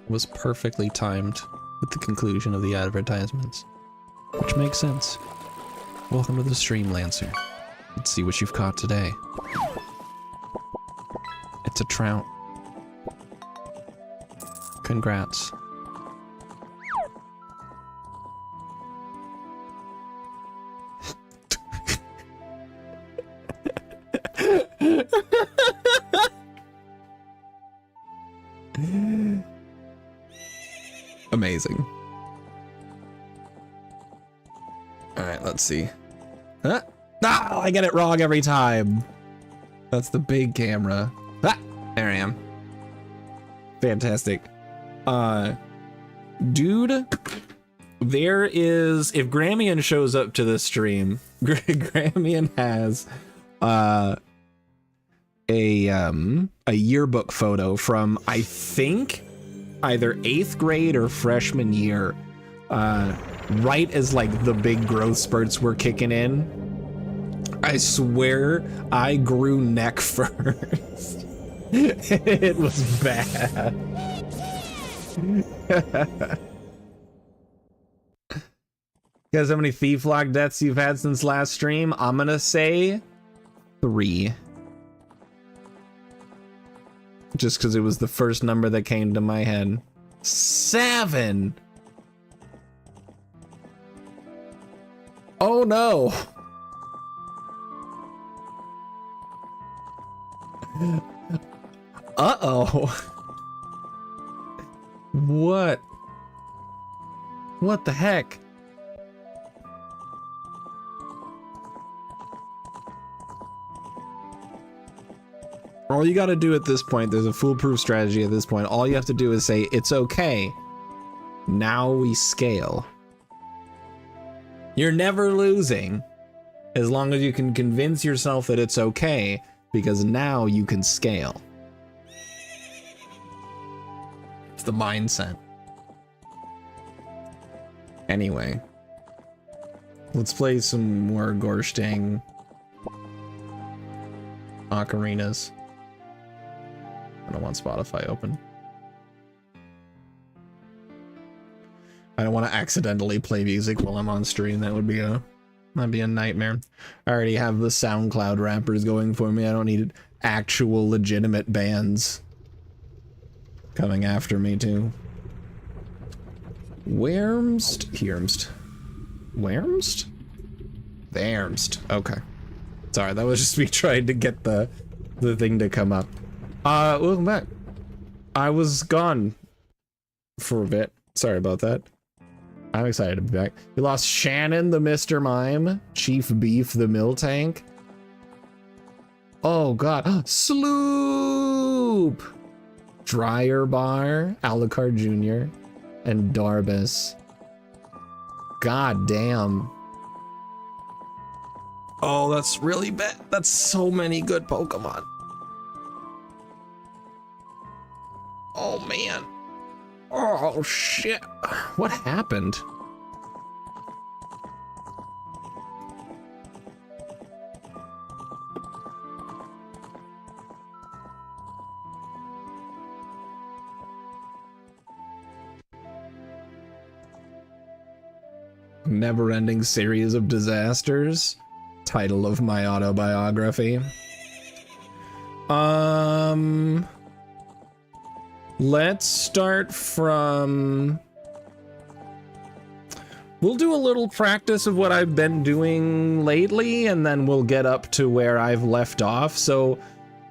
was perfectly timed with the conclusion of the advertisements, which makes sense. Welcome to the stream, Lancer. Let's see what you've caught today. It's a trout. Congrats. Amazing. Alright, let's see. Huh? Ah, I get it wrong every time. That's the big camera. Ah, there I am. Fantastic. Dude, there is, if Gramian shows up to this stream, Gramian has a yearbook photo from, I think, either 8th grade or freshman year, right as like the big growth spurts were kicking in. I swear I grew neck first. It was bad. Guys, how many thief lock deaths you've had since last stream? I'm gonna say 3. Just because it was the first number that came to my head. 7! Oh no! Uh-oh. What? What the heck? All you gotta do at this point, there's a foolproof strategy at this point. All you have to do is say, it's okay. Now we scale. You're never losing. As long as you can convince yourself that it's okay, because now you can scale. It's the mindset. Anyway. Let's play some more Gorstang ocarinas. I don't want Spotify open. I don't want to accidentally play music while I'm on stream. That'd be a nightmare. I already have the SoundCloud rappers going for me. I don't need actual legitimate bands coming after me too. Whermst? Hermst. Whermst? Thermst. Okay. Sorry, that was just me trying to get the thing to come up. Welcome back. I was gone for a bit. Sorry about that. I'm excited to be back. We lost Shannon the Mr. Mime, Chief Beef the Mill Tank. Oh god. Sloop! Dryer Bar, Alucard Jr., and Darbus. God damn. Oh, that's really bad. That's so many good Pokemon. Oh man. Oh shit. What happened? Never-ending series of disasters. Title of my autobiography. Let's start from... We'll do a little practice of what I've been doing lately, and then we'll get up to where I've left off. So,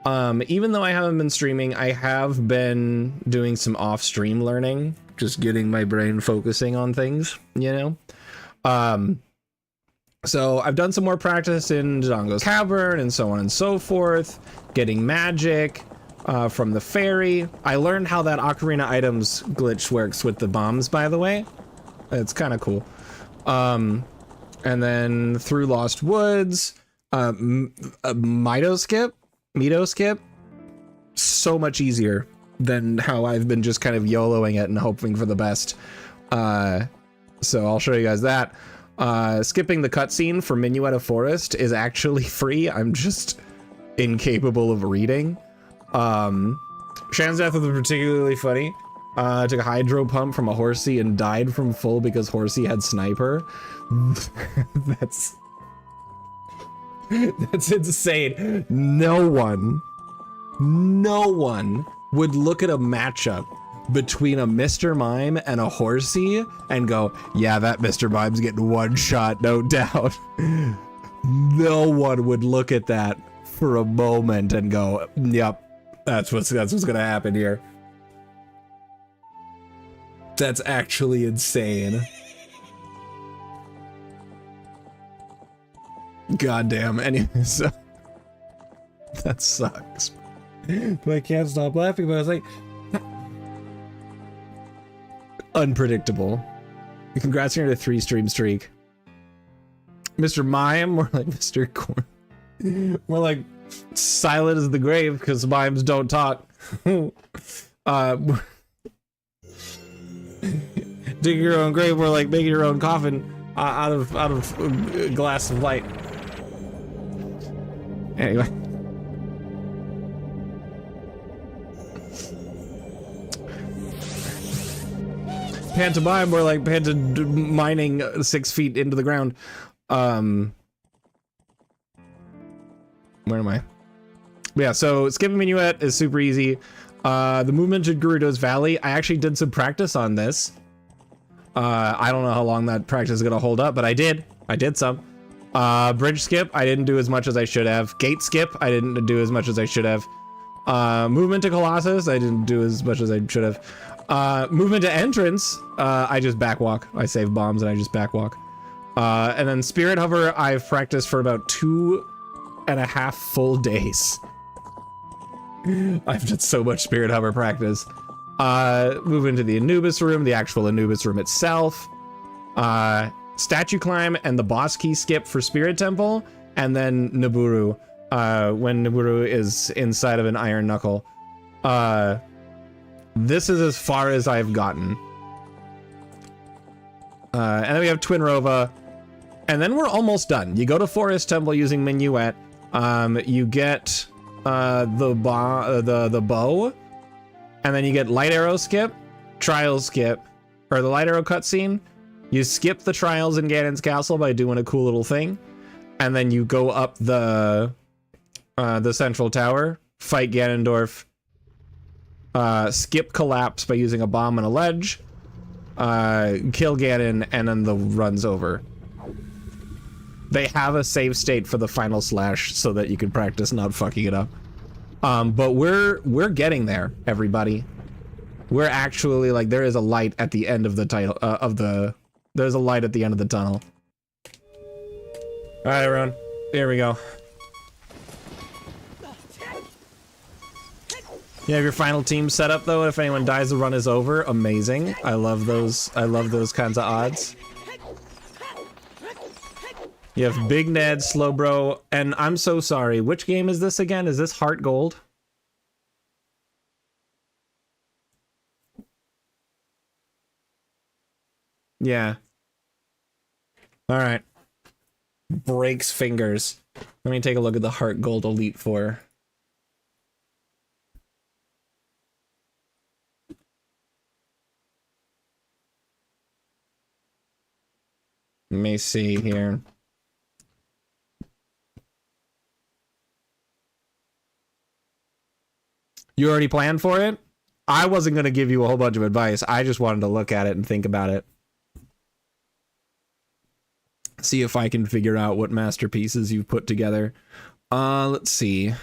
even though I haven't been streaming, I have been doing some off-stream learning. Just getting my brain focusing on things, you know? So I've done some more practice in Dodongo's Cavern and so on and so forth, getting magic from the fairy. I learned how that Ocarina items glitch works with the bombs, by the way. It's kind of cool. And then through Lost Woods, Mido Skip, so much easier than how I've been just kind of YOLOing it and hoping for the best. So I'll show you guys that. Skipping the cutscene for Minuetta Forest is actually free. I'm just incapable of reading. Shan's death was particularly funny. Took a hydro pump from a horsey and died from full because horsey had sniper. That's insane. No one would look at a matchup between a Mr. Mime and a horsey and go, yeah, that Mr. Mime's getting one shot, no doubt. No one would look at that for a moment and go, yep, that's what's gonna happen here. That's actually insane. Goddamn. Anyway, so that sucks. But I can't stop laughing. But I was like, unpredictable. Congrats on your 3-stream streak, Mr. Mime. More like Mr. Corn. More like silent as the grave because mimes don't talk. Dig your own grave, more like making your own coffin out of a glass of light. Anyway. Pantomime, more like mining 6 feet into the ground. Where am I? Yeah, so skipping minuet is super easy. The movement to Gerudo's Valley, I actually did some practice on this. I don't know how long that practice is gonna hold up, but I did some. Bridge skip, I didn't do as much as I should have. Gate skip, I didn't do as much as I should have. Movement to Colossus, I didn't do as much as I should have. Movement to entrance, I just backwalk. I save bombs and I just backwalk. And then Spirit Hover, I've practiced for about 2.5 full days. I've done so much Spirit Hover practice. Move into the Anubis room, the actual Anubis room itself. Statue climb and the boss key skip for Spirit Temple. And then Naburu, when Naburu is inside of an Iron Knuckle. This is as far as I've gotten. And then we have Twin Rova. And then we're almost done. You go to Forest Temple using Minuet. You get the bow. And then you get Light Arrow skip, Trials skip, or the Light Arrow cutscene. You skip the Trials in Ganon's Castle by doing a cool little thing. And then you go up the Central Tower, fight Ganondorf, skip Collapse by using a bomb and a ledge, kill Ganon, and then the run's over. They have a save state for the final slash so that you can practice not fucking it up. But we're getting there, everybody. We're actually, like, there is a light at the end of the title, there's a light at the end of the tunnel. All right, everyone, here we go. You have your final team set up though. If anyone dies, the run is over. Amazing. I love those kinds of odds. You have Big Ned, Slowbro, and I'm so sorry. Which game is this again? Is this Heart Gold? Yeah. All right. Breaks fingers. Let me take a look at the Heart Gold Elite Four. Let me see here. You already planned for it? I wasn't going to give you a whole bunch of advice. I just wanted to look at it and think about it. See if I can figure out what masterpieces you've put together. Let's see.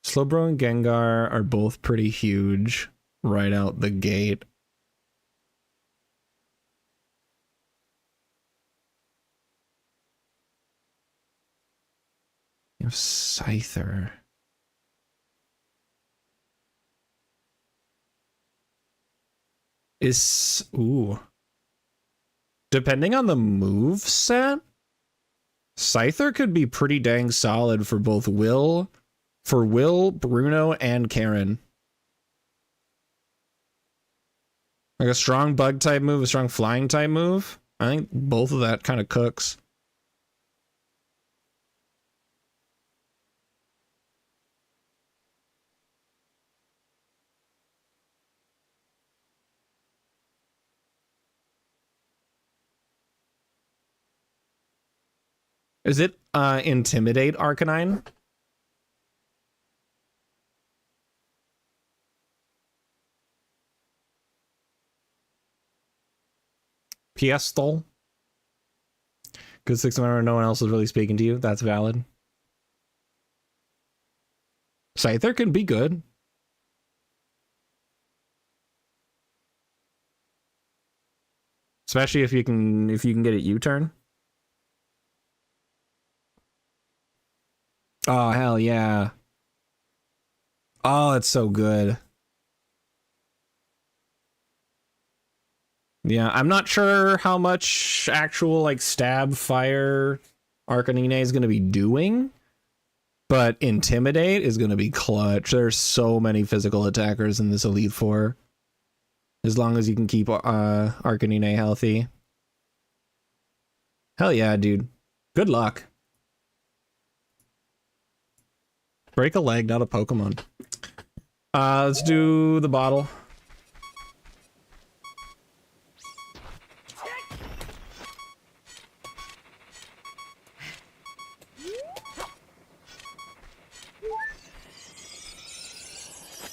Slowbro and Gengar are both pretty huge right out the gate. You have Scyther. Ooh. Depending on the move set, Scyther could be pretty dang solid for both Will, Bruno, and Karen. Like a strong bug type move, a strong flying type move. I think both of that kind of cooks. Is it Intimidate Arcanine? Piestol? Good 6 member, no one else is really speaking to you. That's valid. Scyther can be good. Especially if you can get it U-turn. Oh hell yeah. Oh, it's so good. Yeah, I'm not sure how much actual like stab fire Arcanine is gonna be doing, but Intimidate is gonna be clutch. There's so many physical attackers in this Elite Four. As long as you can keep Arcanine healthy. Hell yeah, dude. Good luck. Break a leg, not a Pokemon. Let's do the bottle.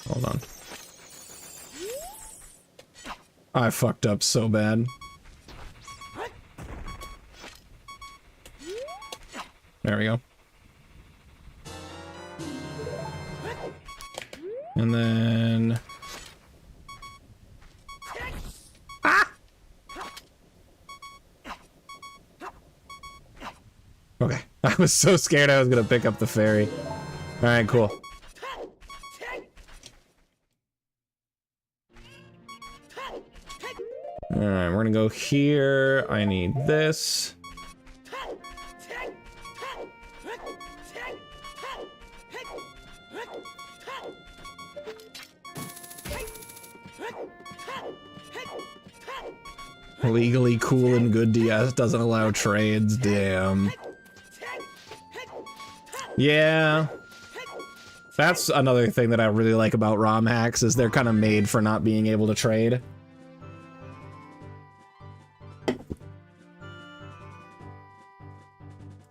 Hold on. I fucked up so bad. There we go. And then... Ah! Okay. I was so scared I was gonna pick up the fairy. Alright, cool. Alright, we're gonna go here. I need this. Legally cool and good DS doesn't allow trades, damn. Yeah. That's another thing that I really like about ROM hacks, is they're kind of made for not being able to trade.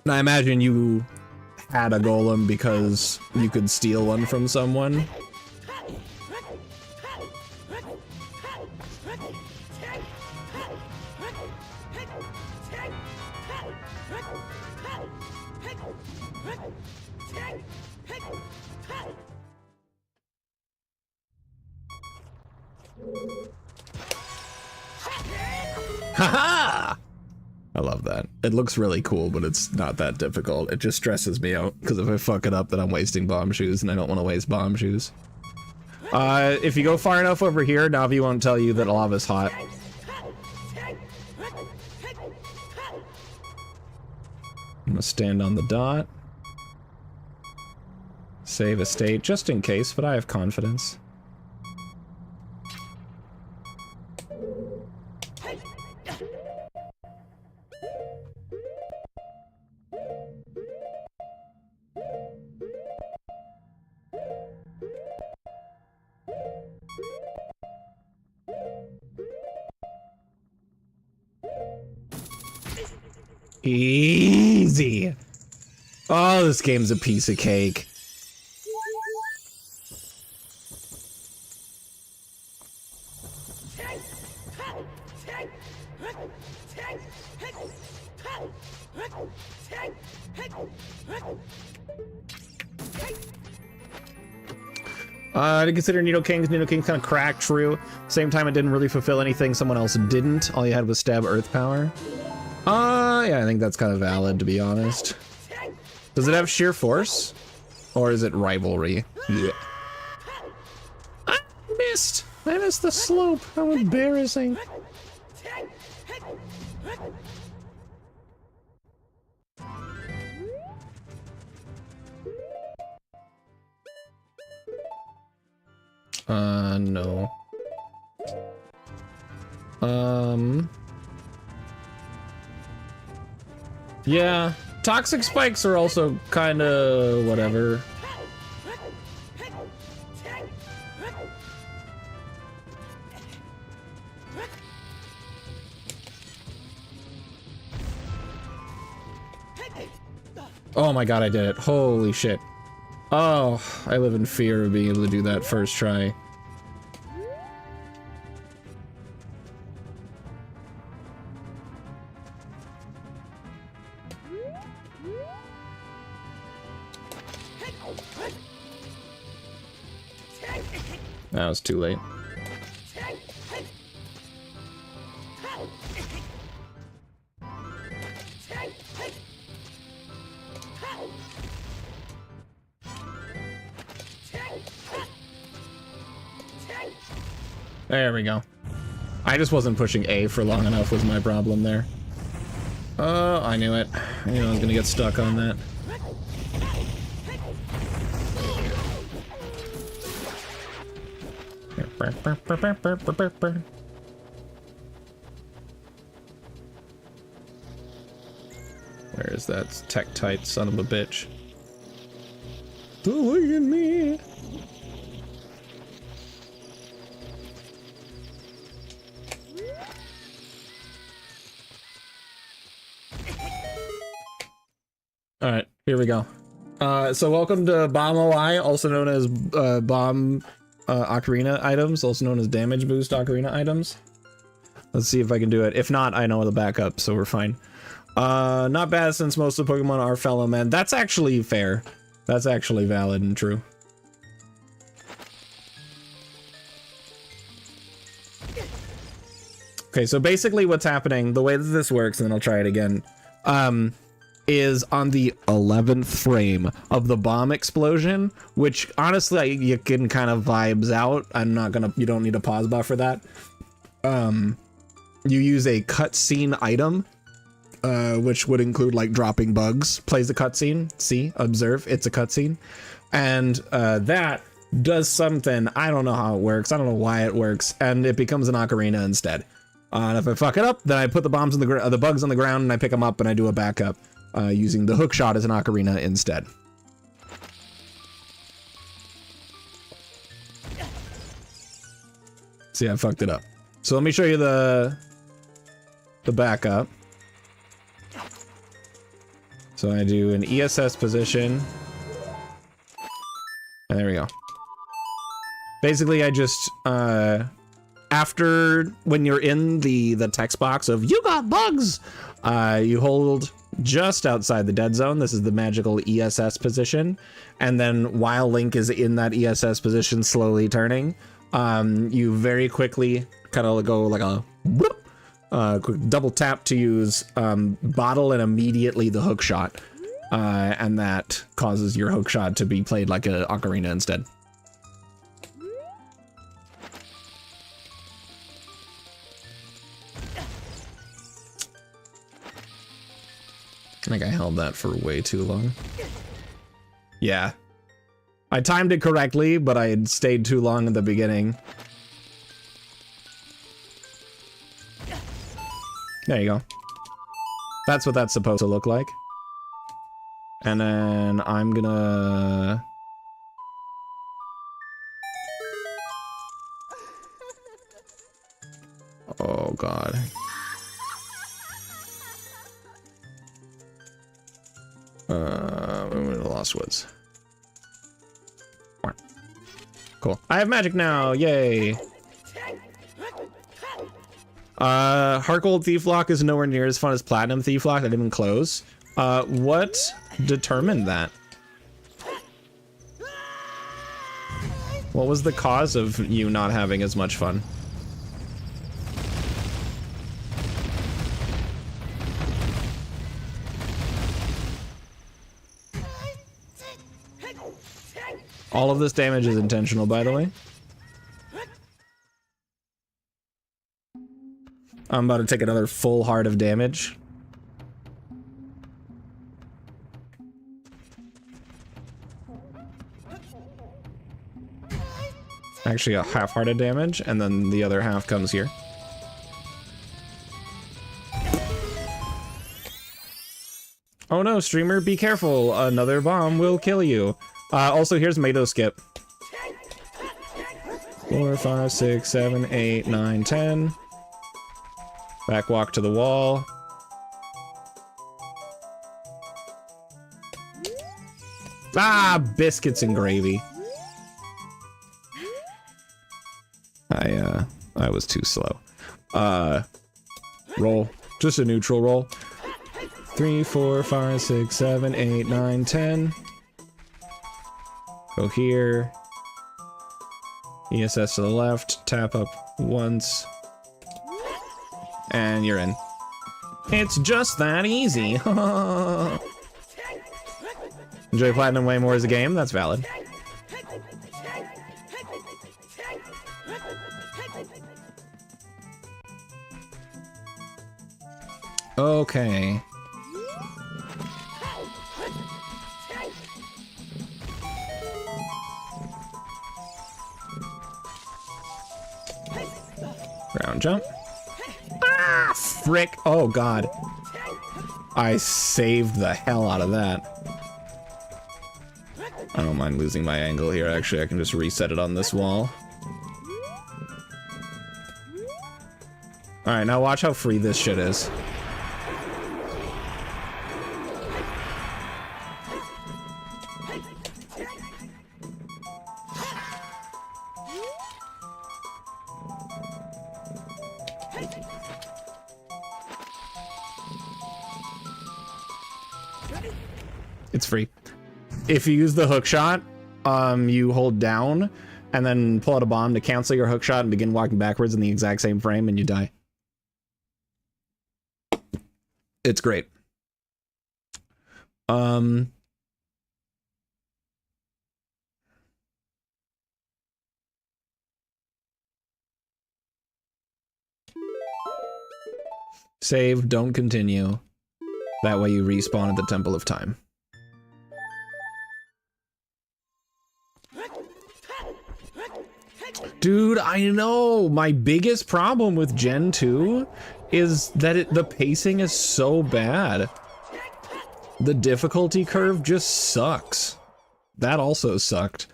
And I imagine you had a golem because you could steal one from someone. Haha! I love that. It looks really cool, but it's not that difficult. It just stresses me out, because if I fuck it up, then I'm wasting bomb shoes, and I don't want to waste bomb shoes. If you go far enough over here, Navi won't tell you that lava's hot. I'm gonna stand on the dot. Save a state, just in case, but I have confidence. Easy. Oh, this game's a piece of cake. To consider Nidoking kind of cracked, true. Same time, it didn't really fulfill anything someone else didn't. All you had was stab earth power. Yeah, I think that's kind of valid, to be honest. Does it have sheer force? Or is it rivalry? Yeah. I missed! I missed the slope! How embarrassing! No. Yeah, toxic spikes are also kind of whatever. Oh my god, I did it. Holy shit. Oh, I live in fear of being able to do that first try. That was too late. There we go. I just wasn't pushing A for long enough was my problem there. Oh, I knew it. I knew I was gonna get stuck on that. Where is that tech-tight son of a bitch? Don't look at me! Alright, here we go. So welcome to Bomb OI, also known as Bomb Ocarina items, also known as Damage Boost Ocarina items. Let's see if I can do it. If not, I know the backup, so we're fine. Not bad since most of the Pokemon are fellow men. That's actually fair. That's actually valid and true. Okay, so basically what's happening, the way that this works, and then I'll try it again, is on the 11th frame of the bomb explosion, which honestly you can kind of vibes out. You don't need a pause bar for that. You use a cutscene item, which would include like dropping bugs, plays the cutscene, see, observe, it's a cutscene. And that does something, I don't know how it works, I don't know why it works, and it becomes an ocarina instead. And if I fuck it up, then I put the bugs on the ground and I pick them up and I do a backup. Using the hook shot as an ocarina instead. See, I fucked it up. So let me show you the backup. So I do an ESS position. And there we go. Basically, I just, after, when you're in the text box of, you got bugs, you hold just outside the dead zone. This is the magical ESS position. And then while Link is in that ESS position, slowly turning, you very quickly kind of go like a whoop, quick double tap to use bottle and immediately the hook shot. And that causes your hook shot to be played like an ocarina instead. I think I held that for way too long. Yeah. I timed it correctly, but I had stayed too long at the beginning. There you go. That's what that's supposed to look like. And then I'm gonna... Oh, God. We're in the Lost Woods. Cool. I have magic now! Yay! Heart Gold Thief Lock is nowhere near as fun as Platinum Thief Lock. That didn't close. What determined that? What was the cause of you not having as much fun? All of this damage is intentional, by the way. I'm about to take another full heart of damage. Actually, a half-hearted damage, and then the other half comes here. Oh no, streamer, be careful. Another bomb will kill you. Also, here's Mato Skip. 4, 5, 6, 7, 8, 9, 10. Back walk to the wall. Ah, biscuits and gravy. I was too slow. Roll. Just a neutral roll. 3, 4, 5, 6, 7, 8, 9, 10. Go here. ESS to the left. Tap up once. And you're in. It's just that easy. Enjoy Platinum way more as a game? That's valid. Okay. Ground jump. Ah, frick. Oh, God. I saved the hell out of that. I don't mind losing my angle here, actually. I can just reset it on this wall. Alright, now watch how free this shit is. It's free. If you use the hook shot, you hold down and then pull out a bomb to cancel your hook shot and begin walking backwards in the exact same frame and you die. It's great. Save, don't continue. That way you respawn at the Temple of Time. Dude, I know! My biggest problem with Gen 2 is that the pacing is so bad. The difficulty curve just sucks. That also sucked.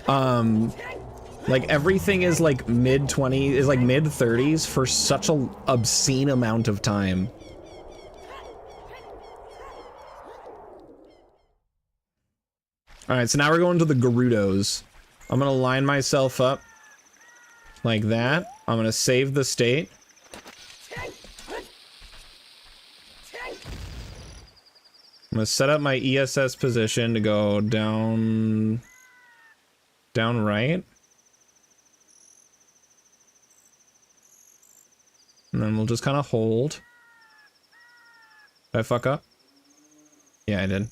Like everything is like mid-20s, is like mid-30s for such an obscene amount of time. Alright, so now we're going to the Gerudos. I'm gonna line myself up like that. I'm gonna save the state. I'm gonna set up my ESS position to go down right. And then we'll just kind of hold. Did I fuck up? Yeah, I did.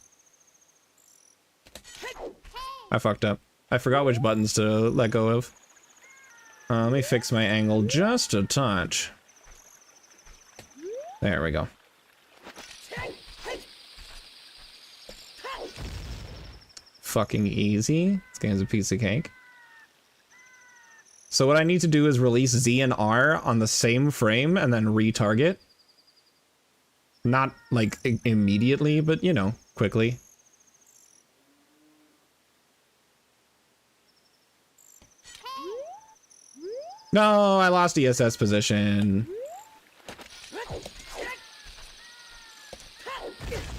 I fucked up. I forgot which buttons to let go of. Let me fix my angle just a touch. There we go. Fucking easy. This game's a piece of cake. So what I need to do is release Z and R on the same frame and then retarget. Not like immediately, but you know, quickly. No, I lost ESS position.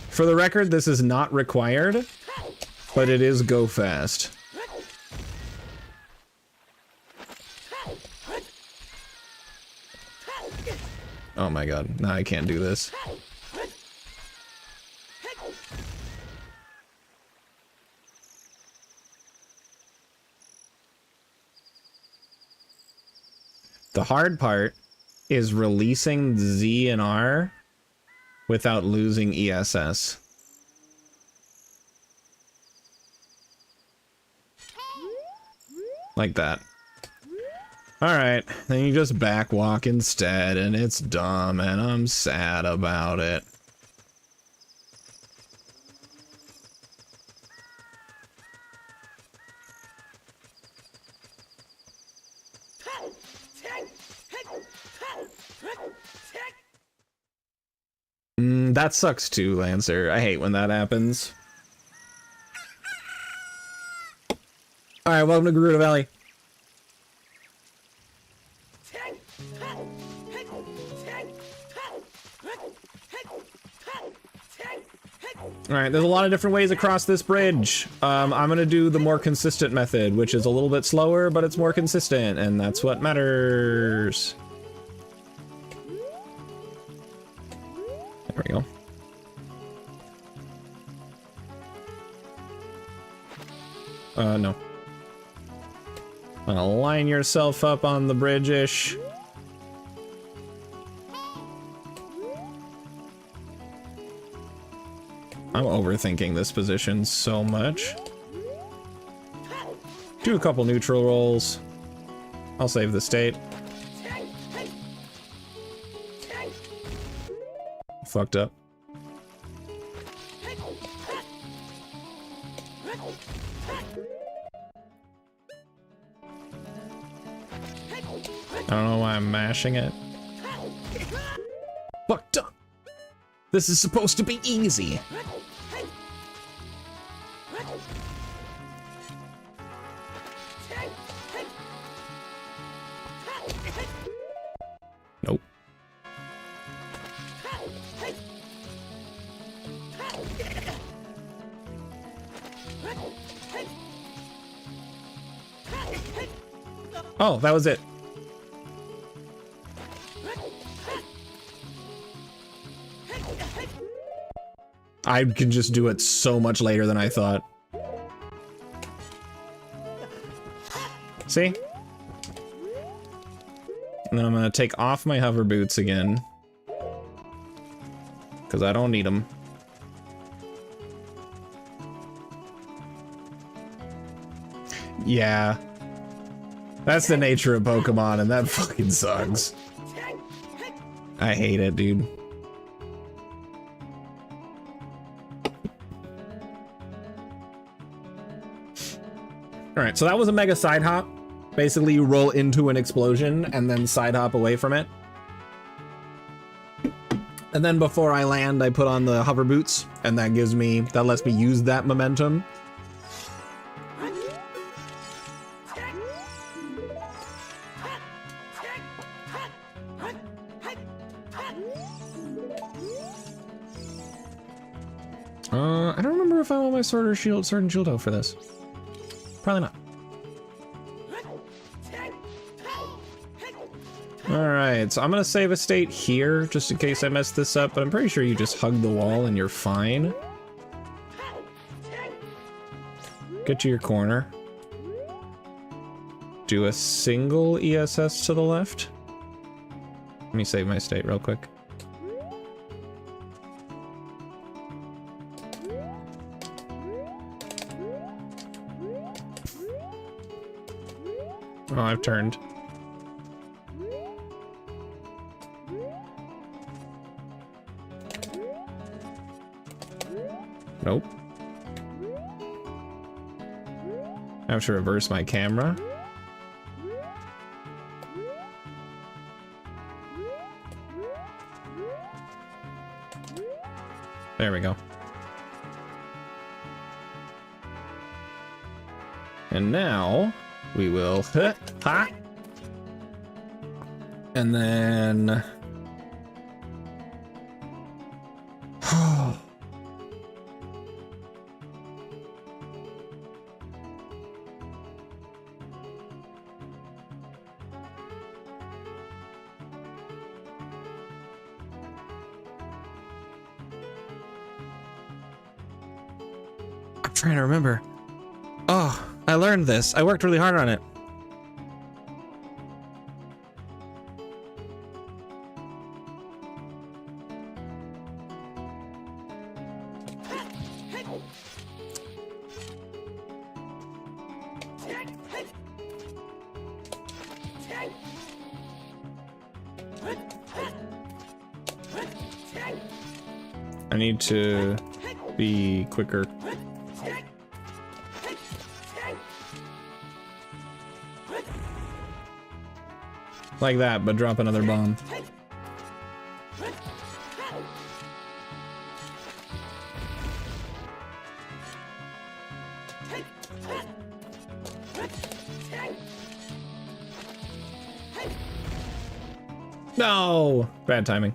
For the record, this is not required, but it is go fast. Oh my god, now I can't do this. The hard part is releasing Z and R without losing ESS. Like that. Alright, then you just backwalk instead, and it's dumb, and I'm sad about it. That sucks too, Lancer. I hate when that happens. Alright, welcome to Gerudo Valley. All right, there's a lot of different ways across this bridge. I'm gonna do the more consistent method, which is a little bit slower, but it's more consistent, and that's what matters. There we go. No. Line yourself up on the bridge-ish. I'm overthinking this position so much. Do a couple neutral rolls. I'll save the state. Fucked up. I don't know why I'm mashing it. Fucked up. This is supposed to be easy. Nope. Oh, that was it. I can just do it so much later than I thought. See? And then I'm gonna take off my hover boots again, because I don't need them. Yeah. That's the nature of Pokemon, and that fucking sucks. I hate it, dude. Alright, so that was a mega side hop. Basically, you roll into an explosion and then side hop away from it. And then before I land, I put on the hover boots, and that lets me use that momentum. I don't remember if I want my sword and shield out for this. Probably not. Alright, so I'm gonna save a state here, just in case I mess this up, but I'm pretty sure you just hug the wall and you're fine. Get to your corner. Do a single ESS to the left. Let me save my state real quick. Oh, I've turned. Nope. I have to reverse my camera. There we go. And now we will hit ha. And then I'm trying to remember. Oh, I learned this. I worked really hard on it. I need to be quicker. Like that, but drop another bomb. No! Bad timing.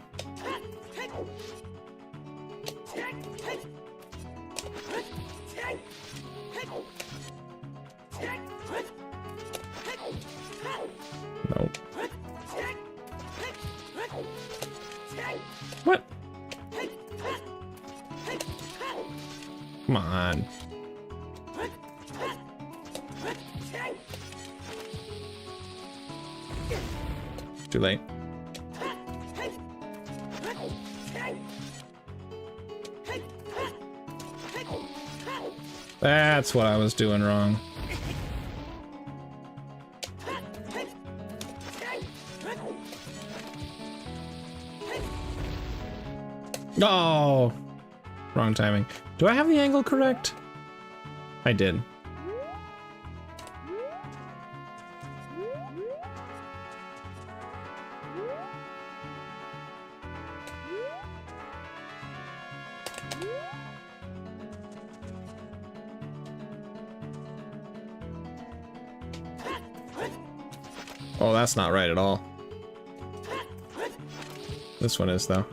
Come on. Too late. That's what I was doing wrong. Oh, wrong timing. Do I have the angle correct? I did. Oh, that's not right at all. This one is, though.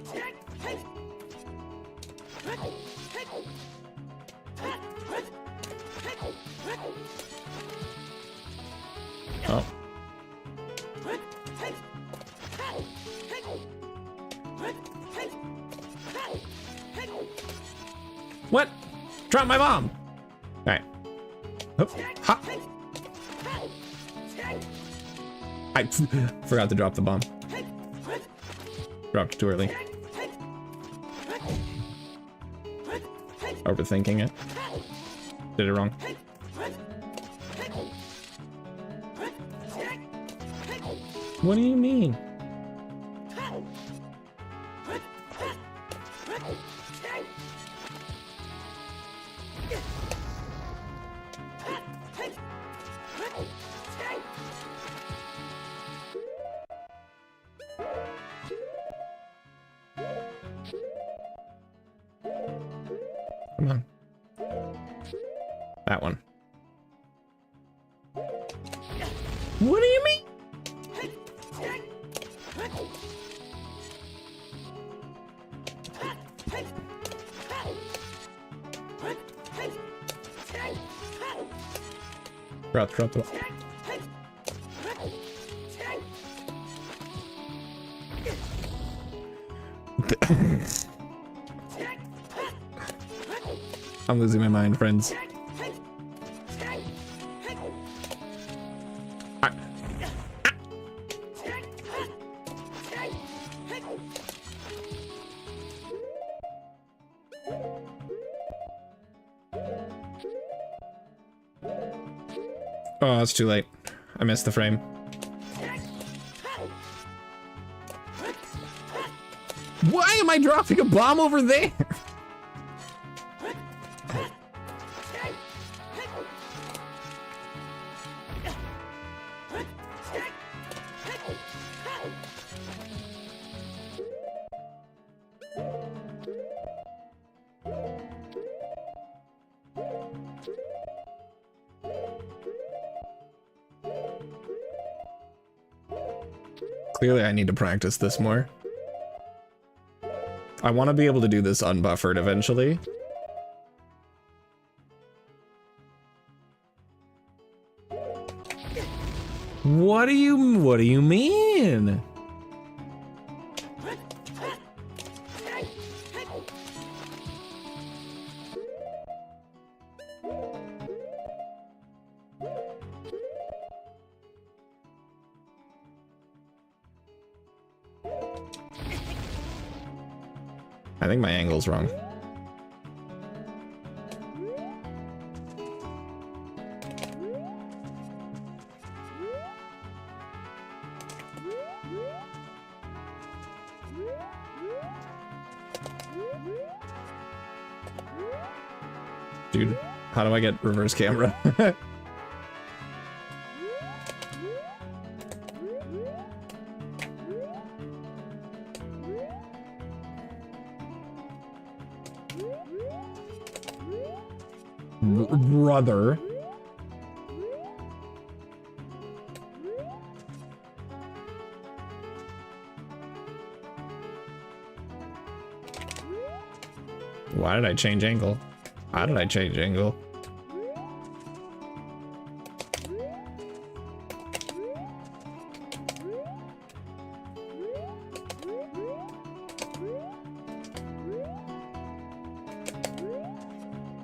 Oh. What? Drop my bomb! Alright. Ha! I forgot to drop the bomb. Dropped it too early. Overthinking it. Did it wrong. What do you mean? Come on. That one. What do you mean? Drop the I'm losing my mind, friends. Oh, it's too late. I missed the frame. Why am I dropping a bomb over there? Clearly, I need to practice this more. I want to be able to do this unbuffered eventually. What do you mean? I think my angle's wrong. Dude, how do I get reverse camera? Brother. Why did I change angle? How did I change angle?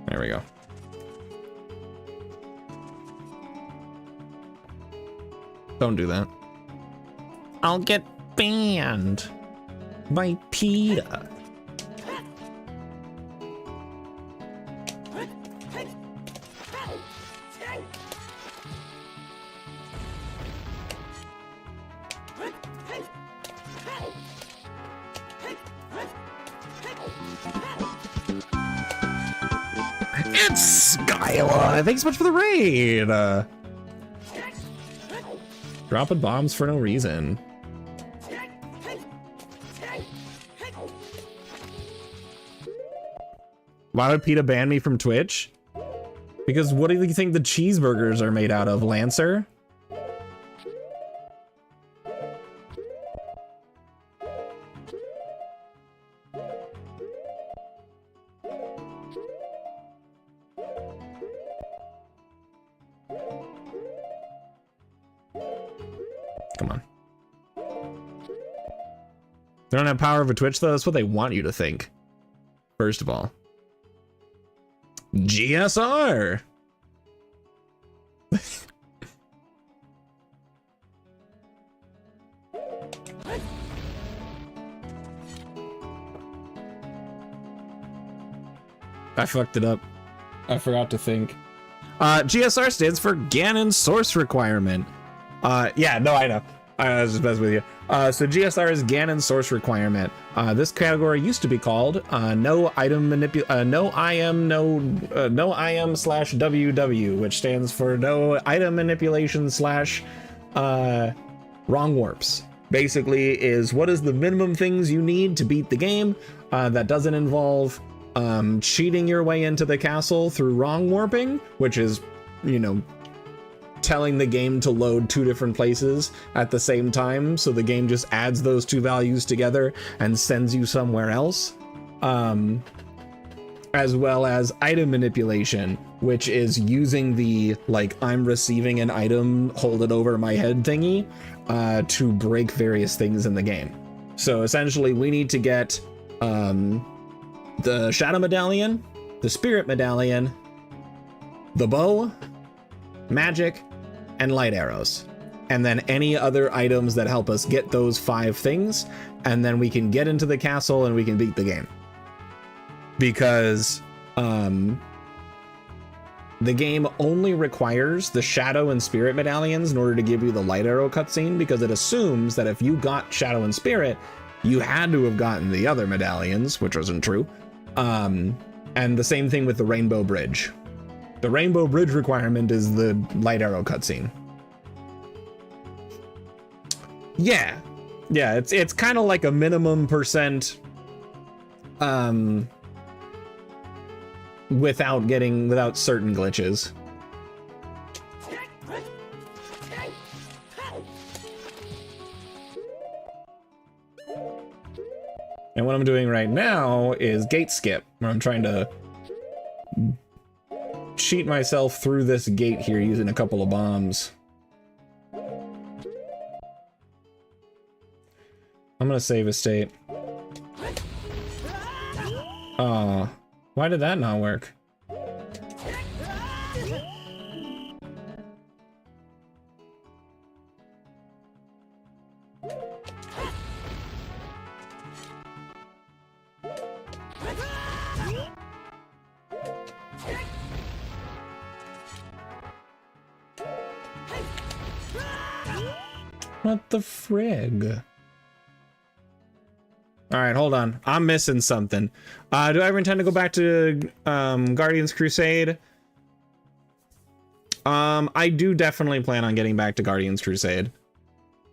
There There we go. Don't do that. I'll get banned by PETA. It's Skyla! Thanks so much for the raid! Dropping bombs for no reason. Why would PETA ban me from Twitch? Because what do you think the cheeseburgers are made out of, Lancer? Come on. They don't have power over Twitch, though. That's what they want you to think. First of all. GSR! I fucked it up. I forgot to think. GSR stands for Ganon Source Requirement. Yeah, no, I know. I was just messing with you. So GSR is Ganon Source Requirement. This category used to be called No IM slash WW, which stands for No Item Manipulation slash Wrong Warps. Basically, is what is the minimum things you need to beat the game that doesn't involve cheating your way into the castle through wrong warping, which is, you know, telling the game to load two different places at the same time, so the game just adds those two values together and sends you somewhere else, as well as item manipulation, which is using the, like, I'm receiving an item, hold it over my head thingy to break various things in the game. So essentially we need to get the Shadow Medallion, the Spirit Medallion, the bow, magic, and light arrows, and then any other items that help us get those 5 things, and then we can get into the castle and we can beat the game. Because the game only requires the Shadow and Spirit medallions in order to give you the light arrow cutscene, because it assumes that if you got Shadow and Spirit, you had to have gotten the other medallions, which wasn't true. And the same thing with the Rainbow Bridge. The Rainbow Bridge requirement is the light arrow cutscene. Yeah, it's kind of like a minimum percent, without certain glitches. And what I'm doing right now is gate skip, where I'm trying to cheat myself through this gate here using a couple of bombs. I'm gonna save a state. Oh, why did that not work? What the frig? All right, hold on. I'm missing something. Do I ever intend to go back to Guardians Crusade? I do definitely plan on getting back to Guardians Crusade.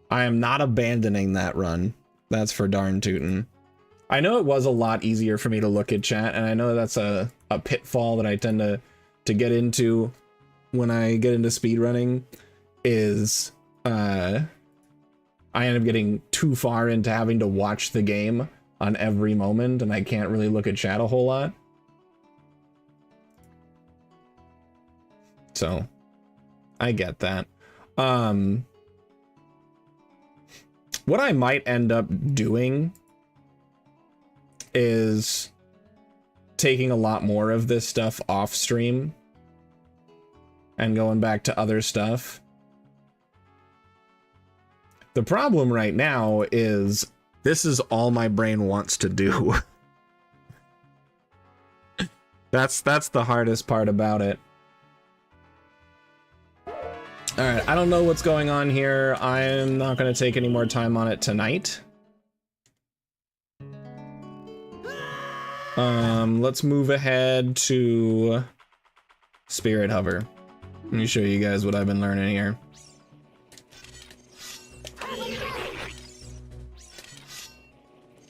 I am not abandoning that run. That's for darn tootin'. I know it was a lot easier for me to look at chat, and I know that's a pitfall that I tend to get into when I get into speedrunning, is I end up getting too far into having to watch the game on every moment, and I can't really look at chat a whole lot. So, I get that. What I might end up doing is taking a lot more of this stuff off stream and going back to other stuff. The problem right now is this is all my brain wants to do. That's the hardest part about it. All right, I don't know what's going on here. I'm not going to take any more time on it tonight. Let's move ahead to Spirit Hover. Let me show you guys what I've been learning here.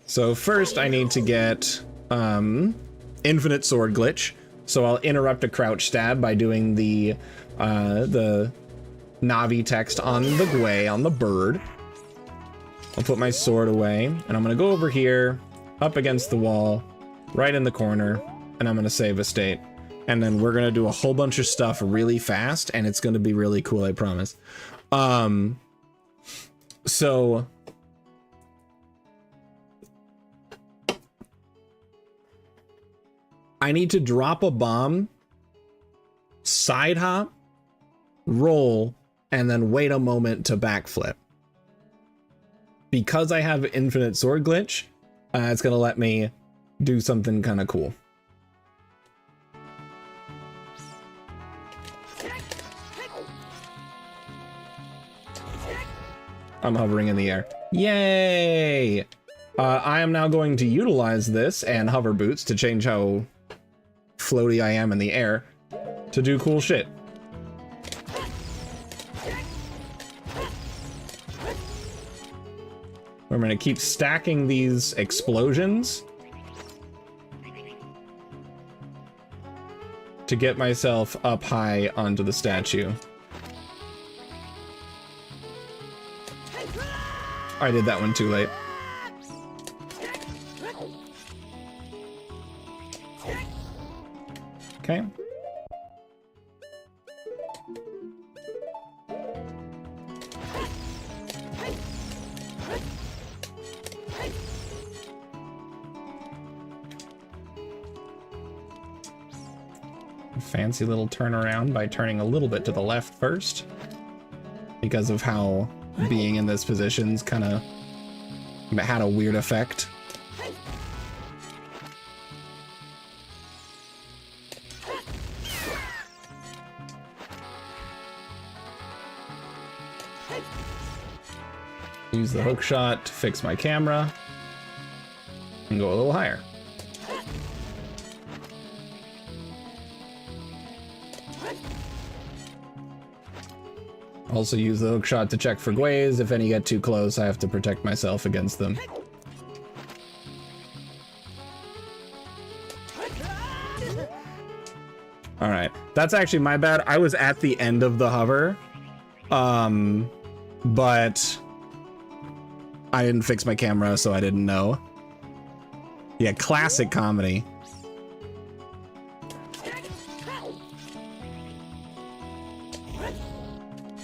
So first I need to get infinite sword glitch. So I'll interrupt a crouch stab by doing the Navi text on the Gwei, on the bird. I'll put my sword away, and I'm gonna go over here, up against the wall, right in the corner, and I'm gonna save a state. And then we're gonna do a whole bunch of stuff really fast, and it's gonna be really cool, I promise. So I need to drop a bomb, side hop, roll, and then wait a moment to backflip. Because I have infinite sword glitch, it's gonna let me do something kind of cool. I'm hovering in the air. Yay! I am now going to utilize this and hover boots to change how floaty I am in the air to do cool shit. I'm gonna keep stacking these explosions to get myself up high onto the statue. I did that one too late. Okay. Fancy little turnaround by turning a little bit to the left first, because of how being in this position's kind of had a weird effect. Use the hook shot to fix my camera and go a little higher. Also use the hook shot to check for Gweis. If any get too close, I have to protect myself against them. All right, that's actually my bad. I was at the end of the hover, but I didn't fix my camera, so I didn't know. Yeah, classic comedy.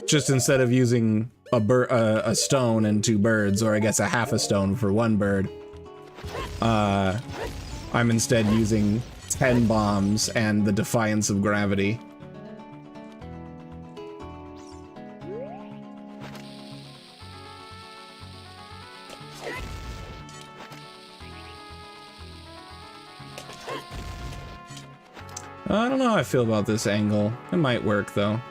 Just instead of using a stone and two birds, or I guess a half a stone for one bird, I'm instead using 10 bombs and the defiance of gravity. I don't know how I feel about this angle. It might work though.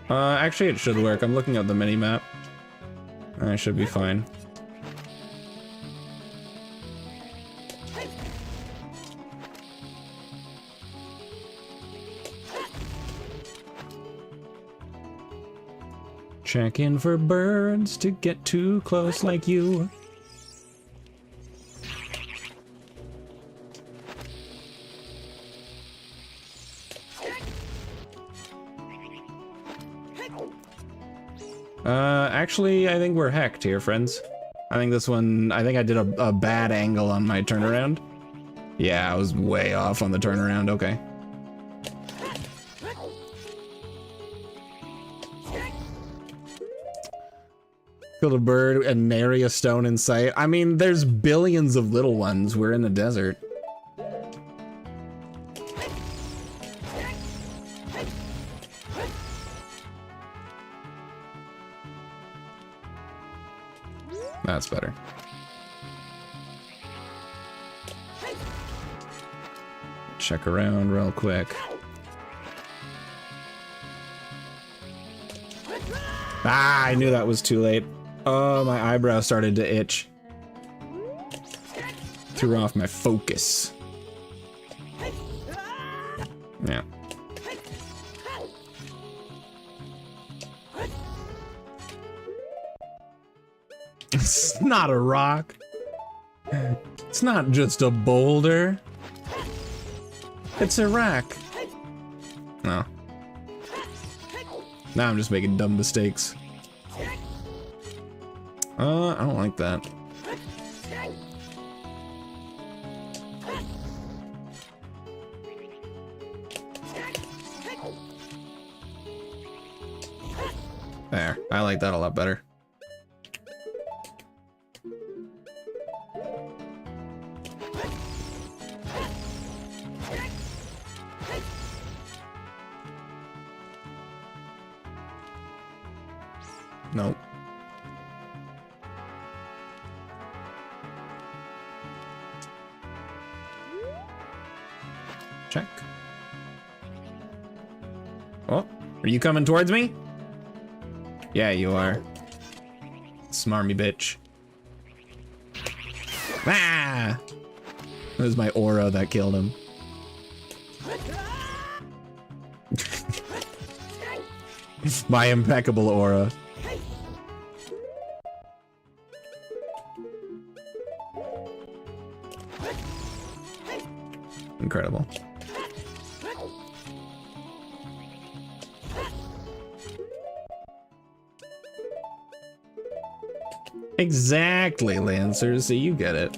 Actually it should work. I'm looking at the mini-map. I should be fine. Check in for birds to get too close like you. Actually, I think we're hecked here, friends. I think this one, I think I did a bad angle on my turnaround. Yeah, I was way off on the turnaround, okay. Killed a bird and nary a stone in sight. I mean, there's billions of little ones. We're in the desert. That's better. Check around real quick. Ah, I knew that was too late. Oh, my eyebrow started to itch. Threw off my focus. Yeah. It's not a rock. It's not just a boulder. It's a rock. No. Now I'm just making dumb mistakes. I don't like that. There, I like that a lot better. Nope. Check. Oh, are you coming towards me? Yeah, you are. Smarmy bitch. Ah! It was my aura that killed him. My impeccable aura. Incredible. Exactly, Lancers, so you get it.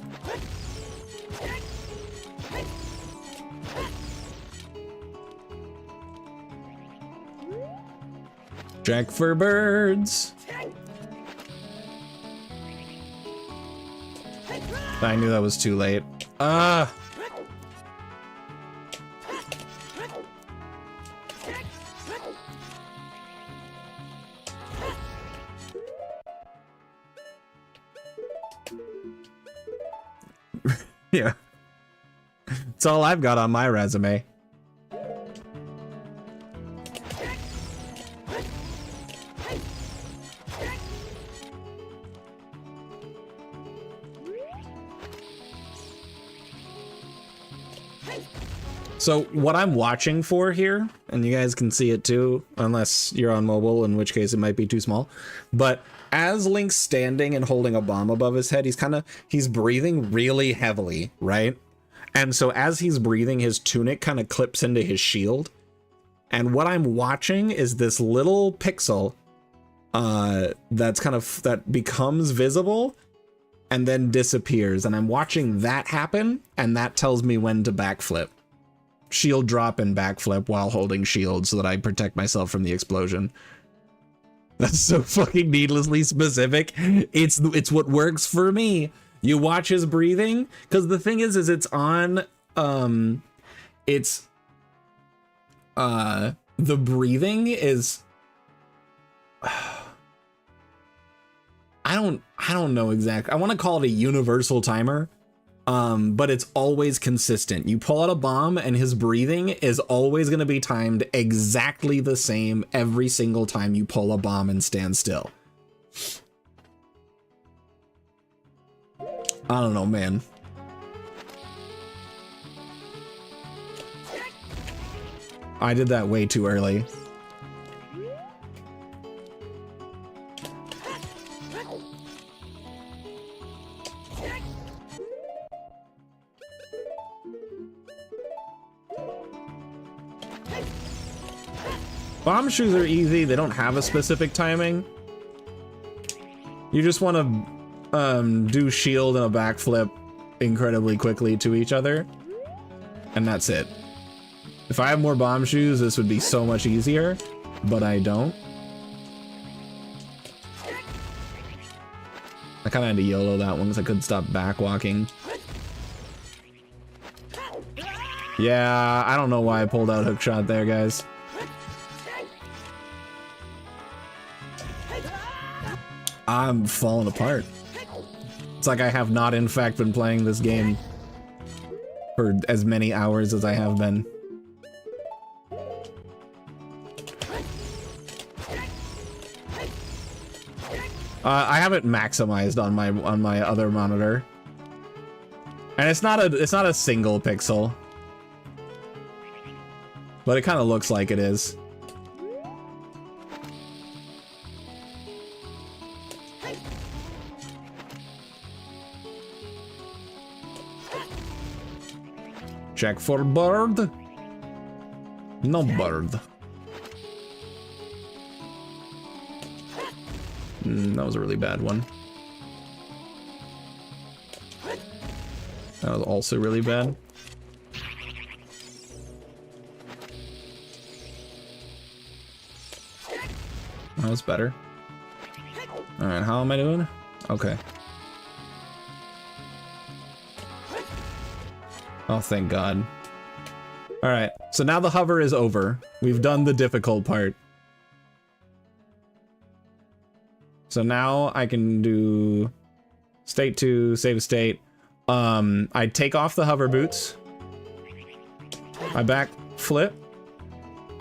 Check for birds. I knew that was too late. Ah! Yeah. That's all I've got on my resume. So what I'm watching for here, and you guys can see it too, unless you're on mobile, in which case it might be too small, but as Link's standing and holding a bomb above his head, he's breathing really heavily, right? And so as he's breathing, his tunic kind of clips into his shield. And what I'm watching is this little pixel that becomes visible and then disappears. And I'm watching that happen, and that tells me when to backflip. Shield drop and backflip while holding shield so that I protect myself from the explosion. That's so fucking needlessly specific. It's what works for me. You watch his breathing, because the thing is it's on the breathing is I don't know exactly. I want to call it a universal timer. But it's always consistent. You pull out a bomb and his breathing is always going to be timed exactly the same every single time you pull a bomb and stand still. I don't know, man. I did that way too early. Bomb shoes are easy. They don't have a specific timing. You just want to do shield and a backflip incredibly quickly to each other. And that's it. If I have more bomb shoes, this would be so much easier, but I don't. I kind of had to YOLO that one because I couldn't stop back walking. Yeah, I don't know why I pulled out hook shot there, guys. I'm falling apart. It's like I have not, in fact, been playing this game for as many hours as I have been. I have it maximized on my other monitor, and it's not a single pixel, but it kind of looks like it is. Check for bird. No bird. That was a really bad one. That was also really bad. That was better. Alright, how am I doing? Okay. Oh, thank God. Alright, so now the hover is over. We've done the difficult part. So now I can do state 2, save a state. I take off the hover boots. I back flip.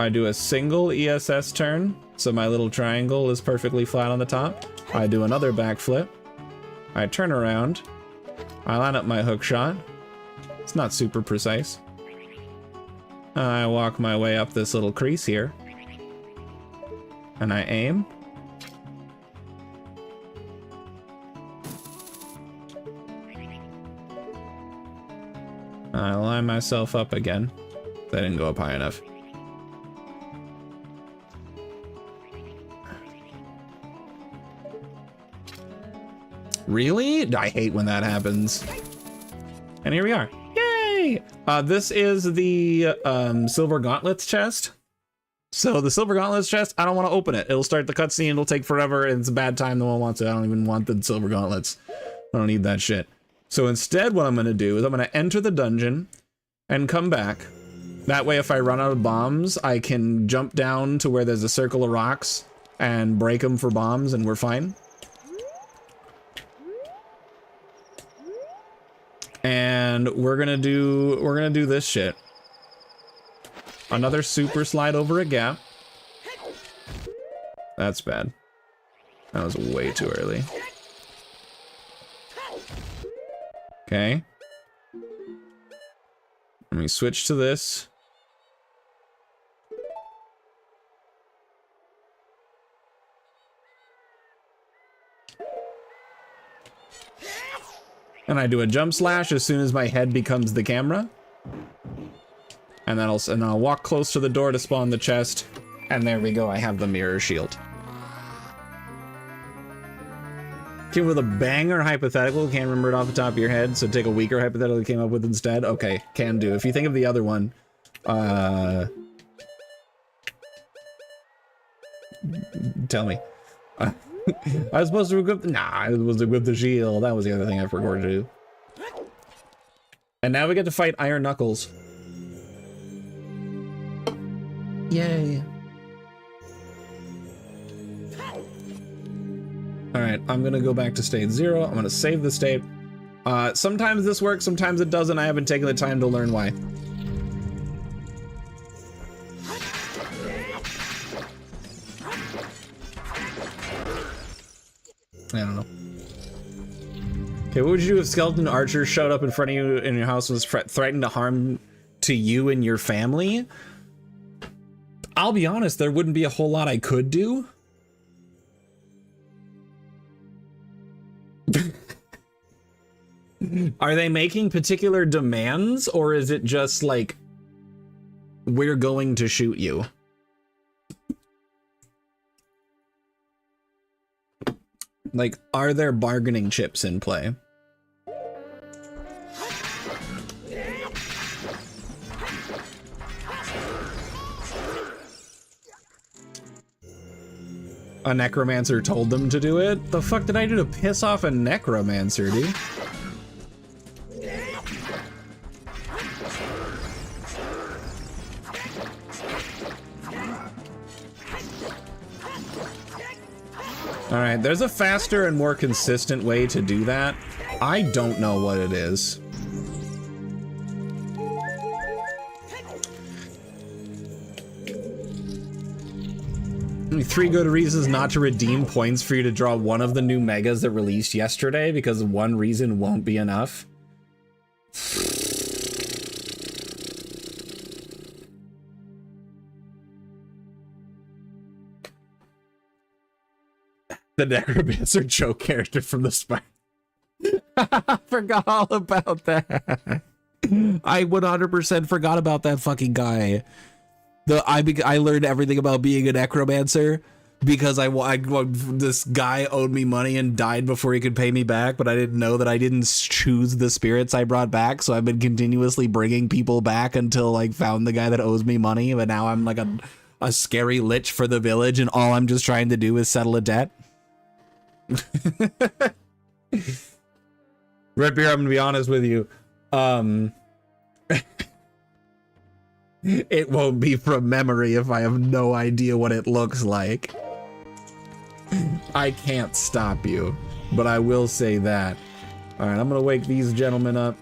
I do a single ESS turn, so my little triangle is perfectly flat on the top. I do another back flip. I turn around. I line up my hook shot. It's not super precise. I walk my way up this little crease here. And I aim. I line myself up again. That didn't go up high enough. Really? I hate when that happens. And here we are. Yay! This is the Silver Gauntlets chest. So the Silver Gauntlets chest, I don't want to open it. It'll start the cutscene, it'll take forever, and it's a bad time, no one wants it. I don't even want the Silver Gauntlets. I don't need that shit. So instead what I'm going to do is I'm going to enter the dungeon and come back. That way if I run out of bombs, I can jump down to where there's a circle of rocks and break them for bombs and we're fine. And we're gonna do this shit. Another super slide over a gap. That's bad. That was way too early. Okay. Let me switch to this. And I do a jump slash as soon as my head becomes the camera. And then I'll walk close to the door to spawn the chest. And there we go, I have the mirror shield. Came with a banger hypothetical, can't remember it off the top of your head, so take a weaker hypothetical you came up with instead. Okay, can do. If you think of the other one, tell me. I was supposed to equip I was supposed to equip the shield. That was the other thing I forgot to do. And now we get to fight Iron Knuckles. Yay. Alright, I'm gonna go back to state 0. I'm gonna save the state. Sometimes this works, sometimes it doesn't. I haven't taken the time to learn why. I don't know. Okay, what would you do if skeleton archers showed up in front of you in your house and was threatening to harm to you and your family? I'll be honest, there wouldn't be a whole lot I could do. Are they making particular demands, or is it just like, we're going to shoot you? Like, are there bargaining chips in play? A necromancer told them to do it? The fuck did I do to piss off a necromancer, dude? Alright, there's a faster and more consistent way to do that. I don't know what it is. Three good reasons not to redeem points for you to draw one of the new megas that released yesterday, because one reason won't be enough. The Necromancer joke character from the Spire. I forgot all about that. I 100% forgot about that fucking guy. I learned everything about being a necromancer because this guy owed me money and died before he could pay me back, but I didn't know that I didn't choose the spirits I brought back, so I've been continuously bringing people back until like found the guy that owes me money, but now I'm like a scary lich for the village and all I'm just trying to do is settle a debt. Redbeard, I'm gonna be honest with you. It won't be from memory if I have no idea what it looks like. I can't stop you, but I will say that. All right, I'm gonna wake these gentlemen up.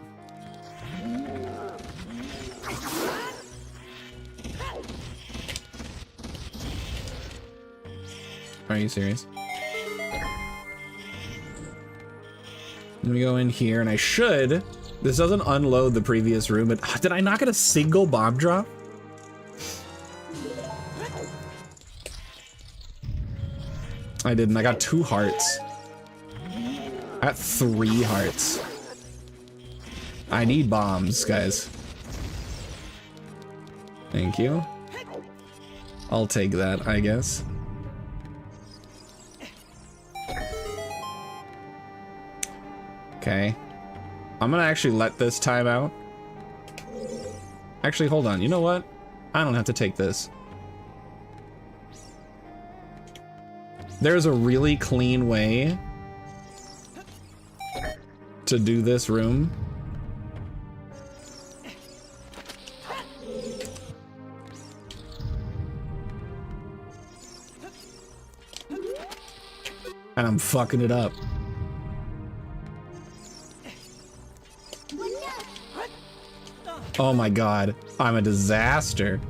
Are you serious? Let me go in here, and I should. This doesn't unload the previous room, but did I not get a single bomb drop? I didn't. I got 2 hearts. I got 3 hearts. I need bombs, guys. Thank you. I'll take that, I guess. Okay. I'm gonna actually let this time out. Actually, hold on. You know what? I don't have to take this. There's a really clean way to do this room. And I'm fucking it up. Oh my god, I'm a disaster.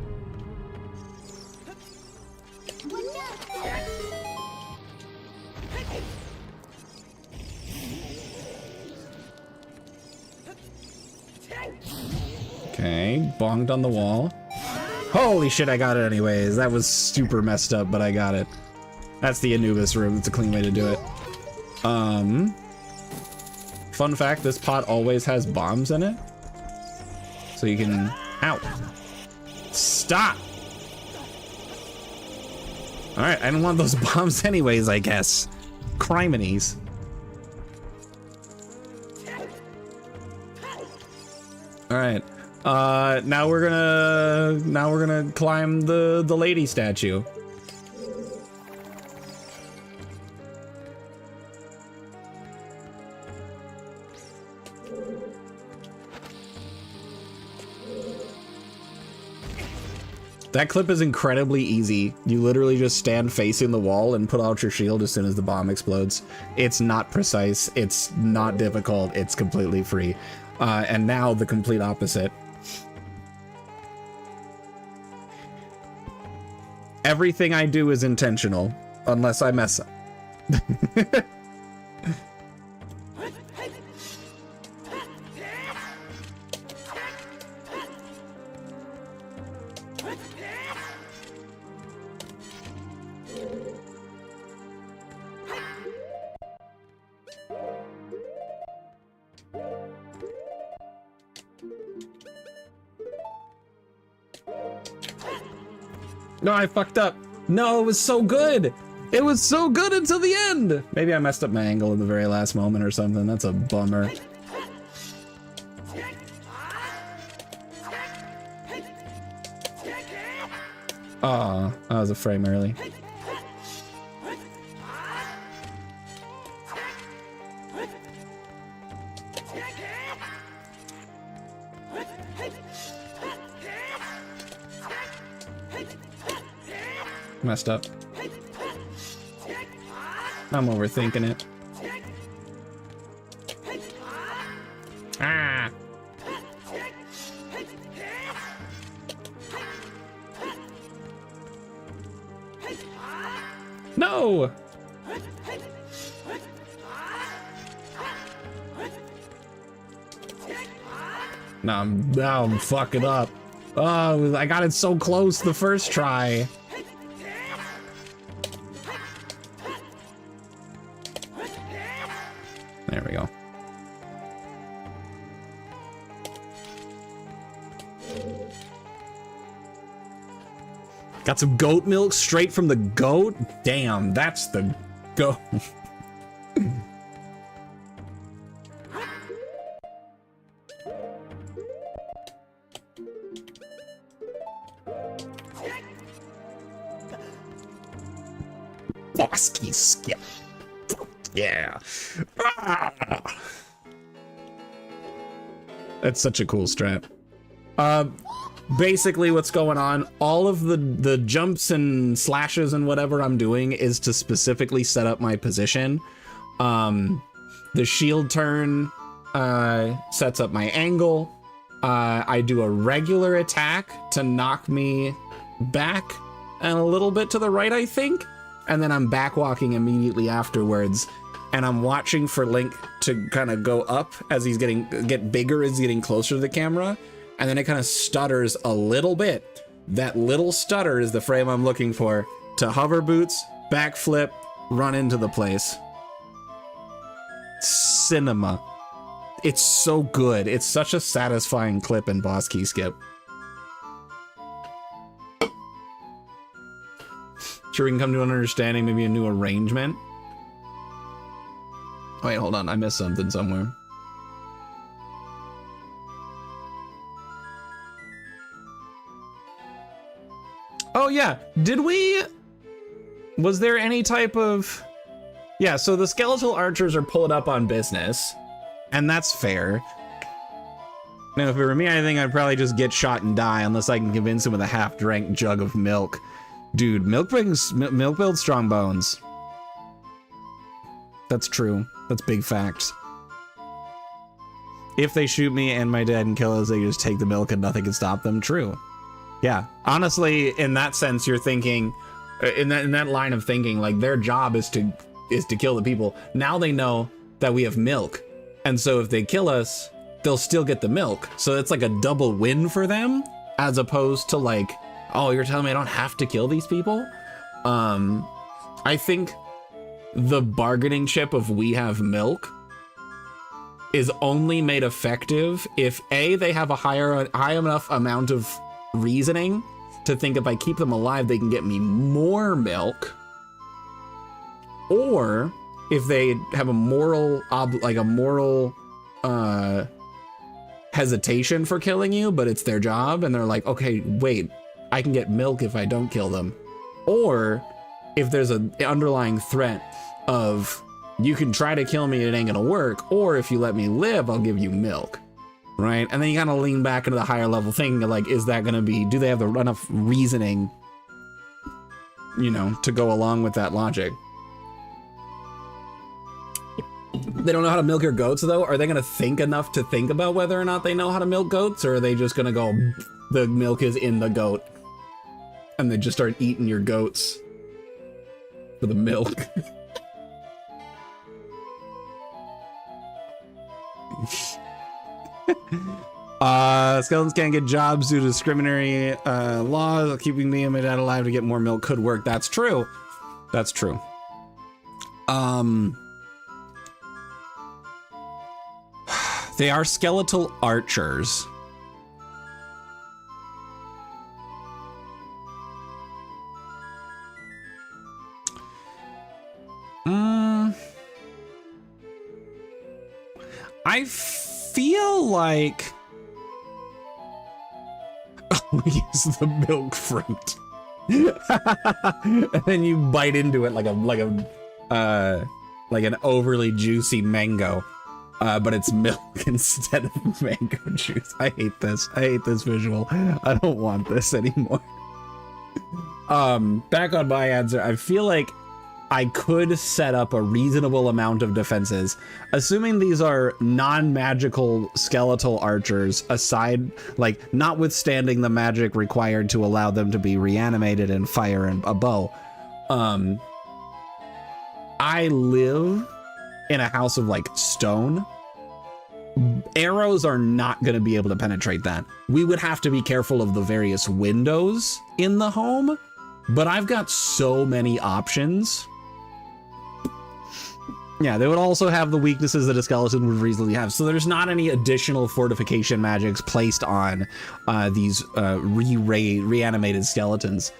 Okay, bonged on the wall. Holy shit, I got it anyways. That was super messed up, but I got it. That's the Anubis room. It's a clean way to do it. Fun fact, this pot always has bombs in it. So you can... Ow. Stop! Alright, I didn't want those bombs anyways, I guess. Criminies. Alright. Now we're gonna climb the lady statue. That clip is incredibly easy. You literally just stand facing the wall and put out your shield as soon as the bomb explodes. It's not precise, it's not difficult, it's completely free. And now the complete opposite. Everything I do is intentional, unless I mess up. No, I fucked up. No, it was so good. It was so good until the end. Maybe I messed up my angle in the very last moment or something. That's a bummer. Aw, I was a frame early. Messed up. I'm overthinking it. Ah. No. Now I'm fucking up. Oh, I got it so close the first try. There we go. Got some goat milk straight from the goat? Damn, that's the goat. Bosky skip. Yeah. Ah. That's such a cool strat. Basically what's going on, all of the jumps and slashes and whatever I'm doing is to specifically set up my position. The shield turn sets up my angle. I do a regular attack to knock me back and a little bit to the right, I think. And then I'm back walking immediately afterwards. And I'm watching for Link to kind of go up as he's get bigger as he's getting closer to the camera. And then it kind of stutters a little bit. That little stutter is the frame I'm looking for to hover boots, backflip, run into the place. Cinema. It's so good. It's such a satisfying clip in Boss Key Skip. Sure we can come to an understanding, maybe a new arrangement. Wait, hold on. I missed something somewhere. Oh yeah, was there any type of, yeah, so the skeletal archers are pulled up on business, and that's fair. Now, if it were me, I think I'd probably just get shot and die unless I can convince him with a half-drank jug of milk. Dude, milk builds strong bones. That's true. That's big facts. If they shoot me and my dad and kill us, they just take the milk and nothing can stop them. True. Yeah, honestly, in that sense, you're thinking, in that line of thinking, like their job is to kill the people. Now they know that we have milk, and so if they kill us, they'll still get the milk. So it's like a double win for them, as opposed to like, oh, you're telling me I don't have to kill these people? I think the bargaining chip of we have milk is only made effective if A, they have a high enough amount of reasoning to think if I keep them alive, they can get me more milk, or if they have a moral hesitation for killing you, but it's their job, and they're like, okay, wait, I can get milk if I don't kill them. Or if there's an underlying threat of you can try to kill me, it ain't gonna work, or if you let me live, I'll give you milk. Right? And then you kind of lean back into the higher level thing, like, is that gonna be, do they have enough reasoning, you know, to go along with that logic? They don't know how to milk your goats, though? Are they gonna think enough to think about whether or not they know how to milk goats, or are they just gonna go, the milk is in the goat, and they just start eating your goats for the milk? Skeletons can't get jobs due to discriminatory laws. Keeping me and my dad alive to get more milk could work. That's true. That's true. They are skeletal archers. I feel like use the milk fruit, and then you bite into it like an overly juicy mango, but it's milk instead of mango juice. I hate this. I hate this visual. I don't want this anymore. Back on my answer, I feel like I could set up a reasonable amount of defenses, assuming these are non-magical skeletal archers, aside, like, notwithstanding the magic required to allow them to be reanimated and fire a bow. I live in a house of, like, stone. Arrows are not going to be able to penetrate that. We would have to be careful of the various windows in the home, but I've got so many options. Yeah, they would also have the weaknesses that a skeleton would reasonably have. So there's not any additional fortification magics placed on these reanimated skeletons.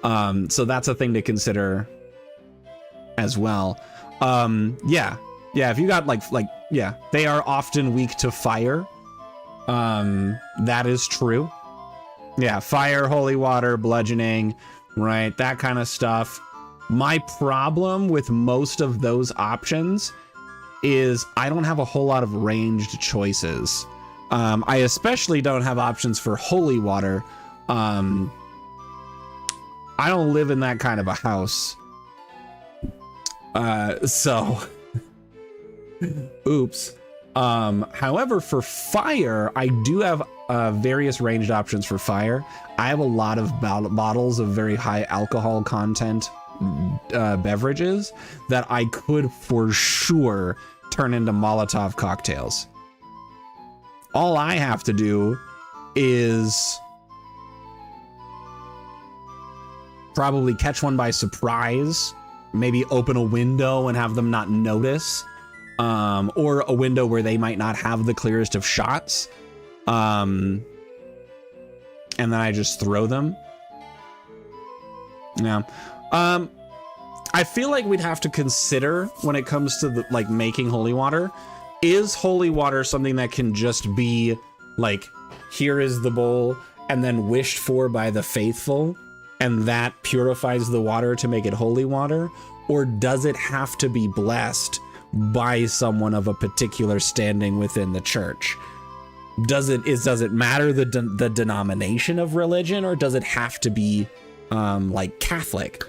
So that's a thing to consider as well. Yeah, if you got yeah, they are often weak to fire. That is true. Yeah, fire, holy water, bludgeoning, right? That kind of stuff. My problem with most of those options is I don't have a whole lot of ranged choices. I especially don't have options for holy water. I don't live in that kind of a house. So oops. However, for fire, I do have various ranged options for fire. I have a lot of bottles of very high alcohol content beverages that I could for sure turn into Molotov cocktails. All I have to do is probably catch one by surprise, maybe open a window and have them not notice, or a window where they might not have the clearest of shots, and then I just throw them. Yeah. I feel like we'd have to consider when it comes to making holy water, is holy water something that can just be like, here is the bowl and then wished for by the faithful, and that purifies the water to make it holy water? Or does it have to be blessed by someone of a particular standing within the church? Does it matter the denomination of religion, or does it have to be like Catholic?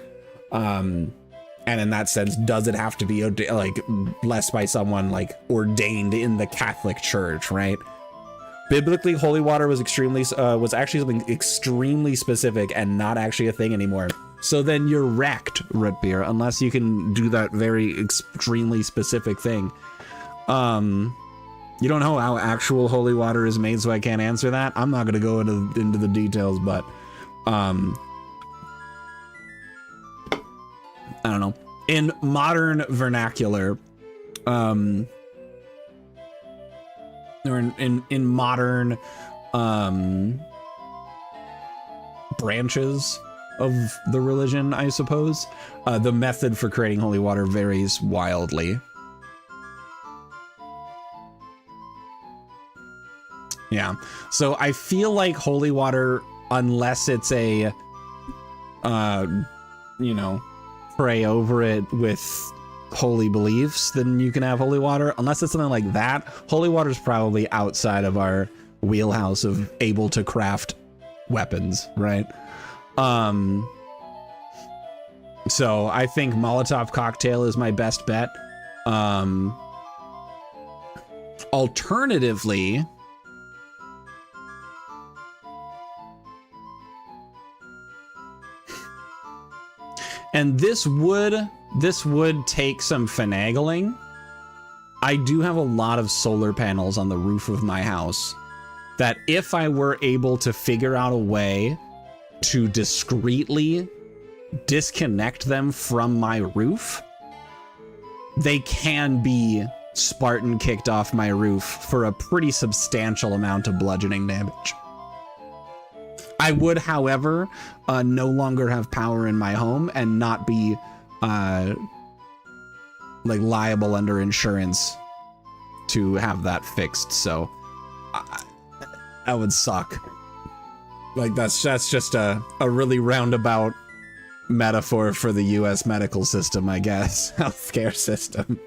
And in that sense, does it have to be blessed by someone ordained in the Catholic Church, right? Biblically, holy water was actually something extremely specific and not actually a thing anymore. So then you're wrecked, root beer, unless you can do that very extremely specific thing. You don't know how actual holy water is made, so I can't answer that. I'm not going to go into the details, but I don't know. In modern vernacular, or in modern branches of the religion, I suppose, the method for creating holy water varies wildly. Yeah, so I feel like holy water, unless it's a, pray over it with holy beliefs, then you can have holy water. Unless it's something like that, holy water is probably outside of our wheelhouse of able to craft weapons, right? So I think Molotov cocktail is my best bet. Alternatively, and this would take some finagling. I do have a lot of solar panels on the roof of my house that if I were able to figure out a way to discreetly disconnect them from my roof, they can be Spartan kicked off my roof for a pretty substantial amount of bludgeoning damage. I would, however, no longer have power in my home and not be liable under insurance to have that fixed. So that would suck. That's just a really roundabout metaphor for the US medical system, I guess. Healthcare system.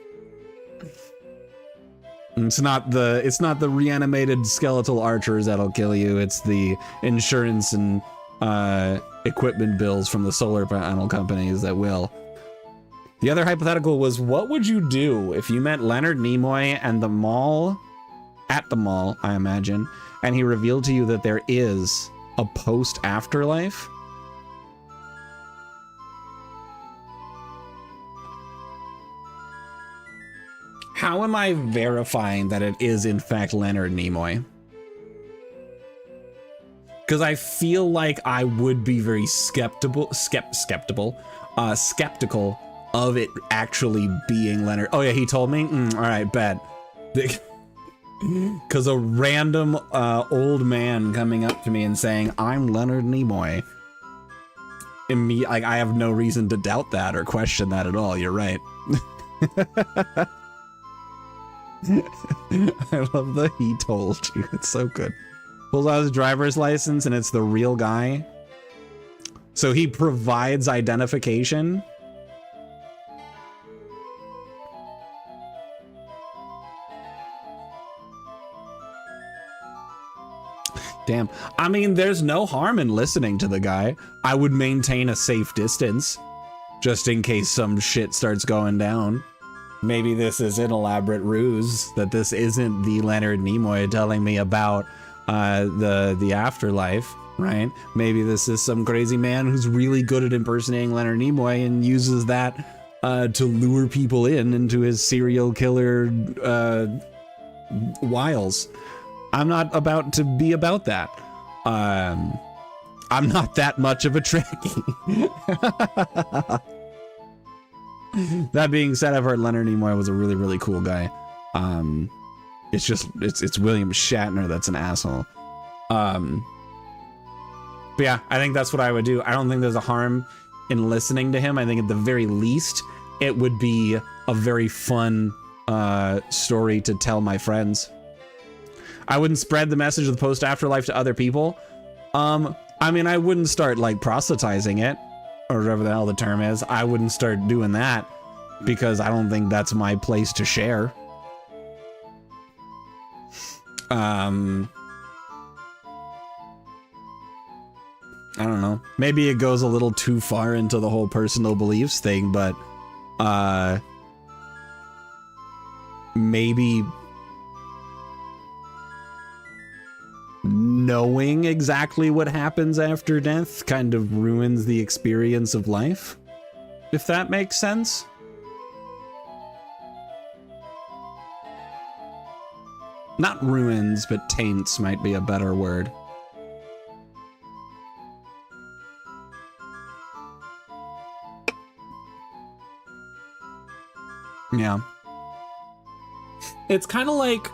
It's not the reanimated skeletal archers that'll kill you. It's the insurance and equipment bills from the solar panel companies that will. The other hypothetical was, what would you do if you met Leonard Nimoy and the mall, at the mall, I imagine, and he revealed to you that there is a post-afterlife? How am I verifying that it is in fact Leonard Nimoy? Because I feel like I would be very skeptical of it actually being Leonard. Oh yeah, he told me? All right, bet. Because a random old man coming up to me and saying, I'm Leonard Nimoy. Like, I have no reason to doubt that or question that at all. You're right. I love the he told you. It's so good. Pulls out his driver's license and it's the real guy. So he provides identification. Damn. I mean, there's no harm in listening to the guy. I would maintain a safe distance just in case some shit starts going down. Maybe this is an elaborate ruse, that this isn't the Leonard Nimoy telling me about the afterlife, right? Maybe this is some crazy man who's really good at impersonating Leonard Nimoy and uses that to lure people into his serial killer wiles. I'm not about to be about that. I'm not that much of a Trekkie. That being said, I've heard Leonard Nimoy was a really, really cool guy. It's just, it's William Shatner that's an asshole. But yeah, I think that's what I would do. I don't think there's a harm in listening to him. I think at the very least, it would be a very fun story to tell my friends. I wouldn't spread the message of the post-afterlife to other people. I mean, I wouldn't start like proselytizing it, or whatever the hell the term is. I wouldn't start doing that because I don't think that's my place to share. I don't know. Maybe it goes a little too far into the whole personal beliefs thing, but maybe knowing exactly what happens after death kind of ruins the experience of life, if that makes sense. Not ruins, but taints might be a better word. Yeah. It's kind of like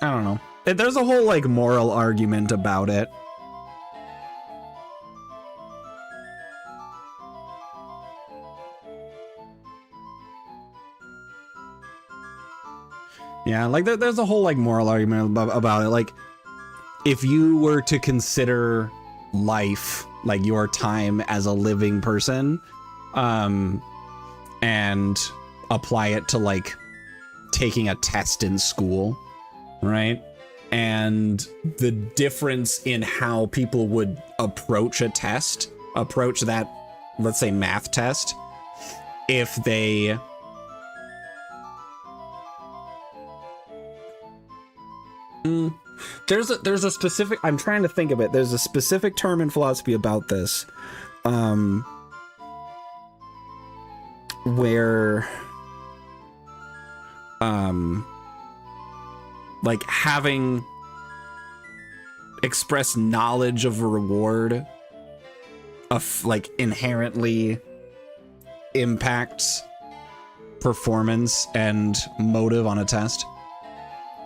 I don't know. There's a whole like moral argument about it. Yeah, like there's a whole like moral argument about it. Like, if you were to consider life, like your time as a living person, and apply it to like taking a test in school, right? And the difference in how people would approach a test, approach that, let's say, math test, if they there's a specific, I'm trying to think of it. There's a specific term in philosophy about this, where like having expressed knowledge of a reward of like inherently impacts performance and motive on a test.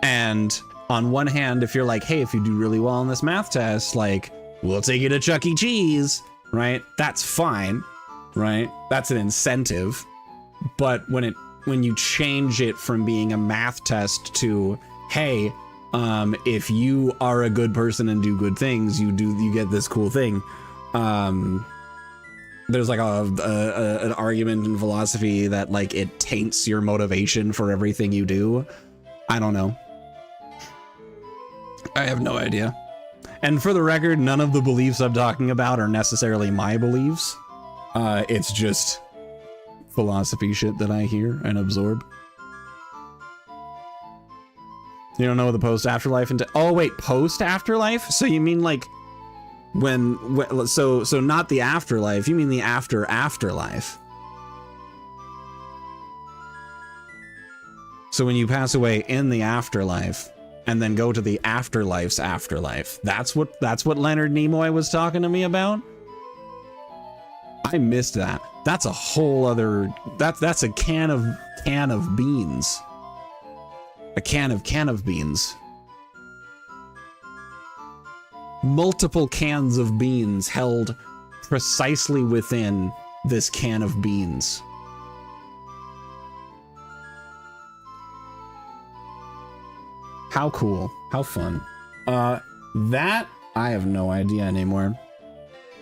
And on one hand, if you're like, hey, if you do really well on this math test, like, we'll take you to Chuck E. Cheese, right? That's fine, right? That's an incentive. But when you change it from being a math test to, hey, if you are a good person and do good things, you get this cool thing. there's like an argument in philosophy that like it taints your motivation for everything you do. I don't know. I have no idea. And for the record, none of the beliefs I'm talking about are necessarily my beliefs. It's just philosophy shit that I hear and absorb. You don't know what the post-afterlife oh wait, post-afterlife? So you mean like so not the afterlife, you mean the afterlife. So when you pass away in the afterlife and then go to the afterlife's afterlife, that's what Leonard Nimoy was talking to me about? I missed that. That's a whole other, that's a can of beans. A can of beans. Multiple cans of beans held precisely within this can of beans. How cool. How fun. That I have no idea anymore.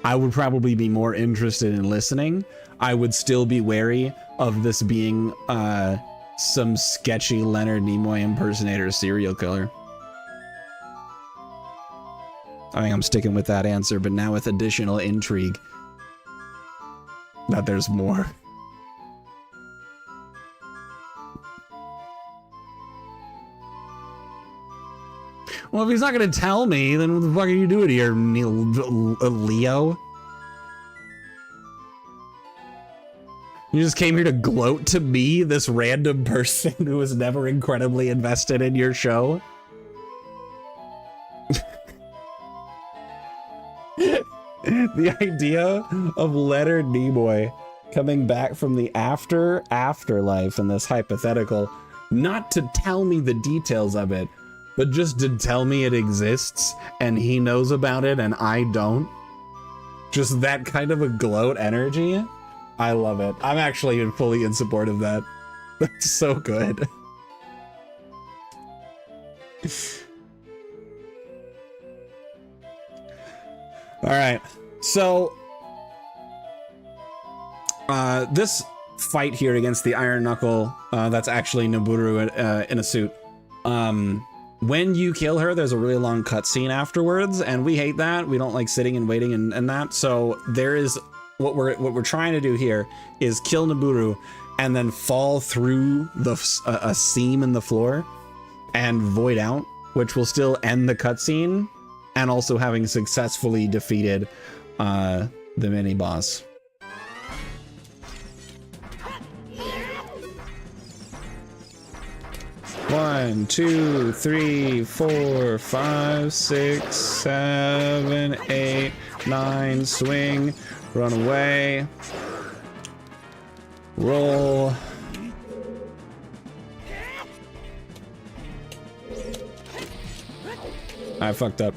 I would probably be more interested in listening. I would still be wary of this being some sketchy Leonard Nimoy impersonator serial killer. I think I'm sticking with that answer, but now with additional intrigue that there's more. Well, if he's not going to tell me, then what the fuck are you doing here, Leo? You just came here to gloat to me, this random person who was never incredibly invested in your show? The idea of Leonard Nimoy coming back from the afterlife in this hypothetical, not to tell me the details of it, but just to tell me it exists and he knows about it and I don't. Just that kind of a gloat energy. I love it. I'm actually fully in support of that. That's so good. All right. So, this fight here against the Iron Knuckle, that's actually Noburu in a suit. When you kill her, there's a really long cutscene afterwards, and we hate that. We don't like sitting and waiting and that. So there is what we're trying to do here is kill Noburu and then fall through a seam in the floor and void out, which will still end the cutscene, and also having successfully defeated the mini boss. One, 2, 3, 4, 5, 6, 7, 8, 9. Swing, run away, roll. I fucked up.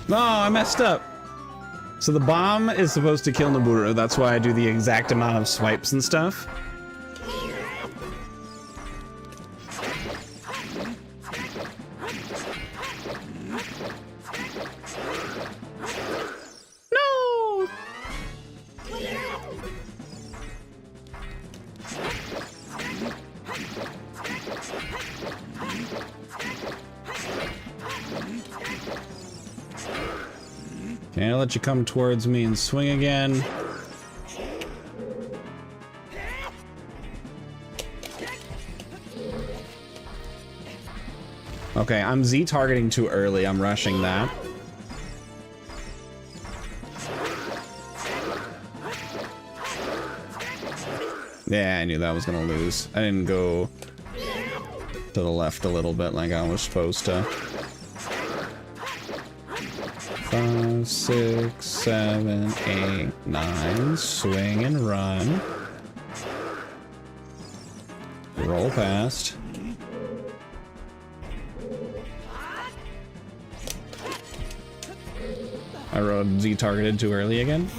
No, I messed up. So the bomb is supposed to kill Noburu. That's why I do the exact amount of swipes and stuff. No! Okay, I'll let you come towards me and swing again. Okay, I'm Z targeting too early. I'm rushing that. Yeah, I knew that was gonna lose. I didn't go to the left a little bit like I was supposed to. 5, 6, 7, 8, 9. Swing and run. Roll past. I wrote Z targeted too early again.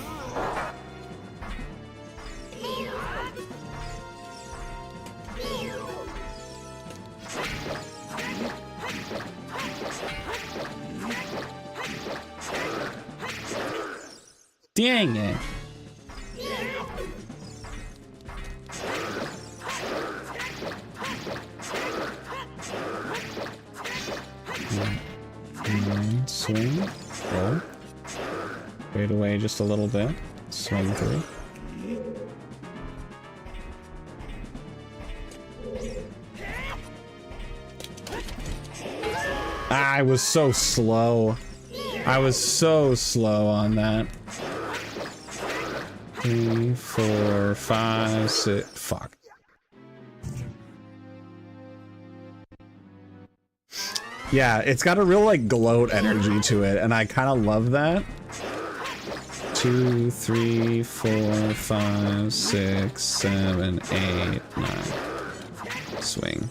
Dang it. Swing, roll, fade away just a little bit, swing through. I was so slow. I was so slow on that. 3, 4, 5, 6. Fuck. Yeah, it's got a real like gloat energy to it, and I kind of love that. 2, 3, 4, 5, 6, 7, 8, 9. Swing.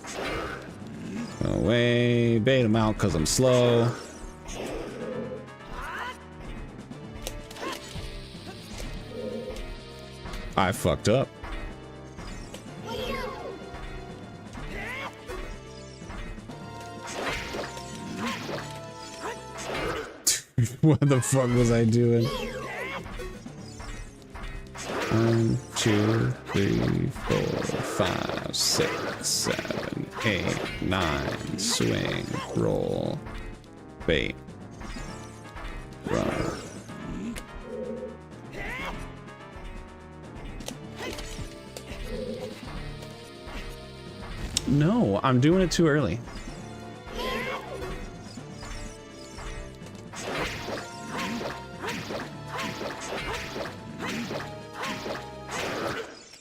Go away. Bait him out because I'm slow. I fucked up. What the fuck was I doing? 1, 2, 3, 4, 5, 6, 7, 8, 9. Swing, roll, bait, run. No, I'm doing it too early.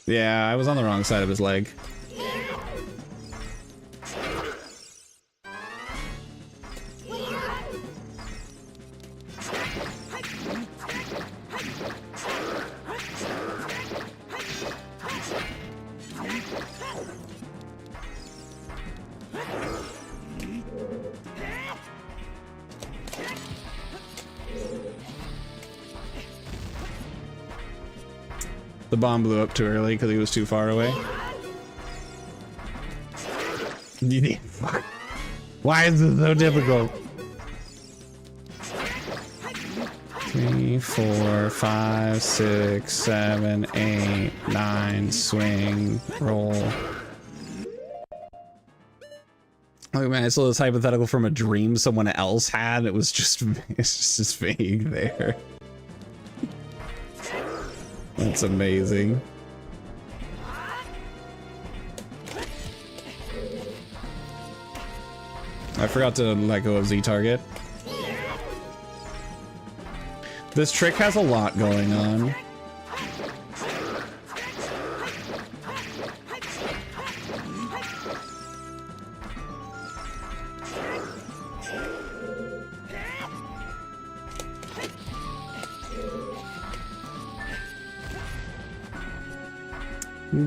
Yeah, I was on the wrong side of his leg. The bomb blew up too early because he was too far away. Why is this so difficult? 3, 4, 5, 6, 7, 8, 9. Swing, roll. Oh man, I saw this hypothetical from a dream someone else had. It was just, it's just vague there. That's amazing. I forgot to let go of Z target. This trick has a lot going on.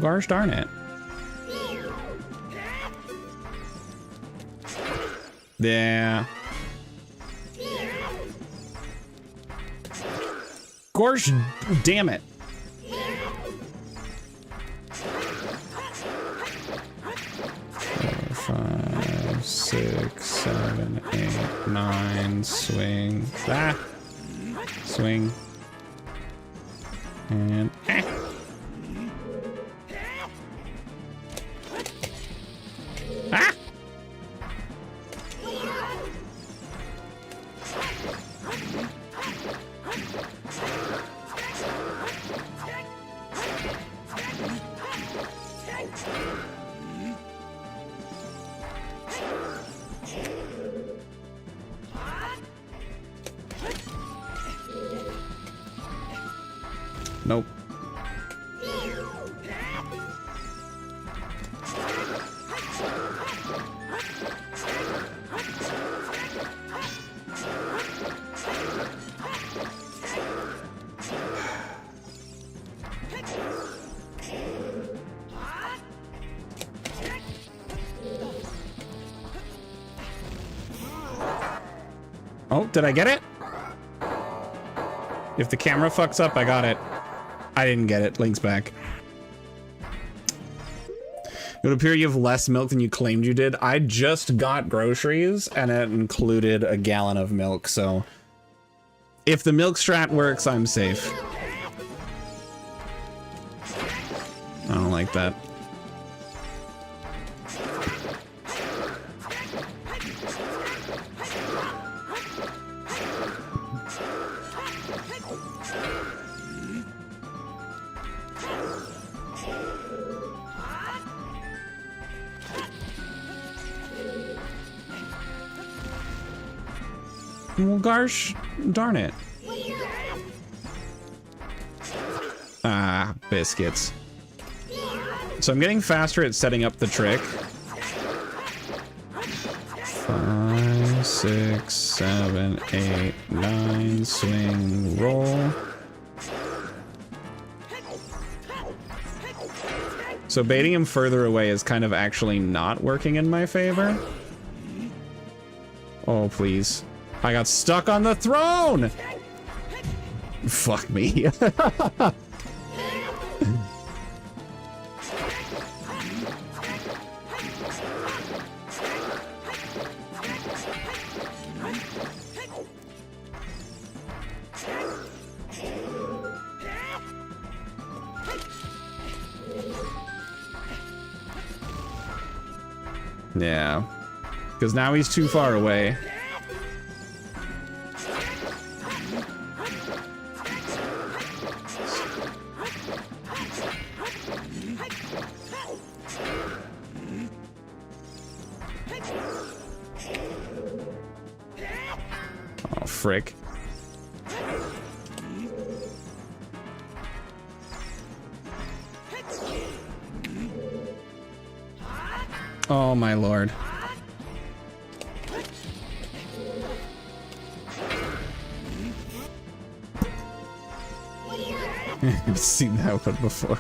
Gosh darn it. Yeah. Gosh damn it. 4, 5, 6, 7, 8, 9. Swing. Ah. Swing. And ah! Nope. Oh, did I get it? If the camera fucks up, I got it. I didn't get it. Link's back. It would appear you have less milk than you claimed you did. I just got groceries and it included a gallon of milk, so if the milk strat works, I'm safe. I don't like that. Well, gosh, darn it. Ah, biscuits. So I'm getting faster at setting up the trick. 5, 6, 7, 8, 9, swing, roll. So baiting him further away is kind of actually not working in my favor. Oh, please. I got stuck on the throne! Fuck me. Yeah. Because now he's too far away. Oh, frick. Oh, my lord. I've seen that one before.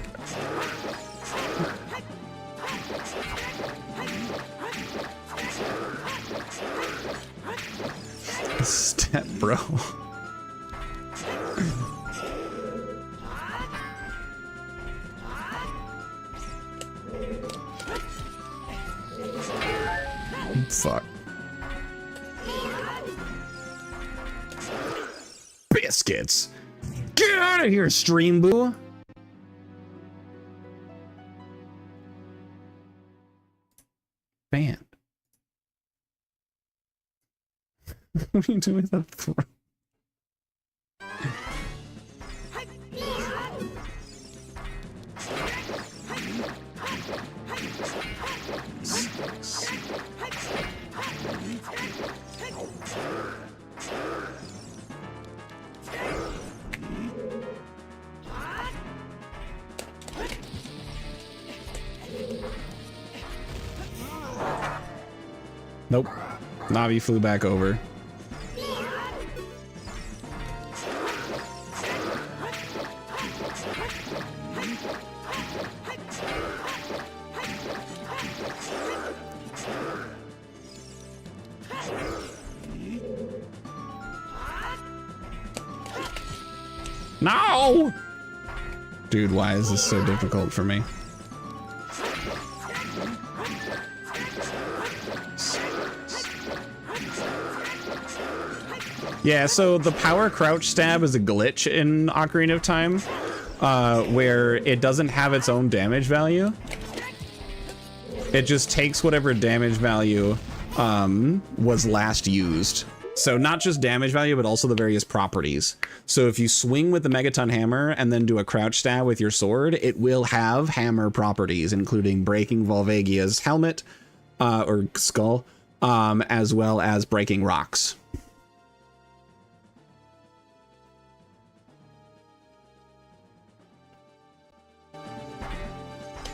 Step, bro. Fuck. Biscuits. Get out of here, Stream Boo. Banned. What are you doing with that throw? Nope. Navi flew back over. No! Dude, why is this so difficult for me? Yeah, so the power crouch stab is a glitch in Ocarina of Time, where it doesn't have its own damage value. It just takes whatever damage value was last used. So not just damage value, but also the various properties. So if you swing with the Megaton Hammer and then do a crouch stab with your sword, it will have hammer properties, including breaking Volvagia's helmet, or skull, as well as breaking rocks.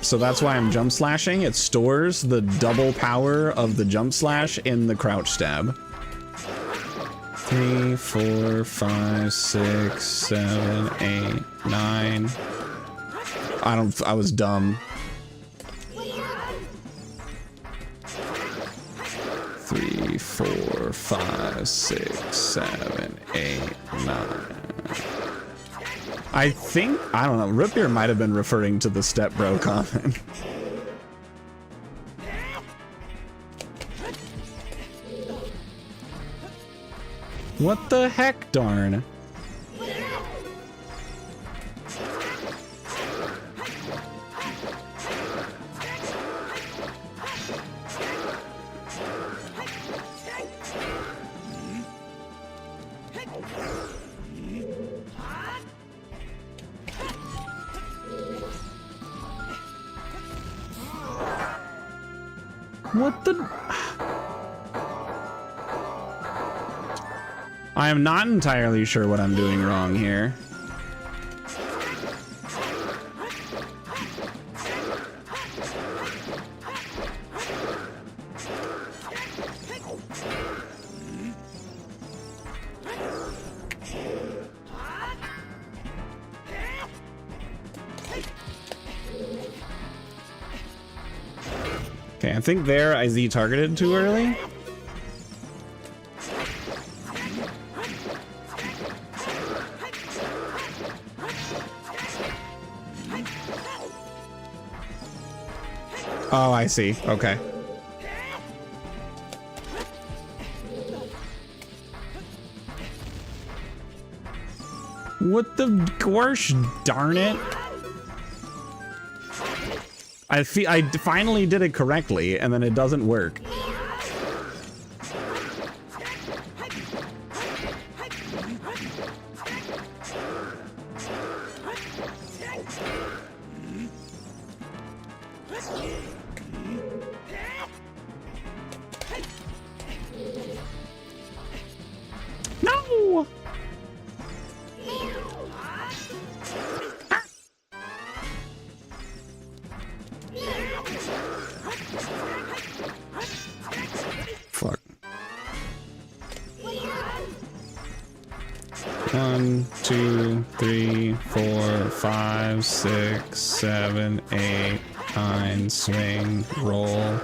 So that's why I'm jump slashing. It stores the double power of the jump slash in the crouch stab. 3, 4, 5, 6, 7, 8, 9. I was dumb. 3, 4, 5, 6, 7, 8, 9. I think, I don't know, Root Beer might have been referring to the Step Bro comment. What the heck, darn? What the? I am not entirely sure what I'm doing wrong here. Okay, I think there I Z targeted too early. Oh, I see. Okay. What the gosh darn it? I finally did it correctly, and then it doesn't work. No! Fuck. 1, 2, 3, 4, 5, 6, 7, 8, 9, swing, roll.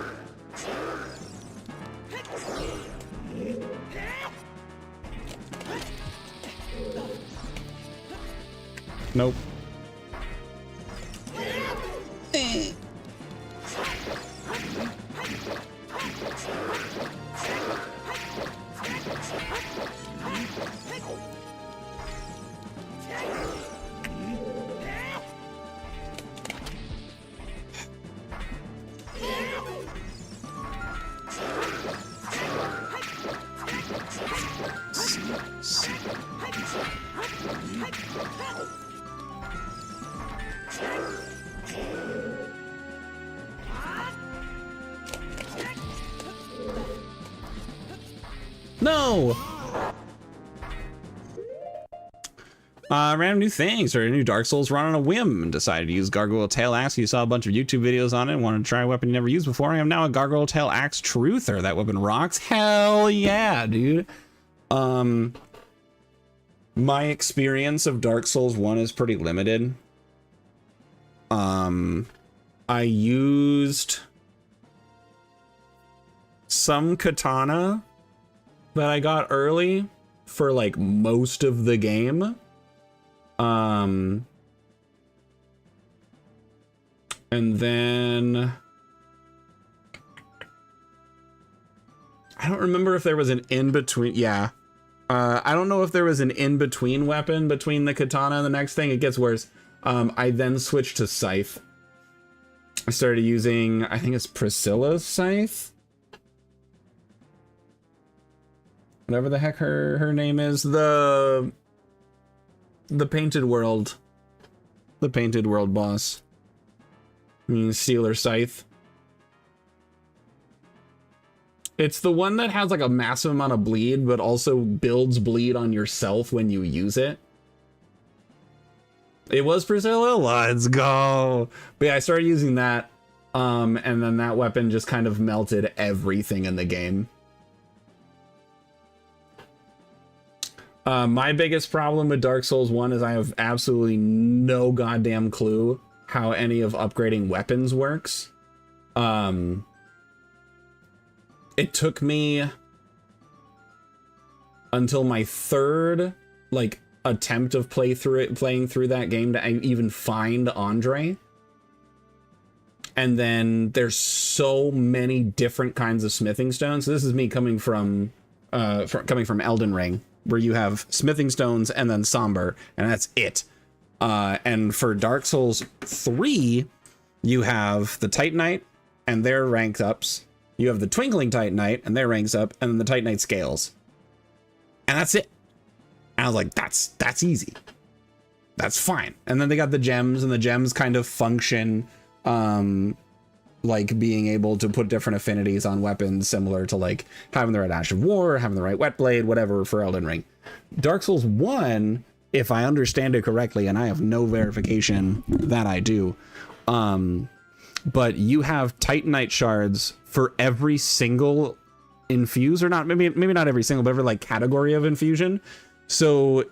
Nope. No! Random new things. Or a new Dark Souls run on a whim and decided to use Gargoyle Tail Axe. You saw a bunch of YouTube videos on it and wanted to try a weapon you never used before. I am now a Gargoyle Tail Axe truther. That weapon rocks. Hell yeah, dude. My experience of Dark Souls 1 is pretty limited. I used some katana that I got early for like most of the game. And then I don't remember if there was an in-between. Yeah. I don't know if there was an in-between weapon between the katana and the next thing. It gets worse. I then switched to scythe. I started using, I think it's Priscilla's scythe. Whatever the heck her name is, the Painted World boss. I mean, Stealer Scythe. It's the one that has like a massive amount of bleed, but also builds bleed on yourself when you use it. It was Priscilla. Let's go. But yeah, I started using that, and then that weapon just kind of melted everything in the game. My biggest problem with Dark Souls 1 is I have absolutely no goddamn clue how any of upgrading weapons works. It took me until my third, like, attempt of playing through that game to even find Andre. And then there's so many different kinds of smithing stones. So this is me coming from Elden Ring, where you have smithing stones and then somber, and that's it. And for Dark Souls 3, you have the Titanite and their rank ups. You have the Twinkling Titanite and their ranks up, and then the Titanite scales. And that's it. And I was like, that's easy. That's fine. And then they got the gems, and the gems kind of function like being able to put different affinities on weapons, similar to like having the right Ash of War, having the right Wet Blade, whatever for Elden Ring. Dark Souls 1, if I understand it correctly, and I have no verification that I do, but you have Titanite shards for every single infuse, or not, maybe not every single, but every like category of infusion. So,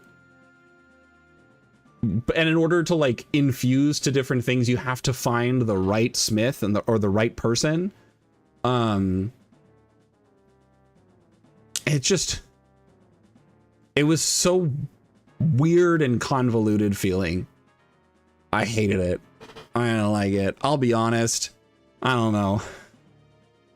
and in order to like infuse to different things, you have to find the right smith and or the right person. It was so weird and convoluted feeling. I hated it. I don't like it. I'll be honest. I don't know.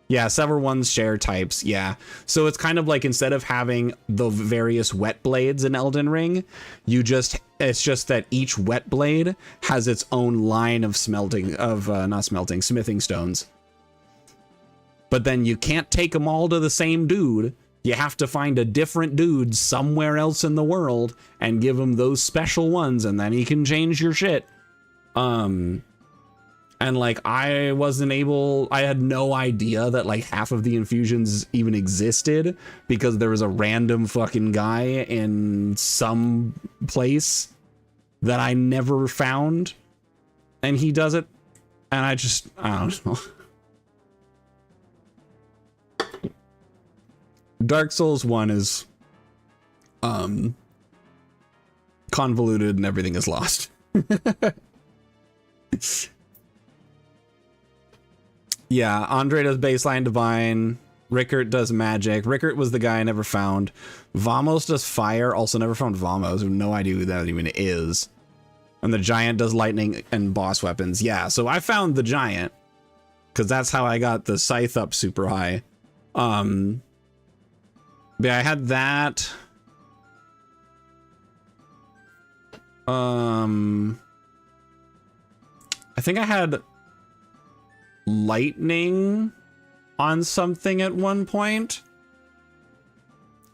Yeah, several ones share types. Yeah. So it's kind of like, instead of having the various wet blades in Elden Ring, it's just that each wet blade has its own line of smithing stones. But then you can't take them all to the same dude. You have to find a different dude somewhere else in the world and give him those special ones, and then he can change your shit. And like, I had no idea that like half of the infusions even existed, because there was a random fucking guy in some place that I never found, and he does it. And I don't know. Dark Souls 1 is convoluted and everything is lost. Yeah, Andre does baseline divine. Rickert does magic. Rickert was the guy I never found. Vamos does fire. Also never found Vamos. I have no idea who that even is. And the giant does lightning and boss weapons. Yeah, so I found the giant, because that's how I got the scythe up super high. Yeah, I had that. I think I had lightning on something at one point,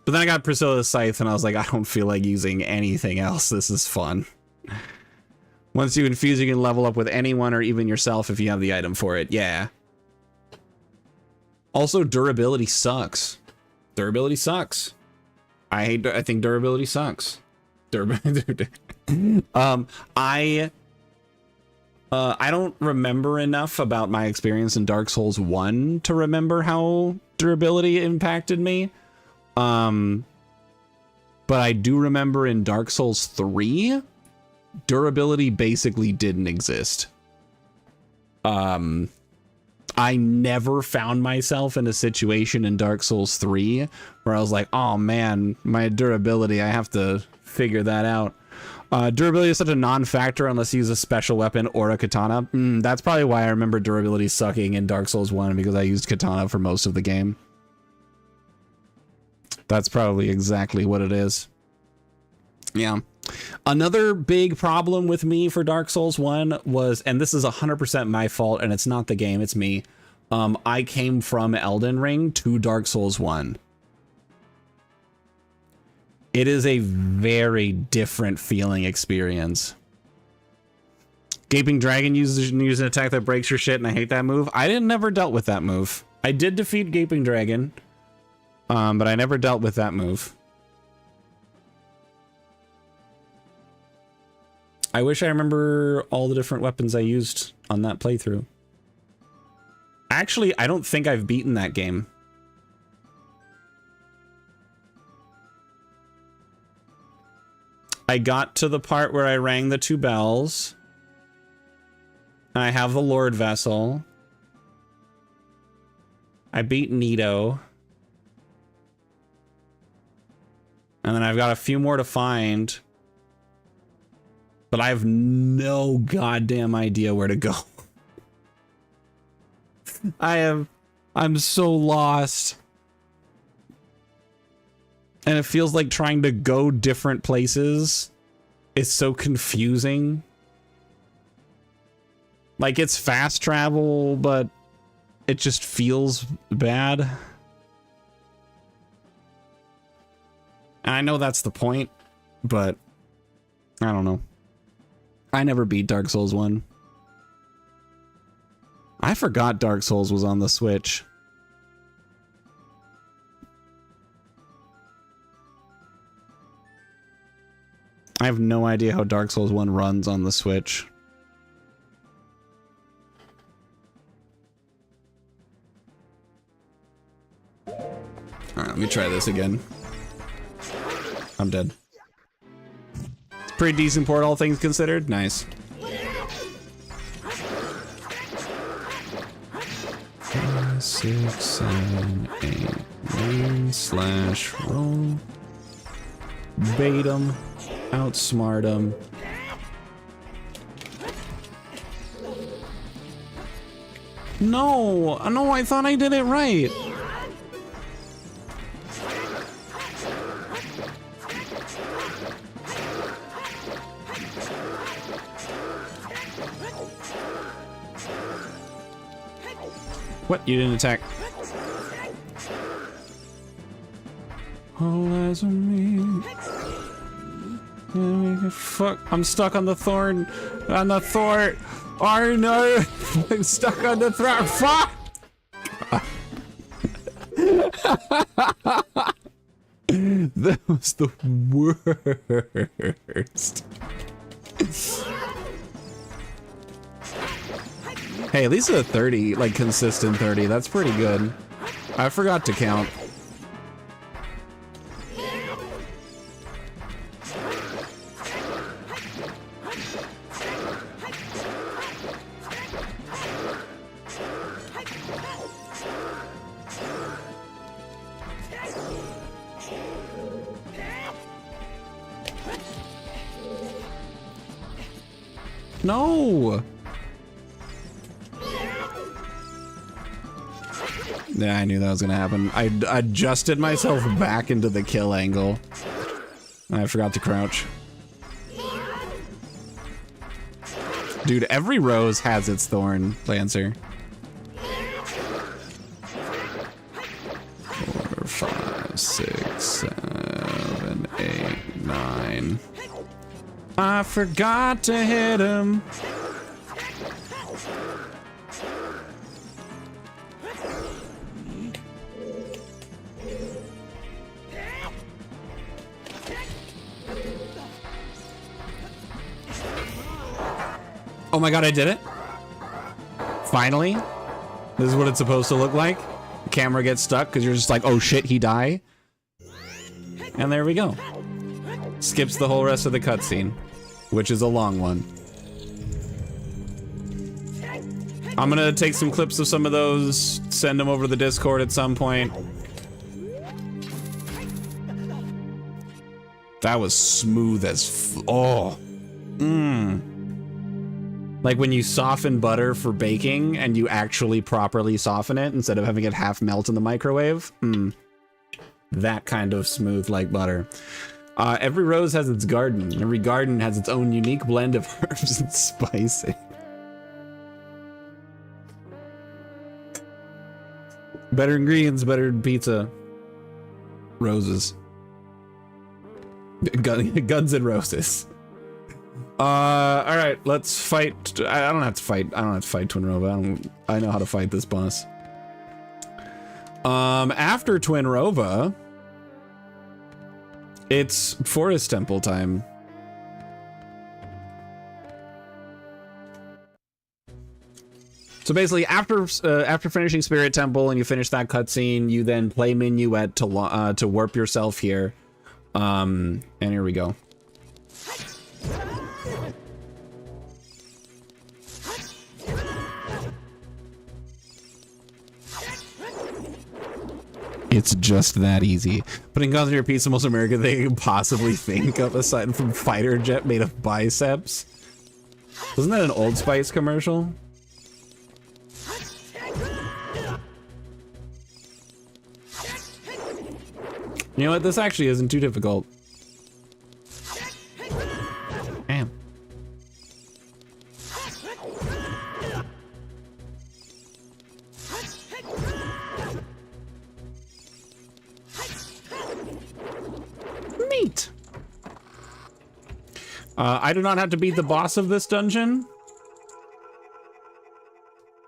but then I got Priscilla's scythe and I was like, I don't feel like using anything else. This is fun. Once you infuse, you can level up with anyone or even yourself if you have the item for it. Yeah. Also, durability sucks. Durability sucks. I think durability sucks. I don't remember enough about my experience in Dark Souls 1 to remember how durability impacted me. But I do remember in Dark Souls 3, durability basically didn't exist. I never found myself in a situation in Dark Souls 3 where I was like, oh man, my durability, I have to figure that out. Durability is such a non-factor unless you use a special weapon or a katana. That's probably why I remember durability sucking in Dark Souls 1, because I used katana for most of the game. That's probably exactly what it is. Yeah. Another big problem with me for Dark Souls 1 was, and this is 100% my fault, and it's not the game, it's me. I came from Elden Ring to Dark Souls 1. It is a very different feeling experience. Gaping Dragon uses an attack that breaks your shit, and I hate that move. I never dealt with that move. I did defeat Gaping Dragon, but I never dealt with that move. I wish I remember all the different weapons I used on that playthrough. Actually, I don't think I've beaten that game. I got to the part where I rang the 2 bells. And I have the Lord Vessel. I beat Nito. And then I've got a few more to find. but I have no goddamn idea where to go. I'm so lost. And it feels like trying to go different places is so confusing. Like, it's fast travel, but it just feels bad. And I know that's the point, but I don't know. I never beat Dark Souls 1. I forgot Dark Souls was on the Switch. I have no idea how Dark Souls 1 runs on the Switch. Alright, let me try this again. I'm dead. It's a pretty decent port, all things considered. Nice. 5, 6, 7, 8, 9 slash roll. Bait 'em. Outsmart 'em. No, no, I thought I did it right. What? You didn't attack. All eyes on me. Fuck, I'm stuck on the thorn. On the thwart. Oh no! I'm stuck on the thwart. Fuck! That was the worst. Hey, at least a 30, like consistent 30. That's pretty good. I forgot to count. No! Yeah, I knew that was gonna happen. I adjusted myself back into the kill angle. And I forgot to crouch. Dude, every rose has its thorn, Lancer. 4, 5, 6, 7, 8, 9. I forgot to hit him. Oh my god, I did it. Finally. This is what it's supposed to look like. The camera gets stuck because you're just like, oh shit, he died. And there we go. Skips the whole rest of the cutscene, which is a long one. I'm gonna take some clips of some of those, send them over to the Discord at some point. That was smooth as oh. Like when you soften butter for baking and you actually properly soften it instead of having it half melt in the microwave. That kind of smooth like butter. Every rose has its garden. Every garden has its own unique blend of herbs and spices. Better ingredients, better pizza. Roses. Guns and roses. All right, let's fight. I don't have to fight. I don't have to fight Twinrova. I know how to fight this boss. After Twinrova, it's Forest Temple time. So basically, after finishing Spirit Temple and you finish that cutscene, you then play Minuet to warp yourself here. And here we go. It's just that easy. Putting guns on your piece, the most American thing you can possibly think of aside from fighter jet made of biceps. Wasn't that an Old Spice commercial? You know what? This actually isn't too difficult. Damn. Neat. I do not have to beat the boss of this dungeon.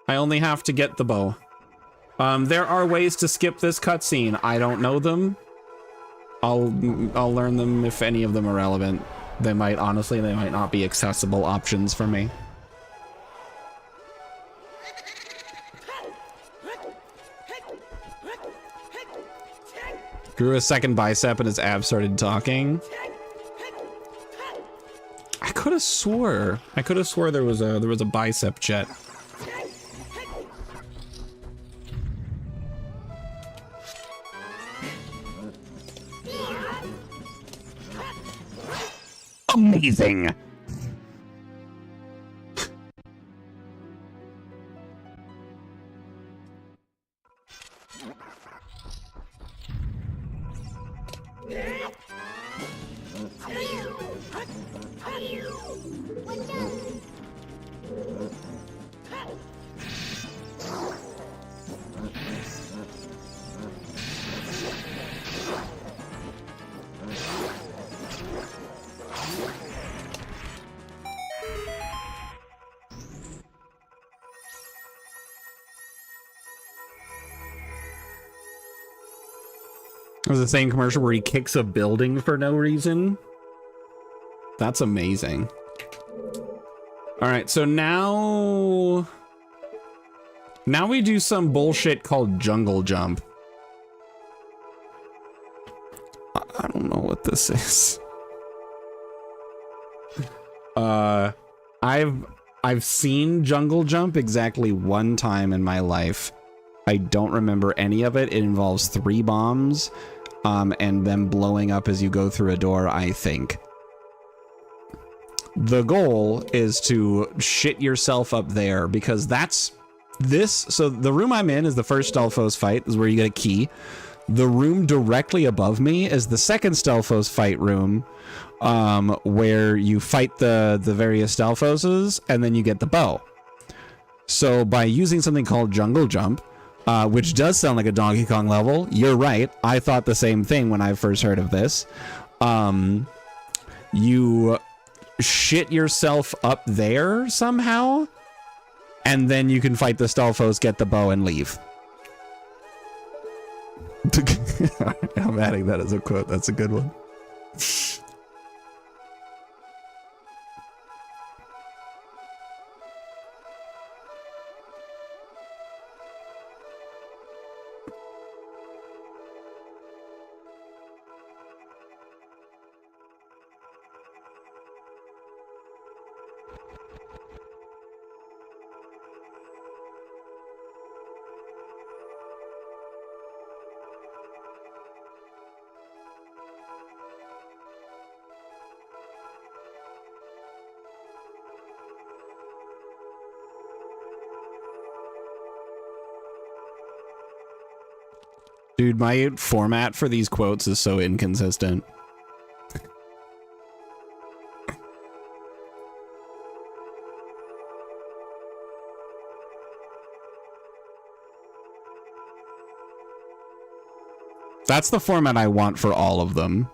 I only have to get the bow. There are ways to skip this cutscene. I don't know them. I'll learn them if any of them are relevant. They might, honestly, they might not be accessible options for me. Grew a second bicep and his abs started talking. I could have swore there was a bicep jet. Amazing. It was the same commercial where he kicks a building for no reason. That's amazing. All right, so now we do some bullshit called jungle jump. I don't know what this is. I've seen jungle jump exactly one time in my life. I don't remember any of it. It involves 3 bombs. And them blowing up as you go through a door, I think. The goal is to shit yourself up there, because that's this. So the room I'm in is the first Stelphos fight, is where you get a key. The room directly above me is the second Stelphos fight room, where you fight the various Stelphoses, and then you get the bow. So by using something called jungle jump, which does sound like a Donkey Kong level. You're right. I thought the same thing when I first heard of this. You shit yourself up there somehow, and then you can fight the Stelphos, get the bow, and leave. I'm adding that as a quote. That's a good one. Dude, my format for these quotes is so inconsistent. That's the format I want for all of them.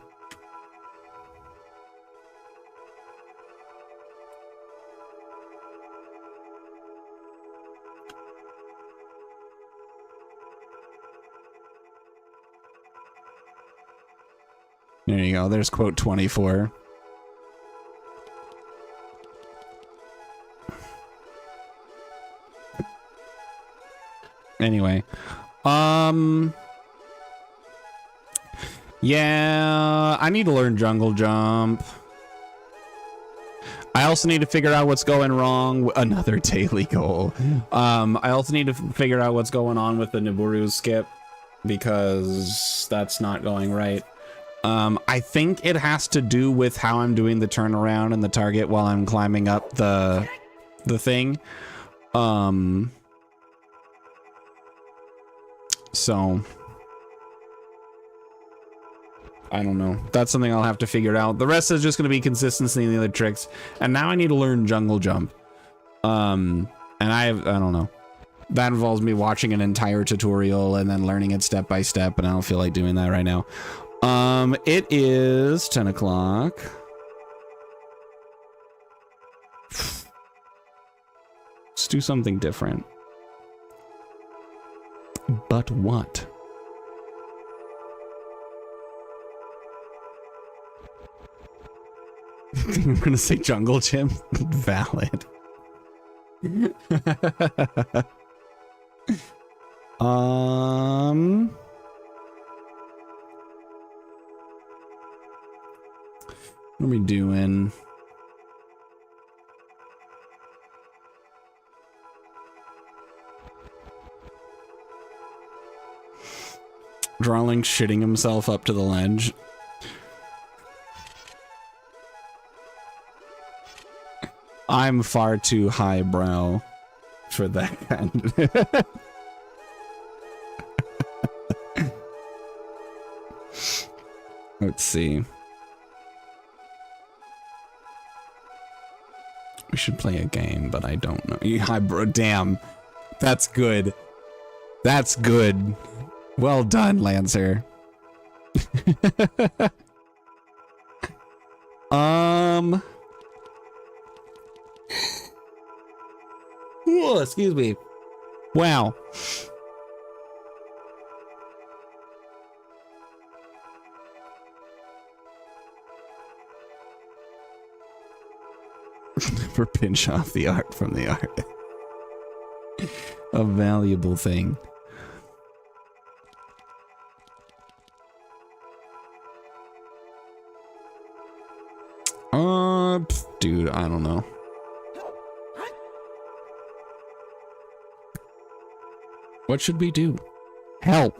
There you go. There's quote 24. Anyway, yeah, I need to learn jungle jump. I also need to figure out what's going wrong. Another daily goal. I also need to figure out what's going on with the Nibiru skip. because that's not going right. I think it has to do with how I'm doing the turnaround and the target while I'm climbing up the thing. So I don't know. That's something I'll have to figure out. The rest is just going to be consistency in the other tricks. And now I need to learn jungle jump. And I don't know. That involves me watching an entire tutorial and then learning it step by step, and I don't feel like doing that right now. It is 10 o'clock. Let's do something different. But what? I'm gonna say jungle gym. Valid. What are we doing? Drawling shitting himself up to the ledge. I'm far too highbrow for that kind. Let's see. We should play a game, but I don't know. Highbrow, damn. That's good. That's good. Well done, Lancer. Ooh, excuse me. Wow. Never pinch off the art from the art. A valuable thing. Dude, I don't know. What should we do? Help.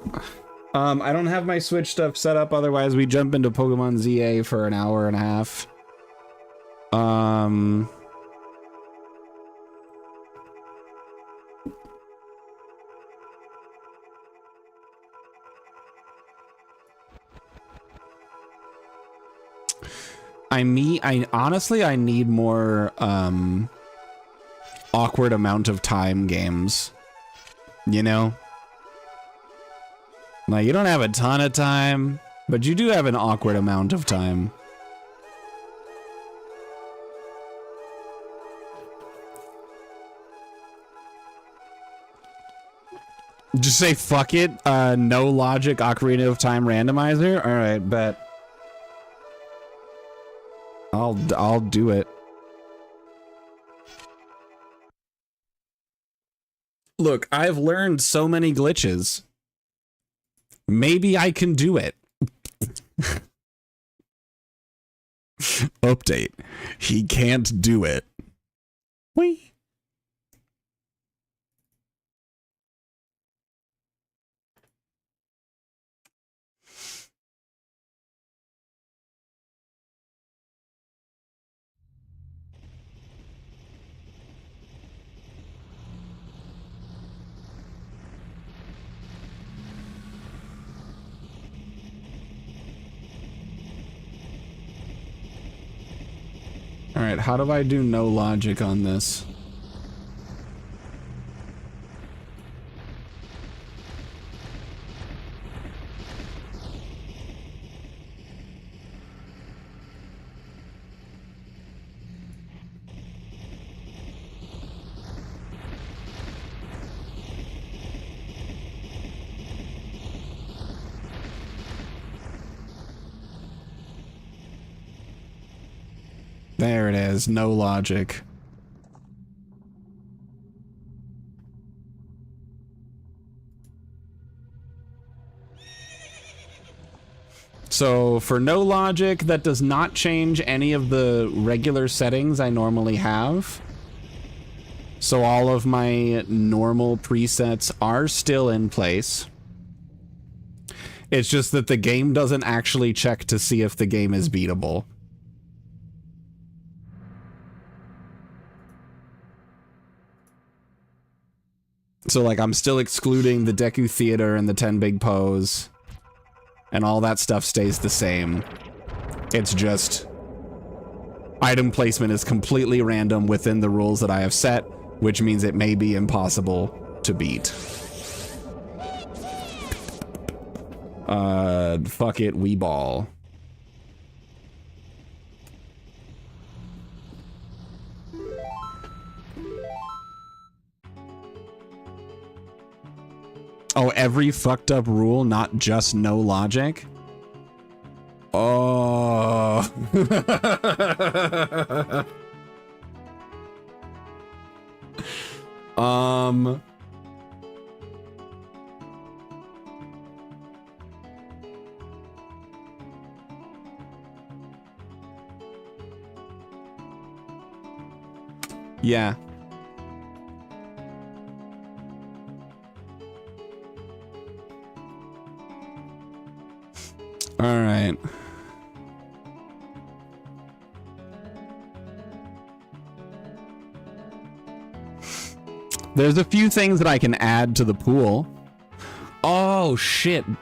I don't have my Switch stuff set up, otherwise we jump into Pokemon ZA for an hour and a half. Honestly, I need more, awkward amount of time games. You know? Like, you don't have a ton of time, but you do have an awkward amount of time. Just say fuck it, no logic Ocarina of Time randomizer? Alright, bet. I'll do it. Look, I've learned so many glitches. Maybe I can do it. Update. He can't do it. Whee! Alright, how do I do no logic on this? There it is, no logic. So for no logic, that does not change any of the regular settings I normally have. So all of my normal presets are still in place. It's just that the game doesn't actually check to see if the game is beatable. So, like, I'm still excluding the Deku Theater and the 10 Big Pose. And all that stuff stays the same. It's just... item placement is completely random within the rules that I have set, which means it may be impossible to beat. Fuck it, Wii Ball. Oh, every fucked up rule, not just no logic? Oh. Yeah. All right. There's a few things that I can add to the pool. Oh, shit. All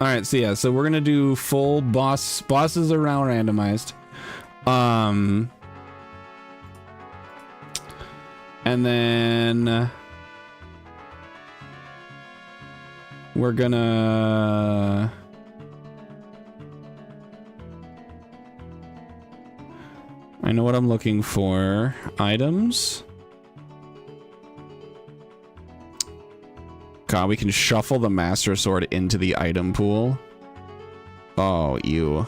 right, so yeah, so we're going to do full boss. Bosses are now randomized. And then we're gonna... I know what I'm looking for. Items. God, we can shuffle the Master Sword into the item pool. Oh, ew.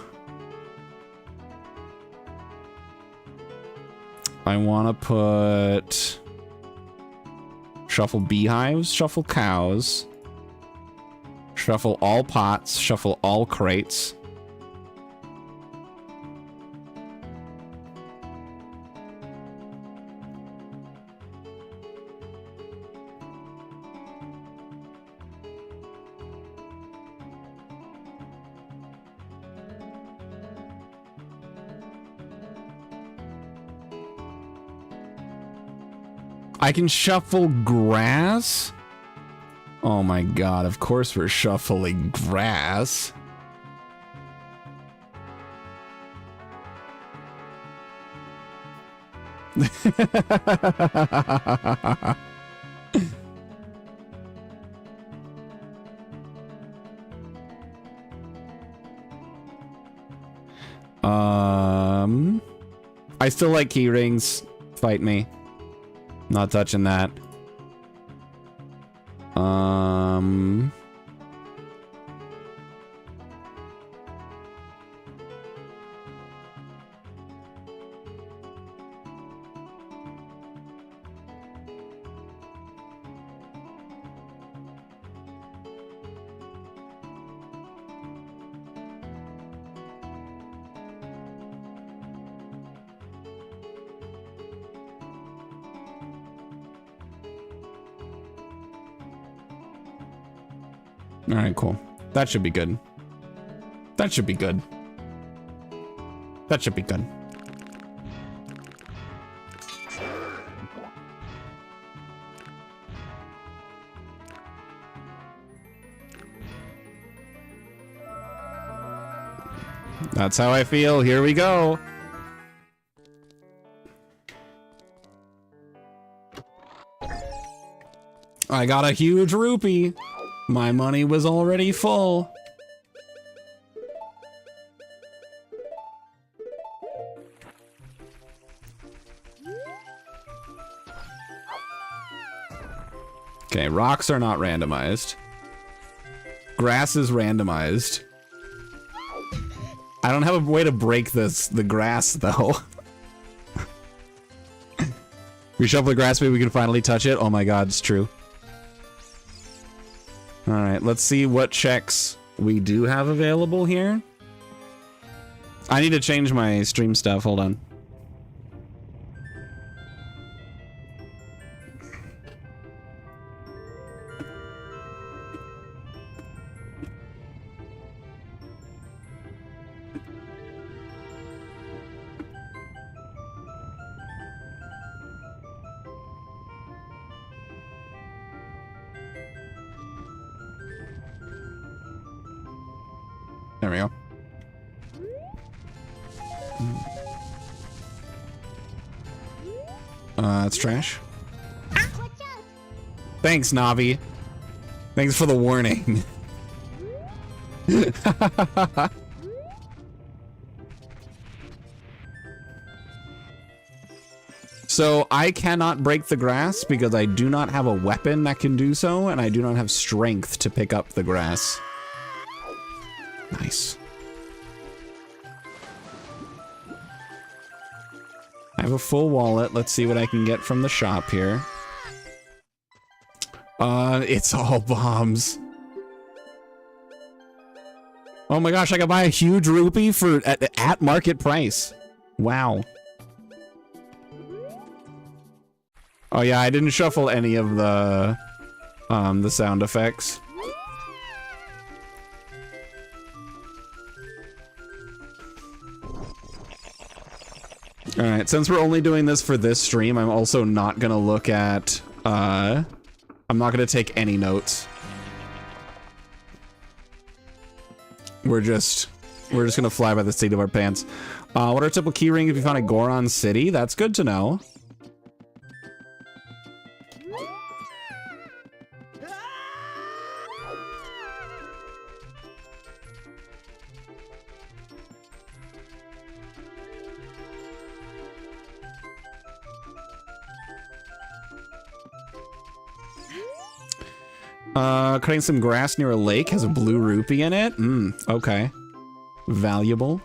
I want to put... Shuffle beehives, shuffle cows. Shuffle all pots, shuffle all crates. I can shuffle grass? Oh my god, of course we're shuffling grass. I still like key rings. Fight me. Not touching that. All right, cool. That should be good. That should be good. That should be good. That's how I feel. Here we go. I got a huge rupee. My money was already full. Okay, rocks are not randomized. Grass is randomized. I don't have a way to break the grass, though. We shuffle the grass, maybe we can finally touch it. Oh my god, it's true. Alright, let's see what checks we do have available here. I need to change my stream stuff. Hold on. There we go. It's trash. Thanks, Navi. Thanks for the warning. So I cannot break the grass because I do not have a weapon that can do so, and I do not have strength to pick up the grass. Nice. I have a full wallet. Let's see what I can get from the shop here. It's all bombs. Oh my gosh, I can buy a huge rupee for at market price. Wow. Oh yeah, I didn't shuffle any of the sound effects. All right, since we're only doing this for this stream, I'm also not gonna look at, I'm not gonna take any notes. We're just gonna fly by the seat of our pants. What are typical key rings if you found a Goron city? That's good to know. Cutting some grass near a lake has a blue rupee in it. Okay. Valuable.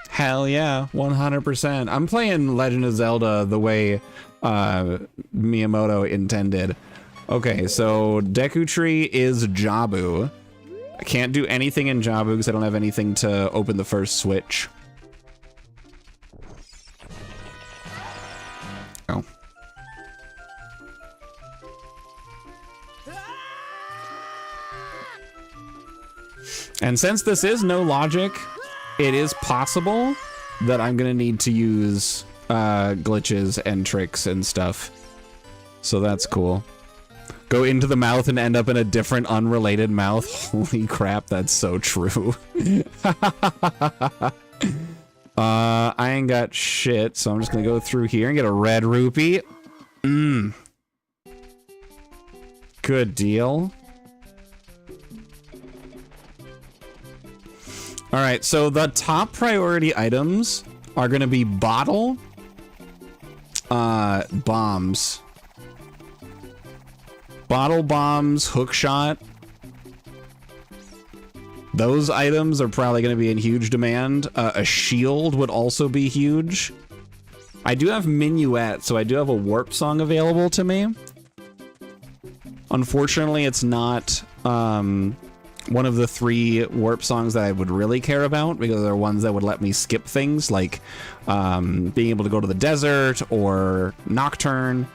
Hell yeah, 100%. I'm playing Legend of Zelda the way Miyamoto intended. Okay, so Deku Tree is Jabu. I can't do anything in Jabu because I don't have anything to open the first switch. Oh. And since this is no logic, it is possible that I'm gonna need to use glitches and tricks and stuff. So that's cool. Go into the mouth and end up in a different unrelated mouth. Holy crap, that's so true. I ain't got shit, so I'm just gonna go through here and get a red rupee. Good deal. All right, so the top priority items are gonna be bottle, bombs. Bottle bombs, hookshot. Those items are probably going to be in huge demand. A shield would also be huge. I do have Minuet, so I do have a warp song available to me. Unfortunately, it's not one of the 3 warp songs that I would really care about because they're ones that would let me skip things like being able to go to the desert or Nocturne.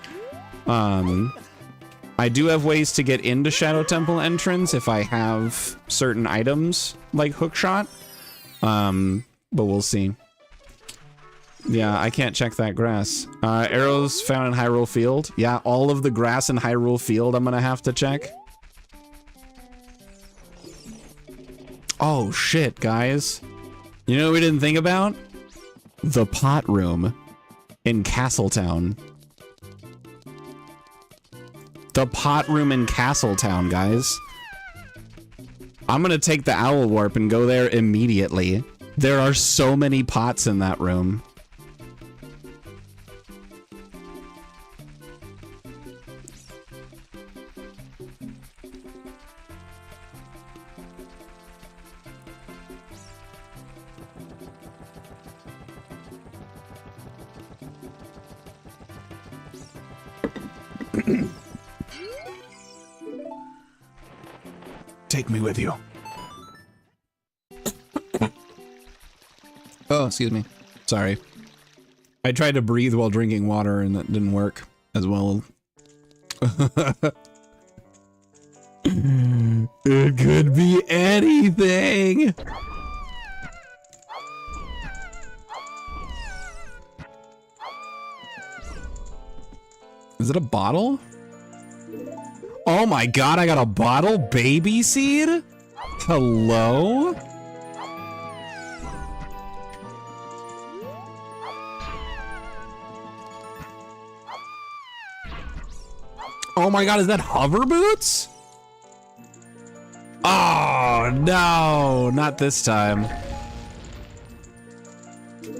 I do have ways to get into Shadow Temple entrance if I have certain items like hookshot, but we'll see. Yeah, I can't check that grass. Arrows found in Hyrule Field. Yeah, all of the grass in Hyrule Field I'm gonna have to check. Oh shit, guys. You know what we didn't think about? The pot room in Castletown. The pot room in Castletown, guys. I'm gonna take the Owl Warp and go there immediately. There are so many pots in that room. Take me with you. Oh, excuse me. Sorry. I tried to breathe while drinking water and that didn't work as well. It could be anything. Is it a bottle? Oh my god, I got a bottle baby seed? Hello? Oh my god, is that hover boots? Oh no, not this time.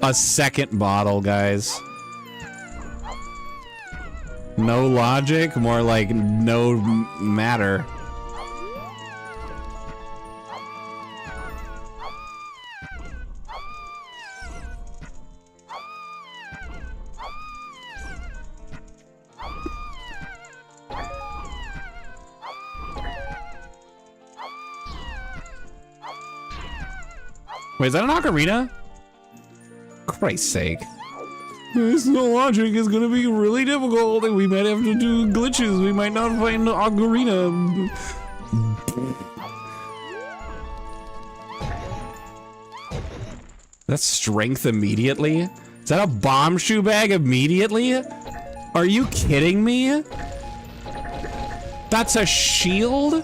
A second bottle, guys. No logic, more like no matter. Wait, is that an ocarina? Christ's sake. This no logic is gonna be really difficult and we might have to do glitches. We might not find the ocarina. That's strength immediately? Is that a bomb shoe bag immediately? Are you kidding me? That's a shield?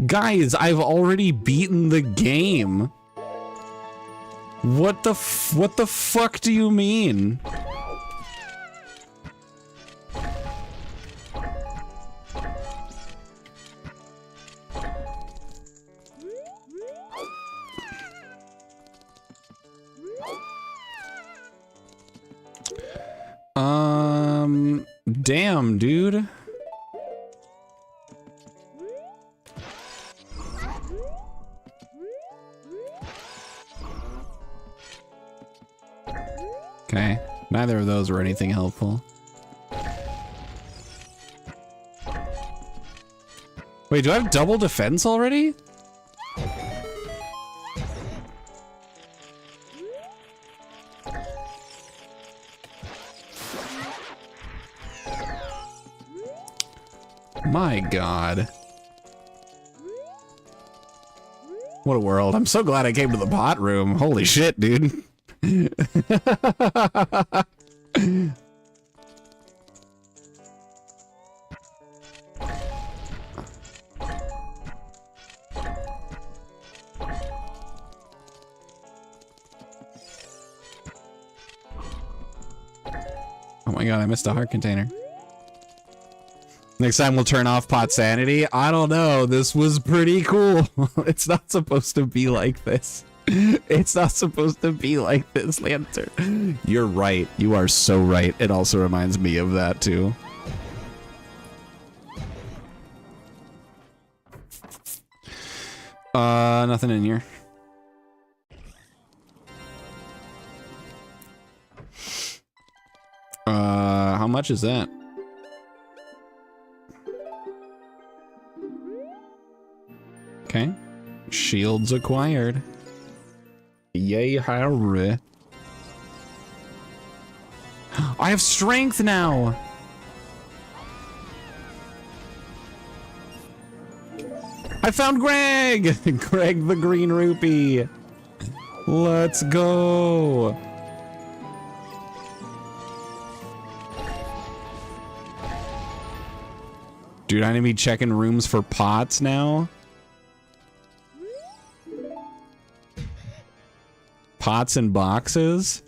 Guys, I've already beaten the game. What the fuck do you mean? Damn, dude. Okay, neither of those were anything helpful. Wait, do I have double defense already? My God. What a world. I'm so glad I came to the pot room. Holy shit, dude. Oh my god, I missed a heart container. Next time we'll turn off pot sanity. I don't know. This was pretty cool. It's not supposed to be like this. It's not supposed to be like this, Lantern. You're right. You are so right. It also reminds me of that too. Nothing in here. How much is that? Okay. Shields acquired. Yay, Harry. I have strength now. I found Greg. Greg the green rupee. Let's go. Dude, I need to be checking rooms for pots now. Pots and boxes.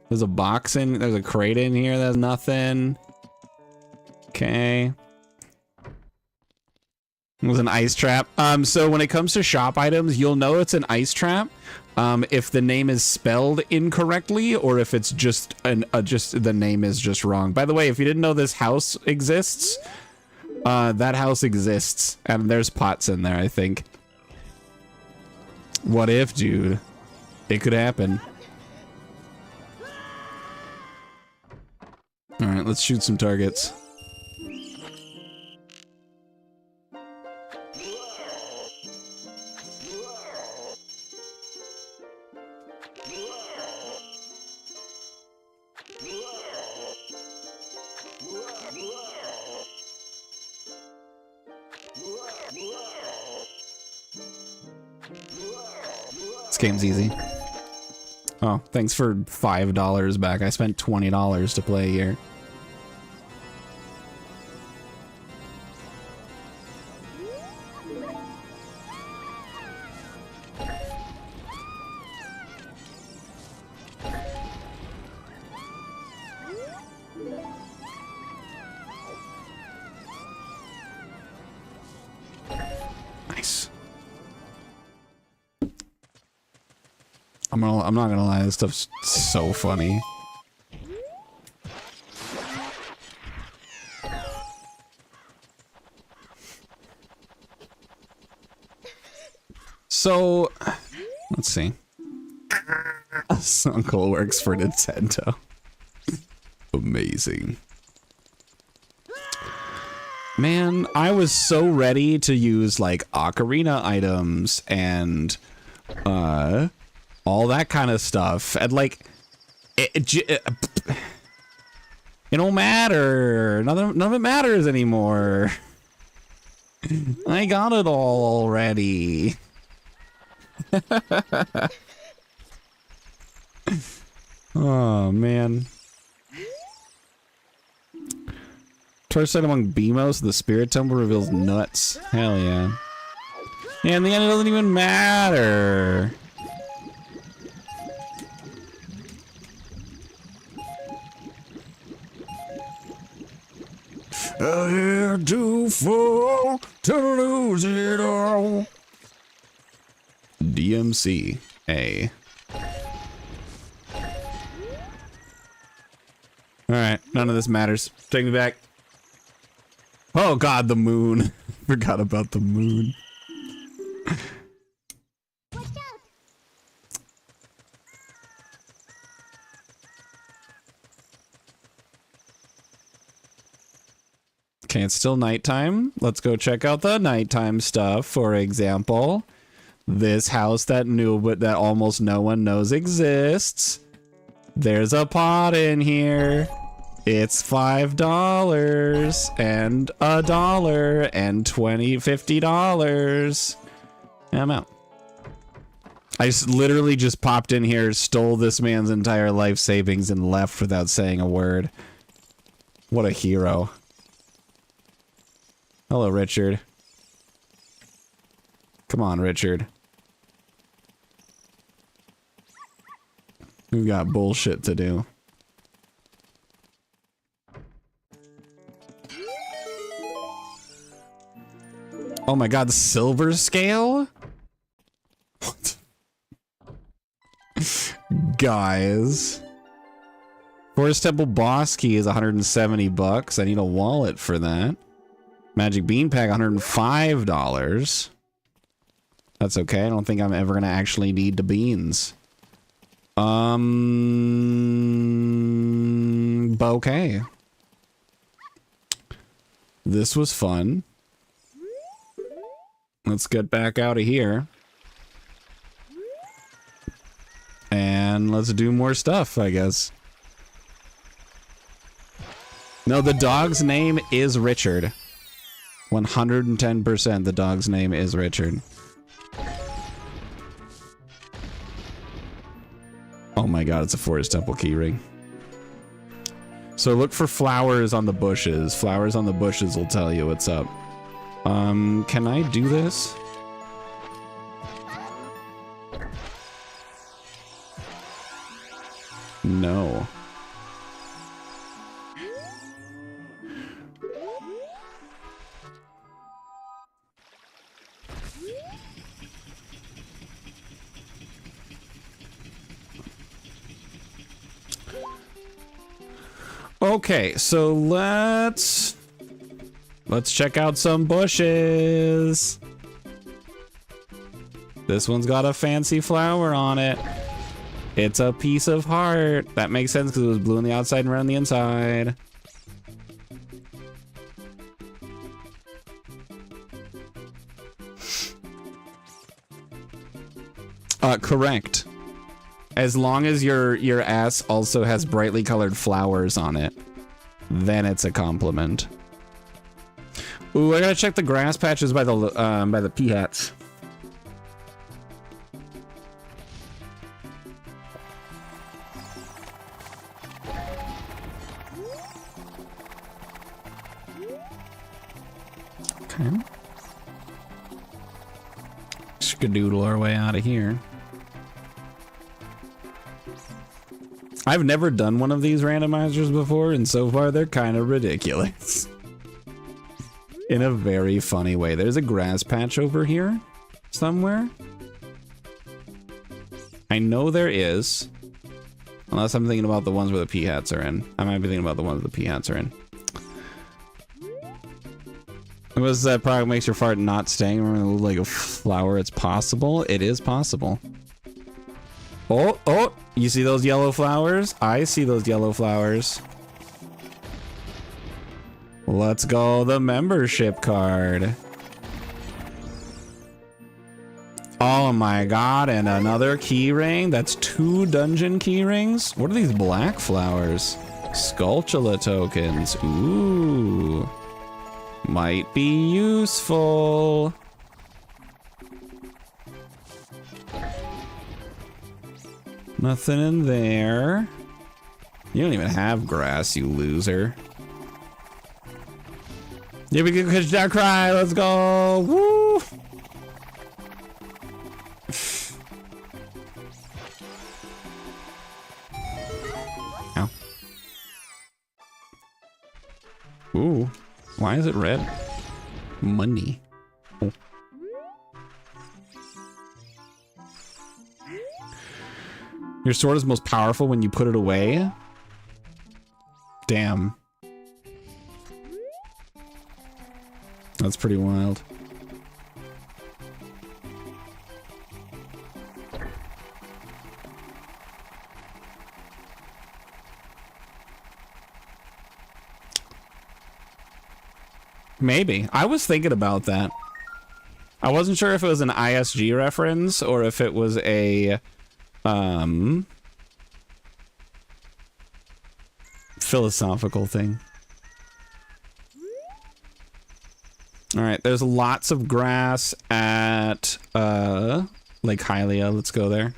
There's a box in, there's a crate in here, there's nothing. Okay. It was an ice trap. So when it comes to shop items, you'll know it's an ice trap if the name is spelled incorrectly or if it's just the name is just wrong. By the way, if you didn't know this house exists, that house exists and there's pots in there, I think. What if, dude? It could happen. All right, let's shoot some targets. This game's easy. Oh, thanks for $5 back. I spent $20 to play here. I'm not gonna lie, this stuff's so funny. So, let's see. This uncle works for Nintendo. Amazing. Man, I was so ready to use like ocarina items and all that kind of stuff, and like it don't matter. None of it matters anymore. I got it all already. Oh man. First sight among BMOs, the spirit temple reveals nuts. Hell yeah. Yeah, in the end it doesn't even matter. I had to fall to lose it all. DMC A. Alright, none of this matters. Take me back. Oh god, the moon. Forgot about the moon. Watch out. Okay, it's still nighttime. Let's go check out the nighttime stuff. For example, this house that almost no one knows exists. There's a pot in here. It's $5 and $1 and $50. I'm out. I literally just popped in here, stole this man's entire life savings, and left without saying a word. What a hero. Hello, Richard. Come on, Richard. We've got bullshit to do. Oh my god, the silver scale? What? Guys. Forest Temple boss key is 170 bucks. I need a wallet for that. Magic bean pack, $105. That's okay. I don't think I'm ever gonna actually need the beans. Bouquet. This was fun. Let's get back out of here. And let's do more stuff, I guess. No, the dog's name is Richard. 110% the dog's name is Richard. Oh my god, it's a Forest Temple keyring. So look for flowers on the bushes. Flowers on the bushes will tell you what's up. Can I do this? No. Okay, so let's check out some bushes. This one's got a fancy flower on it. It's a piece of heart. That makes sense because it was blue on the outside and red on the inside. Correct. As long as your ass also has brightly colored flowers on it, then it's a compliment. Ooh, I gotta check the grass patches by the pea hats. Okay. Skadoodle our way out of here. I've never done one of these randomizers before, and so far they're kind of ridiculous. In a very funny way. There's a grass patch over here somewhere. I know there is. Unless I'm thinking about the ones where the pea hats are in. I might be thinking about the ones where the pea hats are in. Was that product makes your fart not sting like a flower? It's possible. It is possible. Oh, oh, you see those yellow flowers? I see those yellow flowers. Let's go the membership card. Oh my god, and another key ring. That's 2 dungeon key rings. What are these black flowers? Skulltula tokens. Ooh. Might be useful. Nothing in there. You don't even have grass, you loser. Yeah, we can catch that cry. Let's go. Woo! Ow. Ooh. Why is it red? Money. Oh. Your sword is most powerful when you put it away? Damn. That's pretty wild. Maybe. I was thinking about that. I wasn't sure if it was an ISG reference or if it was a philosophical thing. All right, there's lots of grass at Lake Hylia. Let's go there.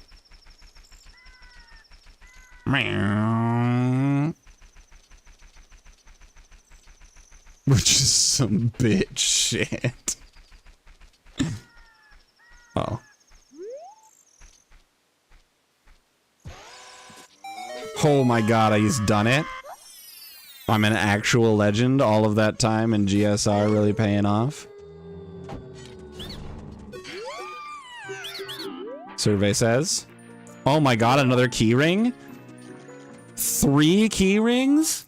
Meow. Which is some bitch shit. Oh. Oh my god, he's done it. I'm an actual legend all of that time and GSR really paying off. Survey says. Oh my god, another key ring? 3 key rings?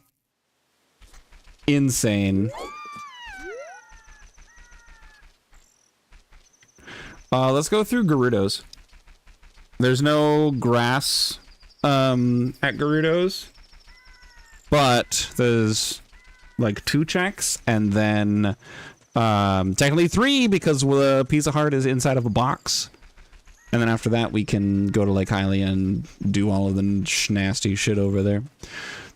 Insane. Let's go through Gerudo's. There's no grass at Gerudo's, but there's like 2 checks and then technically 3 because the piece of heart is inside of a box. And then after that we can go to Lake Hylia and do all of the nasty shit over there.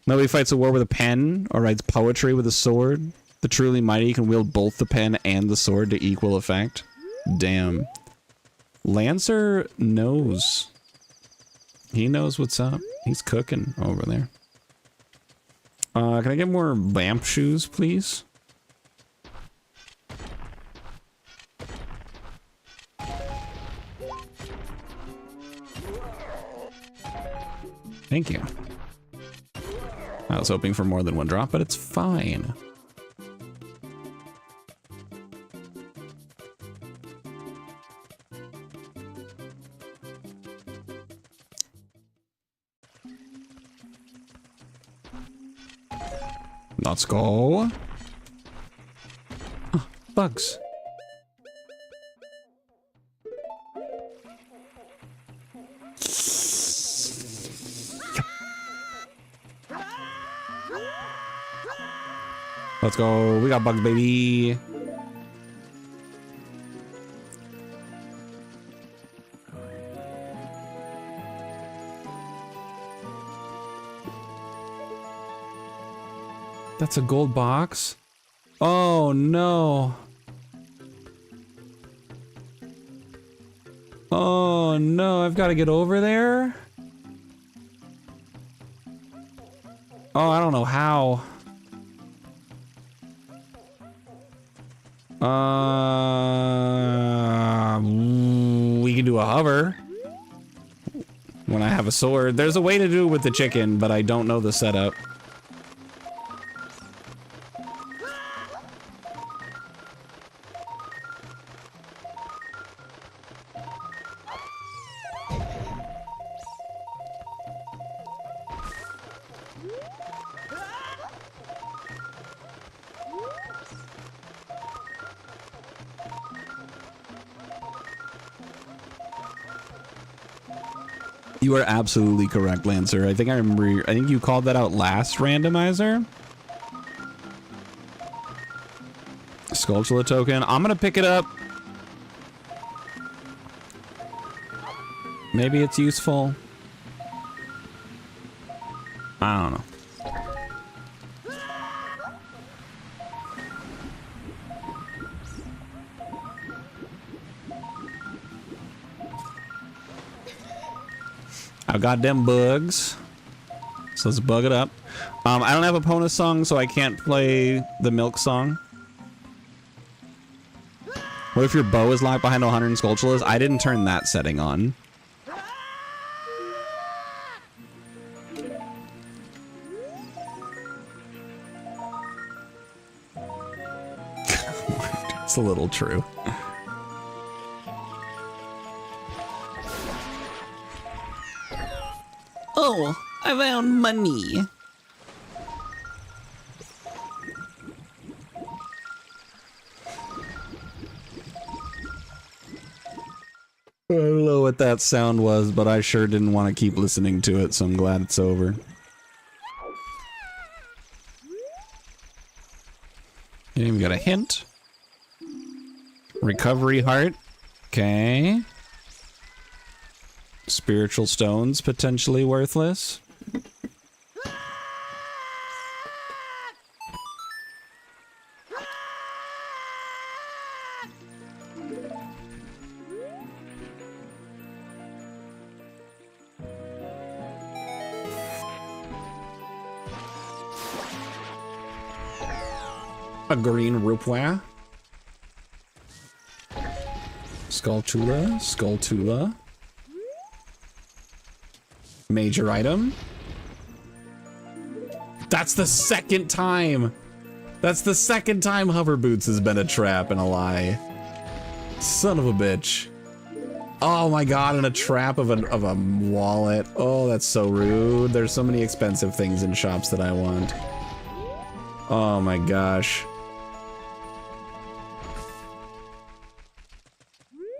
Nobody fights a war with a pen or writes poetry with a sword. The truly mighty can wield both the pen and the sword to equal effect. Damn. Lancer knows. He knows what's up. He's cooking over there. Can I get more vamp shoes, please? Thank you. I was hoping for more than 1 drop, but it's fine. Let's go. Oh, bugs. Let's go. We got bugs, baby. That's a gold box. Oh no. Oh no, I've got to get over there. Oh, I don't know how. We can do a hover when I have a sword. There's a way to do it with the chicken, but I don't know the setup. You are absolutely correct, Lancer. I think I remember, I think you called that out last randomizer. Skulltula token. I'm gonna pick it up. Maybe it's useful. I don't know. I've got them bugs. So let's bug it up. I don't have a Pona song, so I can't play the milk song. What if your bow is locked behind 100 Skulltulas? I didn't turn that setting on. It's a little true. Oh, I found money. I don't know what that sound was, but I sure didn't want to keep listening to it, so I'm glad it's over. You even got a hint. Recovery heart. Okay. Spiritual stones, potentially worthless. A green Rupois. Skulltula, Skulltula. Major item. That's the second time. That's the second time Hover Boots has been a trap and a lie. Son of a bitch. Oh my god, and a trap of a wallet. Oh, that's so rude. There's so many expensive things in shops that I want. Oh my gosh.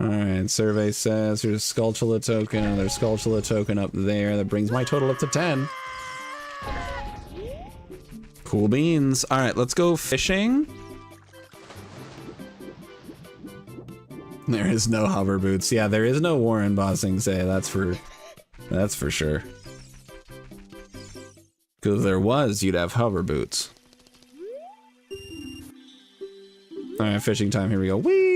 Alright, survey says there's a Skulltula token, and there's Skulltula token up there. That brings my total up to 10. Cool beans. Alright, let's go fishing. There is no Hover Boots. Yeah, there is no Warren Bossing Say, that's for sure. Because if there was, you'd have Hover Boots. Alright, fishing time, here we go. Whee!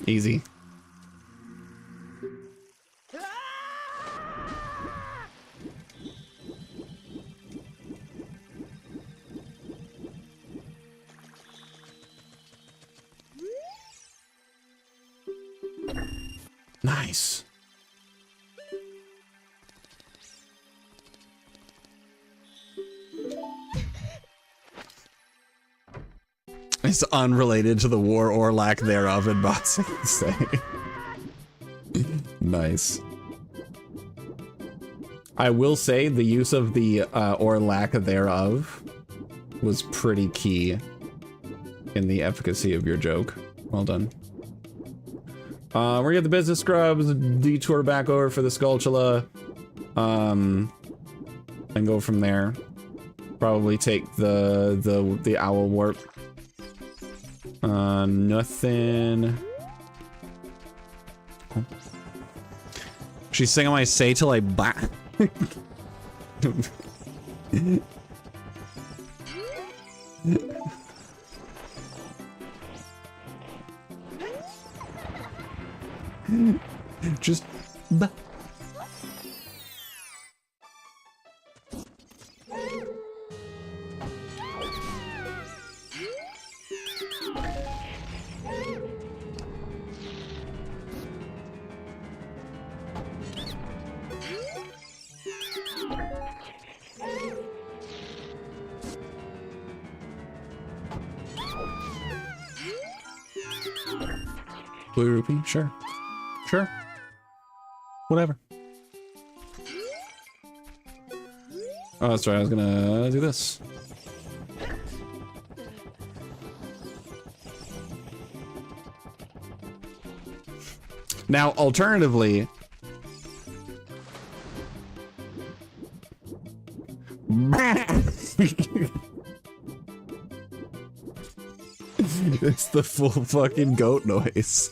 Easy. Nice. It's unrelated to the war or lack thereof in boxing. Say. Nice. I will say the use of the or lack thereof was pretty key in the efficacy of your joke. Well done. We're gonna get the business scrubs, detour back over for the Skulltula, and go from there. Probably take the owl warp. Nothing. She's singing my say till I bat. Just bah. Blue rupee? Sure. Sure. Whatever. Oh, that's right. I was gonna do this. Now, alternatively... It's the full fucking goat noise.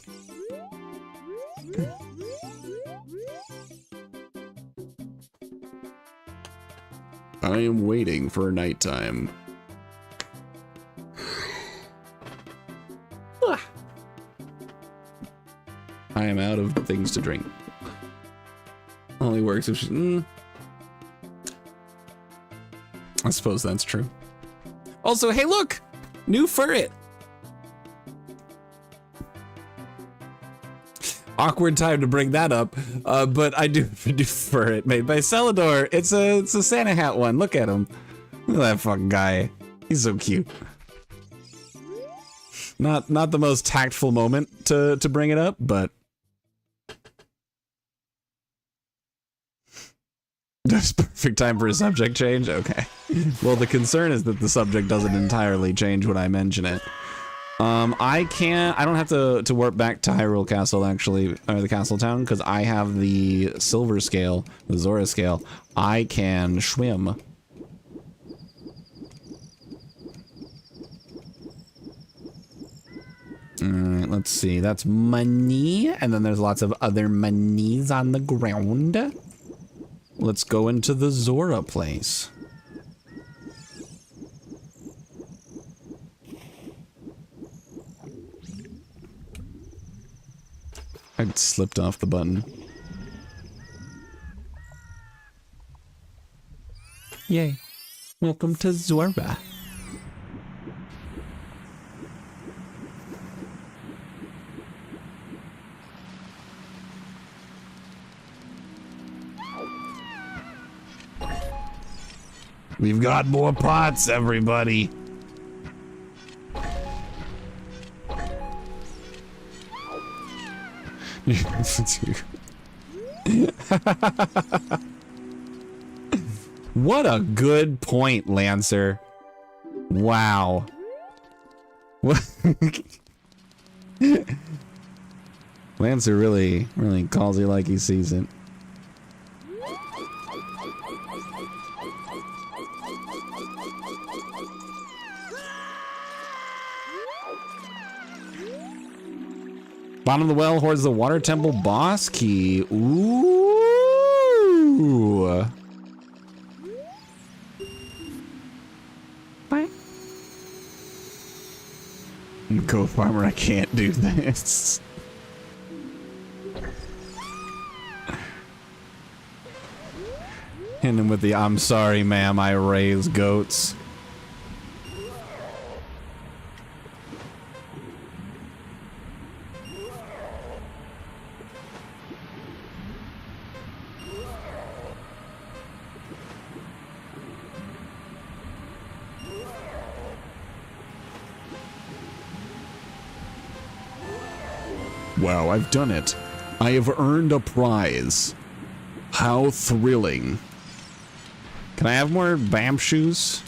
I am waiting for nighttime. I am out of things to drink. Only works if she... I suppose that's true. Also, hey look! New Furret! Awkward time to bring that up, but I do Furret made by Celador. It's a Santa hat one. Look at him. Look at that fucking guy. He's so cute. Not the most tactful moment to bring it up, but that's perfect time for a subject change. Okay. Well, the concern is that the subject doesn't entirely change when I mention it. I don't have to warp back to Hyrule Castle, actually, or the Castle Town, because I have the Silver Scale, the Zora Scale. I can swim. Alright, let's see. That's money, and then there's lots of other monies on the ground. Let's go into the Zora place. I slipped off the button. Yay. Welcome to Zora. We've got more pots, everybody. What a good point, Lancer. Wow. Lancer really calls you like he sees it. Bottom of the well hoards the water temple boss key. Ooh. Bye. Go farmer, I can't do this. Hit him with the I'm sorry, ma'am, I raise goats. Wow, I've done it. I have earned a prize. How thrilling. Can I have more BAM shoes?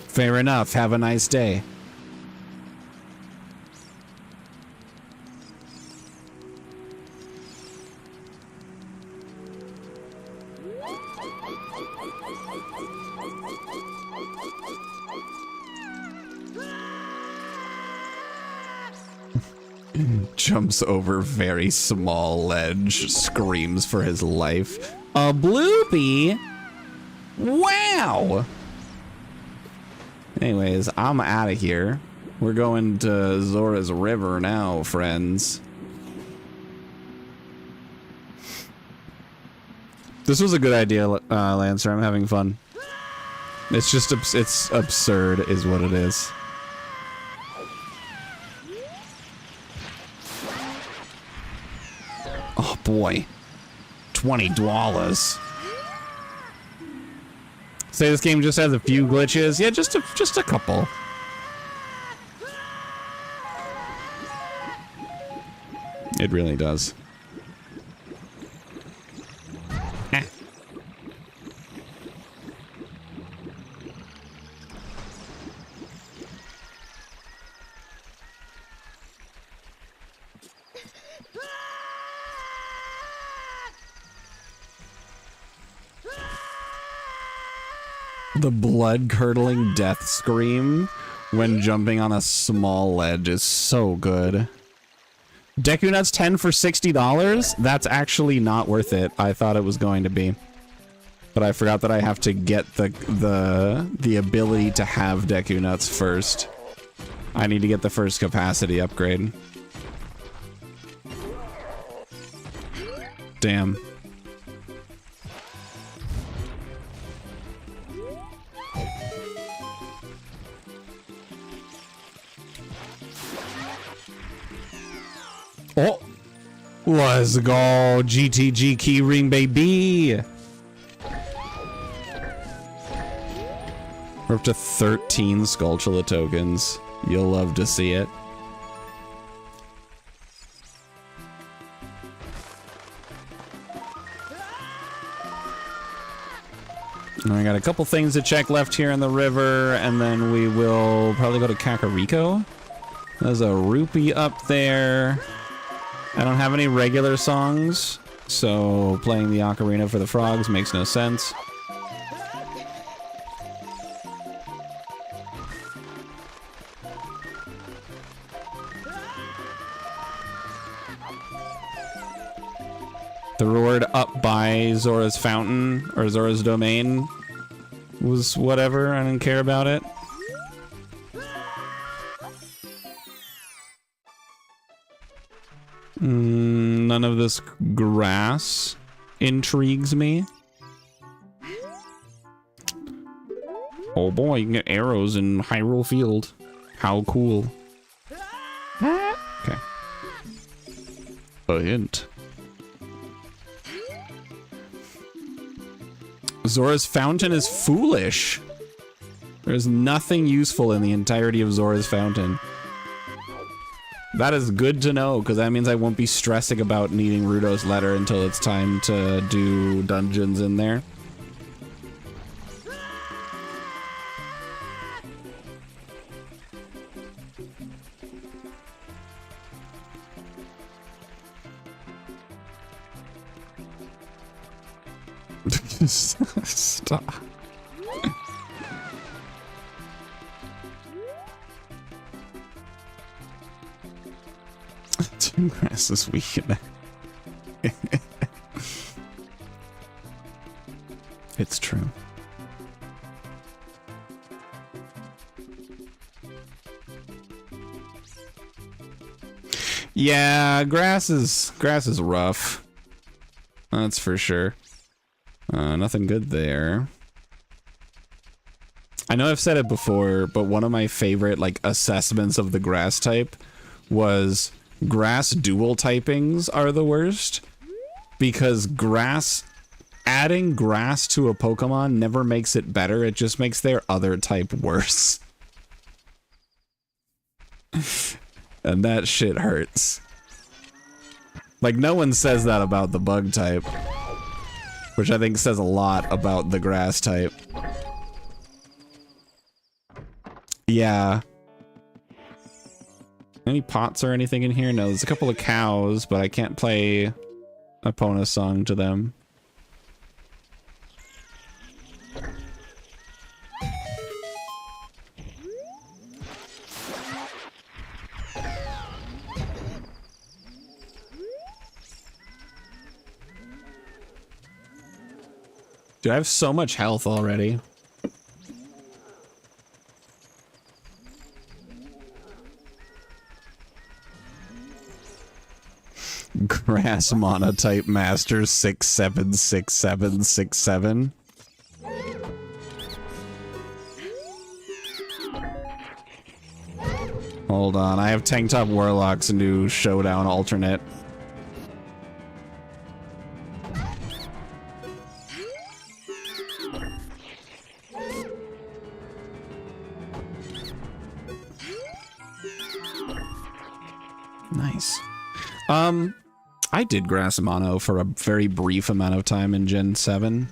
Fair enough. Have a nice day. Jumps over very small ledge, screams for his life. A bloopy? Wow! Anyways, I'm out of here. We're going to Zora's River now, friends. This was a good idea, Lancer. I'm having fun. It's just, it's absurd is what it is. Oh boy. $20. Say this game just has a few glitches. Yeah, just a couple. It really does. Eh. The blood-curdling death scream when jumping on a small ledge is so good. Deku Nuts 10 for $60? That's actually not worth it. I thought it was going to be. But I forgot that I have to get the ability to have Deku Nuts first. I need to get the first capacity upgrade. Damn. Oh, let's go GTG keyring, baby. We're up to 13 Skulltula tokens. You'll love to see it. I got a couple things to check left here in the river, and then we will probably go to Kakariko. There's a rupee up there. I don't have any regular songs, so playing the ocarina for the frogs makes no sense. The reward up by Zora's Fountain, or Zora's Domain, was whatever. I didn't care about it. None of this grass intrigues me. Oh boy, you can get arrows in Hyrule Field. How cool. Okay. A hint. Zora's Fountain is foolish. There's nothing useful in the entirety of Zora's Fountain. That is good to know, because that means I won't be stressing about needing Rudo's letter until it's time to do dungeons in there. Stop. Two grass this weekend. It's true. Yeah, grass is rough. That's for sure. Nothing good there. I know I've said it before, but one of my favorite like assessments of the grass type was grass dual typings are the worst, because adding grass to a Pokemon never makes it better, it just makes their other type worse. And that shit hurts. Like, no one says that about the bug type, which I think says a lot about the grass type. Yeah. Any pots or anything in here? No, there's a couple of cows, but I can't play Epona song to them. Dude, I have so much health already. Grass monotype master 676767. Hold on, I have Tank Top Warlock's new Showdown alternate. Nice. I did grass mono for a very brief amount of time in Gen 7.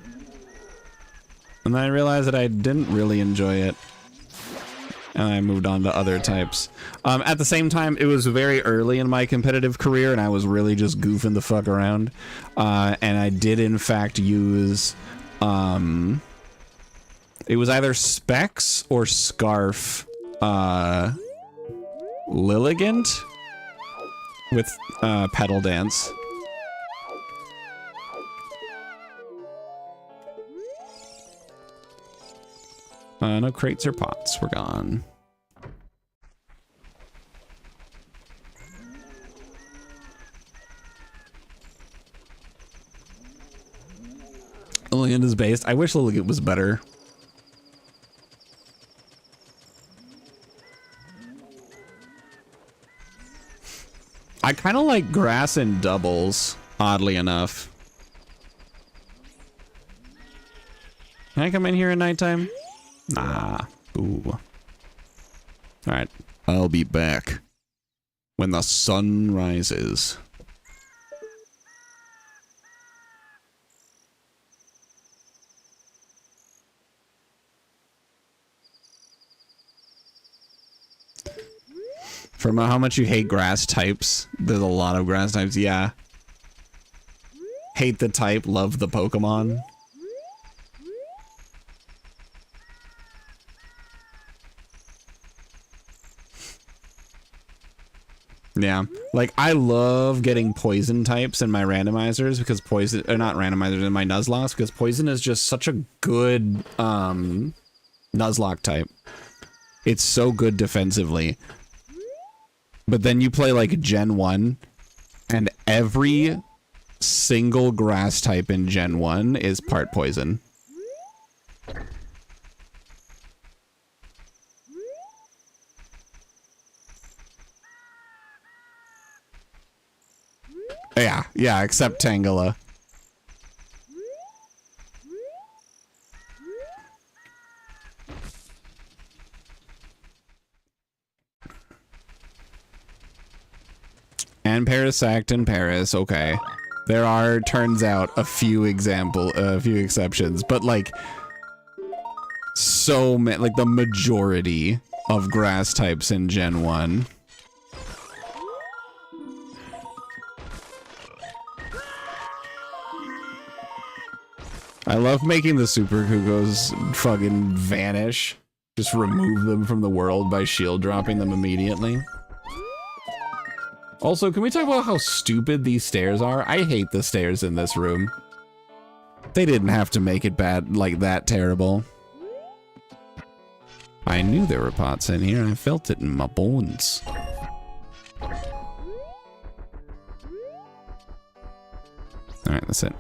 And then I realized that I didn't really enjoy it. And I moved on to other types. At the same time, it was very early in my competitive career, and I was really just goofing the fuck around. And I did, in fact, use... it was either Specs or Scarf Lilligant with Pedal Dance. No crates or pots. We're gone. Lilligant is based. I wish Lilligant was better. I kind of like grass in doubles, oddly enough. Can I come in here at nighttime? Nah. Ooh. Alright. I'll be back when the sun rises. From how much you hate grass types, there's a lot of grass types, yeah. Hate the type, love the Pokemon. Yeah, like I love getting poison types in my randomizers because poison, or not randomizers, in my Nuzlocke, because poison is just such a good Nuzlocke type. It's so good defensively. But then you play like Gen 1 and every single grass type in Gen 1 is part poison. Yeah, except Tangela. And Parasect and Paris, okay. There are, turns out, a few exceptions, but like so many, like the majority of grass types in Gen 1. I love making the Super Kugos fucking vanish. Just remove them from the world by shield dropping them immediately. Also, can we talk about how stupid these stairs are? I hate the stairs in this room. They didn't have to make it bad, like that terrible. I knew there were pots in here. I felt it in my bones. Alright, that's it.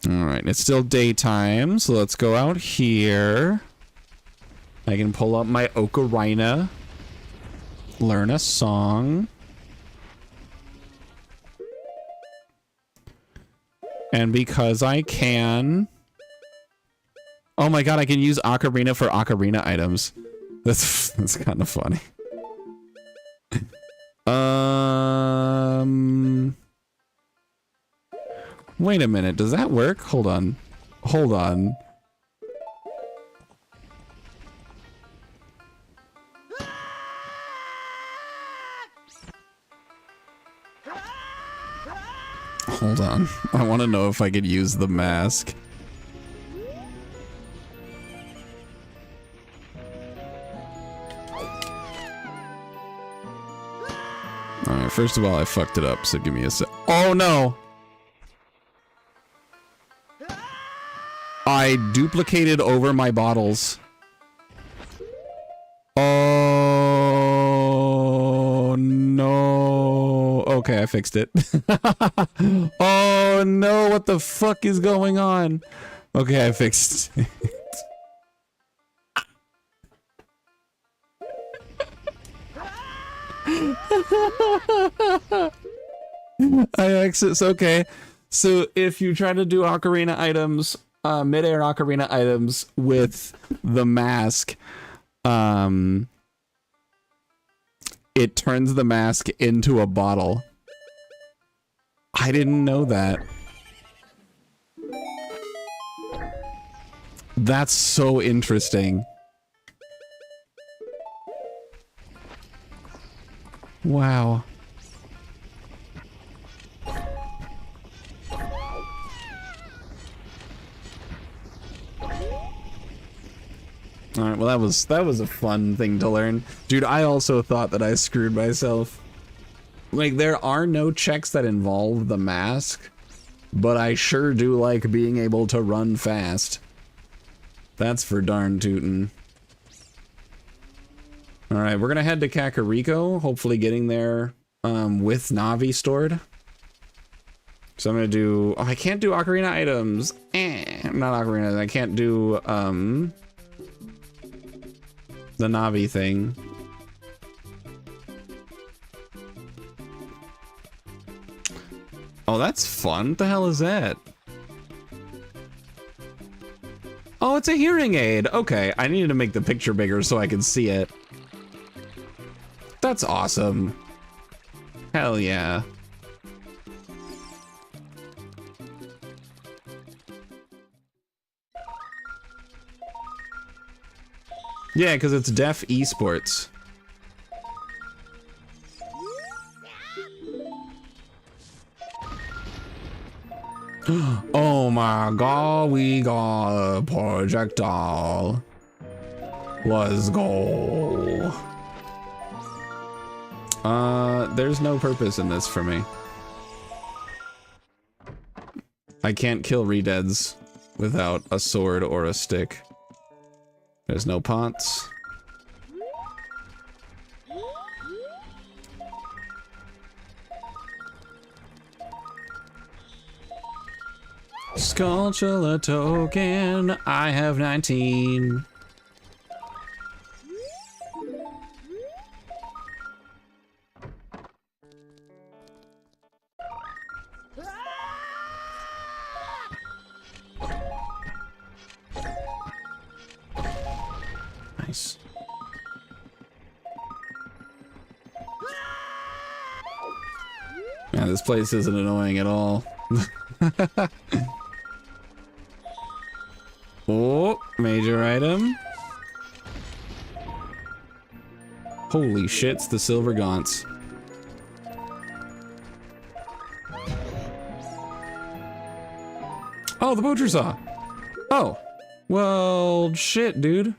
Alright, it's still daytime, so let's go out here. I can pull up my ocarina. Learn a song. And because I can... Oh my god, I can use ocarina for ocarina items. That's kind of funny. Wait a minute, does that work? Hold on. Hold on. Hold on. I want to know if I could use the mask. Alright, first of all, I fucked it up, so give me a sec. Oh no! I duplicated over my bottles. Oh no. Okay, I fixed it. Oh no, what the fuck is going on? Okay, I fixed it. I exit. Okay, so if you try to do ocarina items, mid-air ocarina items with the mask, it turns the mask into a bottle. I didn't know that. That's so interesting. Wow. All right, well that was a fun thing to learn. Dude, I also thought that I screwed myself. Like, there are no checks that involve the mask, but I sure do like being able to run fast. That's for darn tootin'. All right, we're gonna head to Kakariko, hopefully getting there with Navi stored. So I'm gonna do, oh, I can't do ocarina items. Not ocarina, I can't do the Navi thing. Oh, that's fun. What the hell is that? Oh, it's a hearing aid. Okay, I needed to make the picture bigger so I could see it. That's awesome. Hell yeah. Yeah, because it's deaf esports. Oh my god, we got a projectile. Let's go. There's no purpose in this for me. I can't kill redeads without a sword or a stick. There's no pots. Skulltula token, I have 19. Nice. Man, this place isn't annoying at all. Oh, major item. Holy shit's the silver gaunts. Oh, the butcher saw. Oh, well, shit, dude.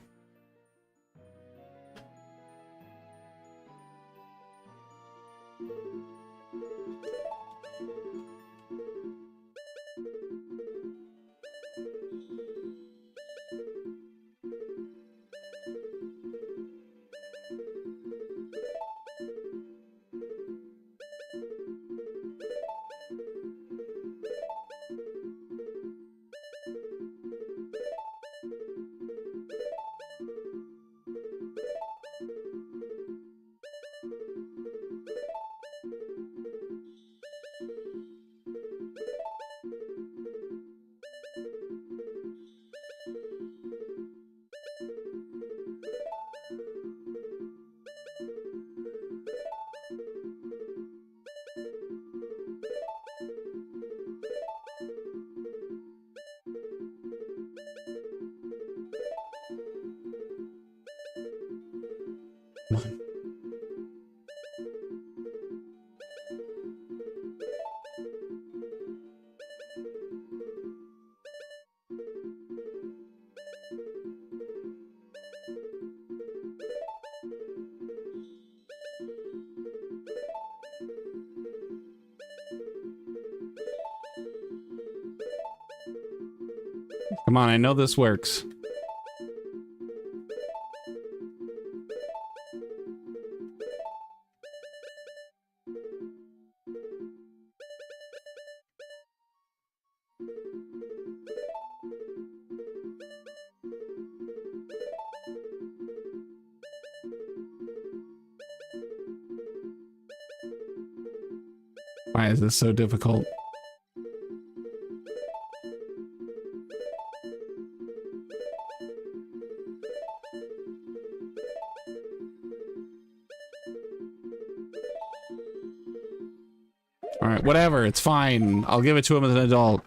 Come on, I know this works. Why is this so difficult? Whatever, it's fine. I'll give it to him as an adult.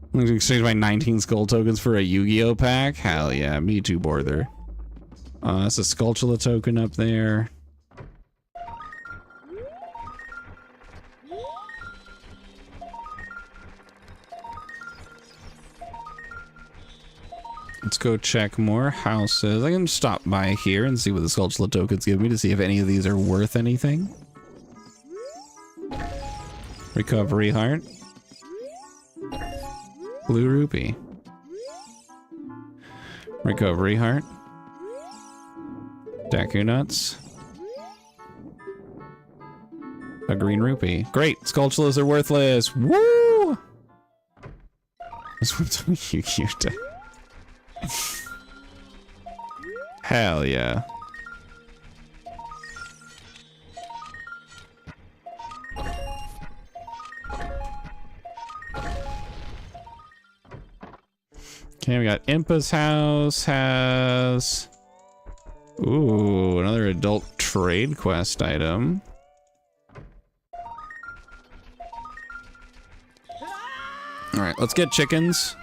I'm going to exchange my 19 skull tokens for a Yu-Gi-Oh pack. Hell yeah, me too, Borther. That's a Skulltula token up there. Let's go check more houses. I can stop by here and see what the Skulltula tokens give me to see if any of these are worth anything. Recovery heart. Blue rupee. Recovery heart. Deku nuts. A green rupee. Great! Skulltulas are worthless! Woo! This one's a Yu-Gi-Oh deck. Hell yeah. Okay, we got Impa's house has... Ooh, another adult trade quest item. Alright, let's get chickens.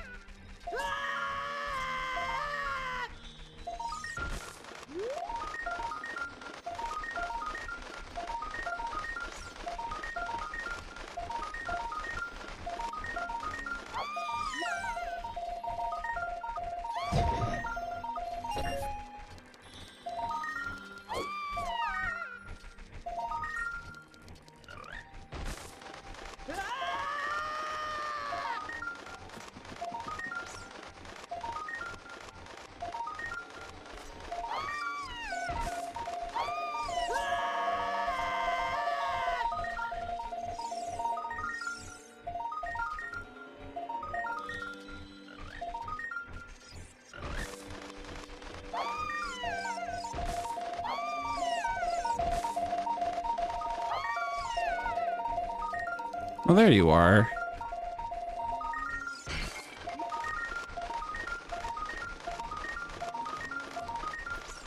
Oh, there you are.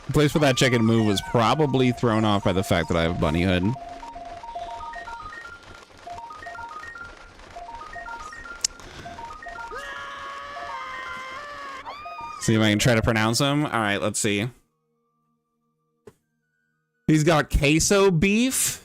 The place where that chicken move was probably thrown off by the fact that I have bunny hood. See if I can try to pronounce them. All right, let's see. He's got queso beef.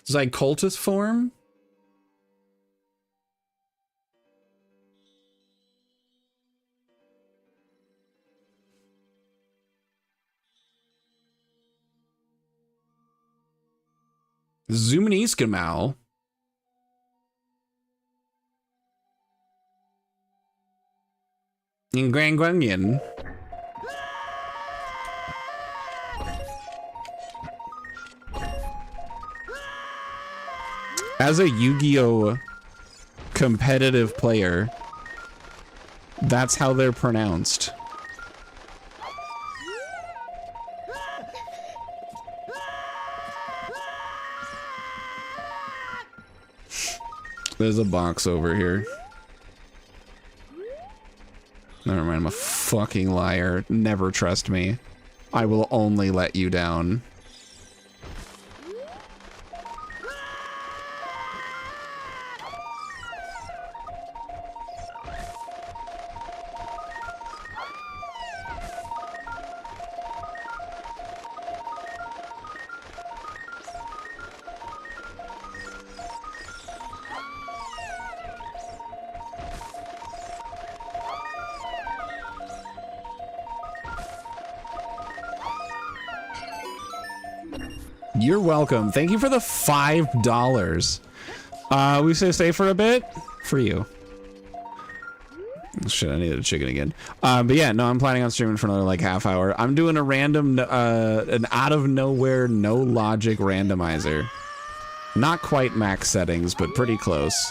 Zycultus form? Zoominiskamau. In Grand Guanyin. As a Yu-Gi-Oh competitive player, that's how they're pronounced. There's a box over here. Never mind, I'm a fucking liar. Never trust me. I will only let you down. You're welcome. Thank you for the $5. We stay for a bit for you. Shit, I needed a chicken again. But yeah, no, I'm planning on streaming for another like half hour. I'm doing a random, an out of nowhere, no logic randomizer. Not quite max settings, but pretty close.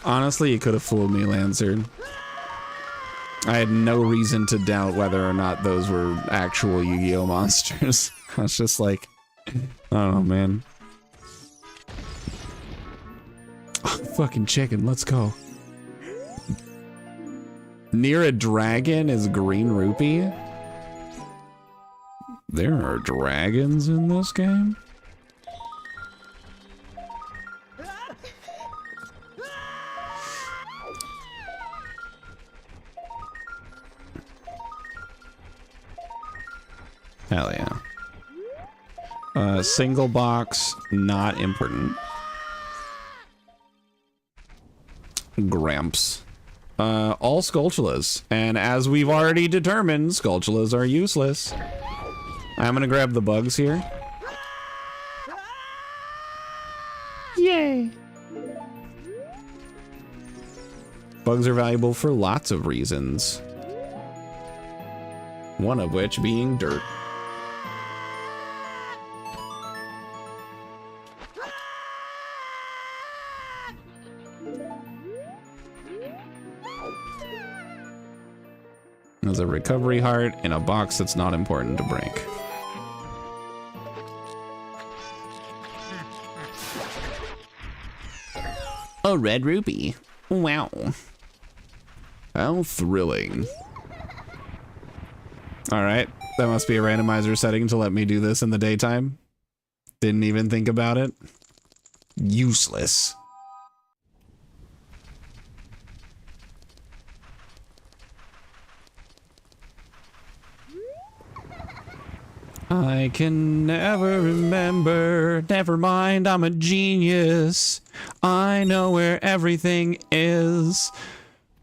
Honestly, you could have fooled me, Lancer. I had no reason to doubt whether or not those were actual Yu-Gi-Oh monsters. I was just like, oh man. Oh, fucking chicken, let's go. Near a dragon is green rupee. There are dragons in this game? Hell yeah. Single box, not important. Gramps. All Skulltulas. And as we've already determined, Skulltulas are useless. I'm gonna grab the bugs here. Yay! Bugs are valuable for lots of reasons. One of which being dirt. There's a recovery heart in a box that's not important to break. A red rupee. Wow. How thrilling. Alright, that must be a randomizer setting to let me do this in the daytime. Didn't even think about it. Useless. I can never remember. Never mind, I'm a genius. I know where everything is.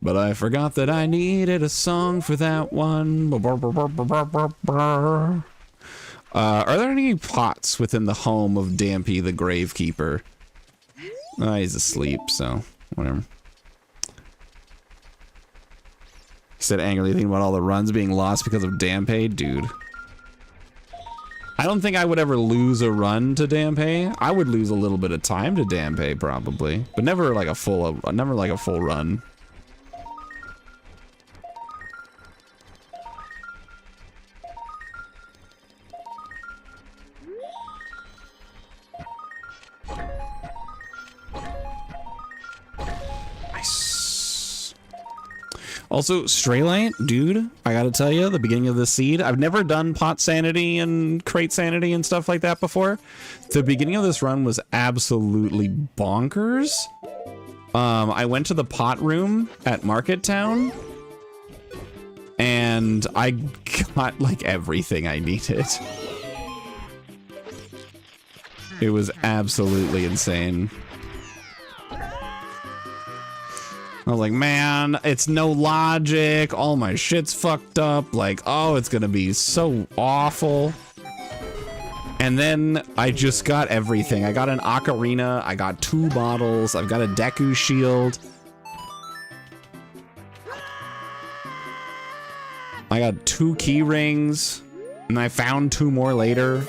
But I forgot that I needed a song for that one. Are there any pots within the home of Dampy the Gravekeeper? He's asleep, so whatever. He said angrily thinking about all the runs being lost because of Dampé. Dude. I don't think I would ever lose a run to Dampé. I would lose a little bit of time to Dampé probably, but never like a full run. Also, Straylite, dude, I gotta tell you, the beginning of the seed, I've never done pot sanity and crate sanity and stuff like that before. The beginning of this run was absolutely bonkers. I went to the pot room at Market Town, and I got like everything I needed. It was absolutely insane. I was like, man, it's no logic. All my shit's fucked up. Like, oh, it's gonna be so awful. And then I just got everything. I got an ocarina. I got 2 bottles. I've got a Deku shield. I got 2 key rings. And I found 2 more later.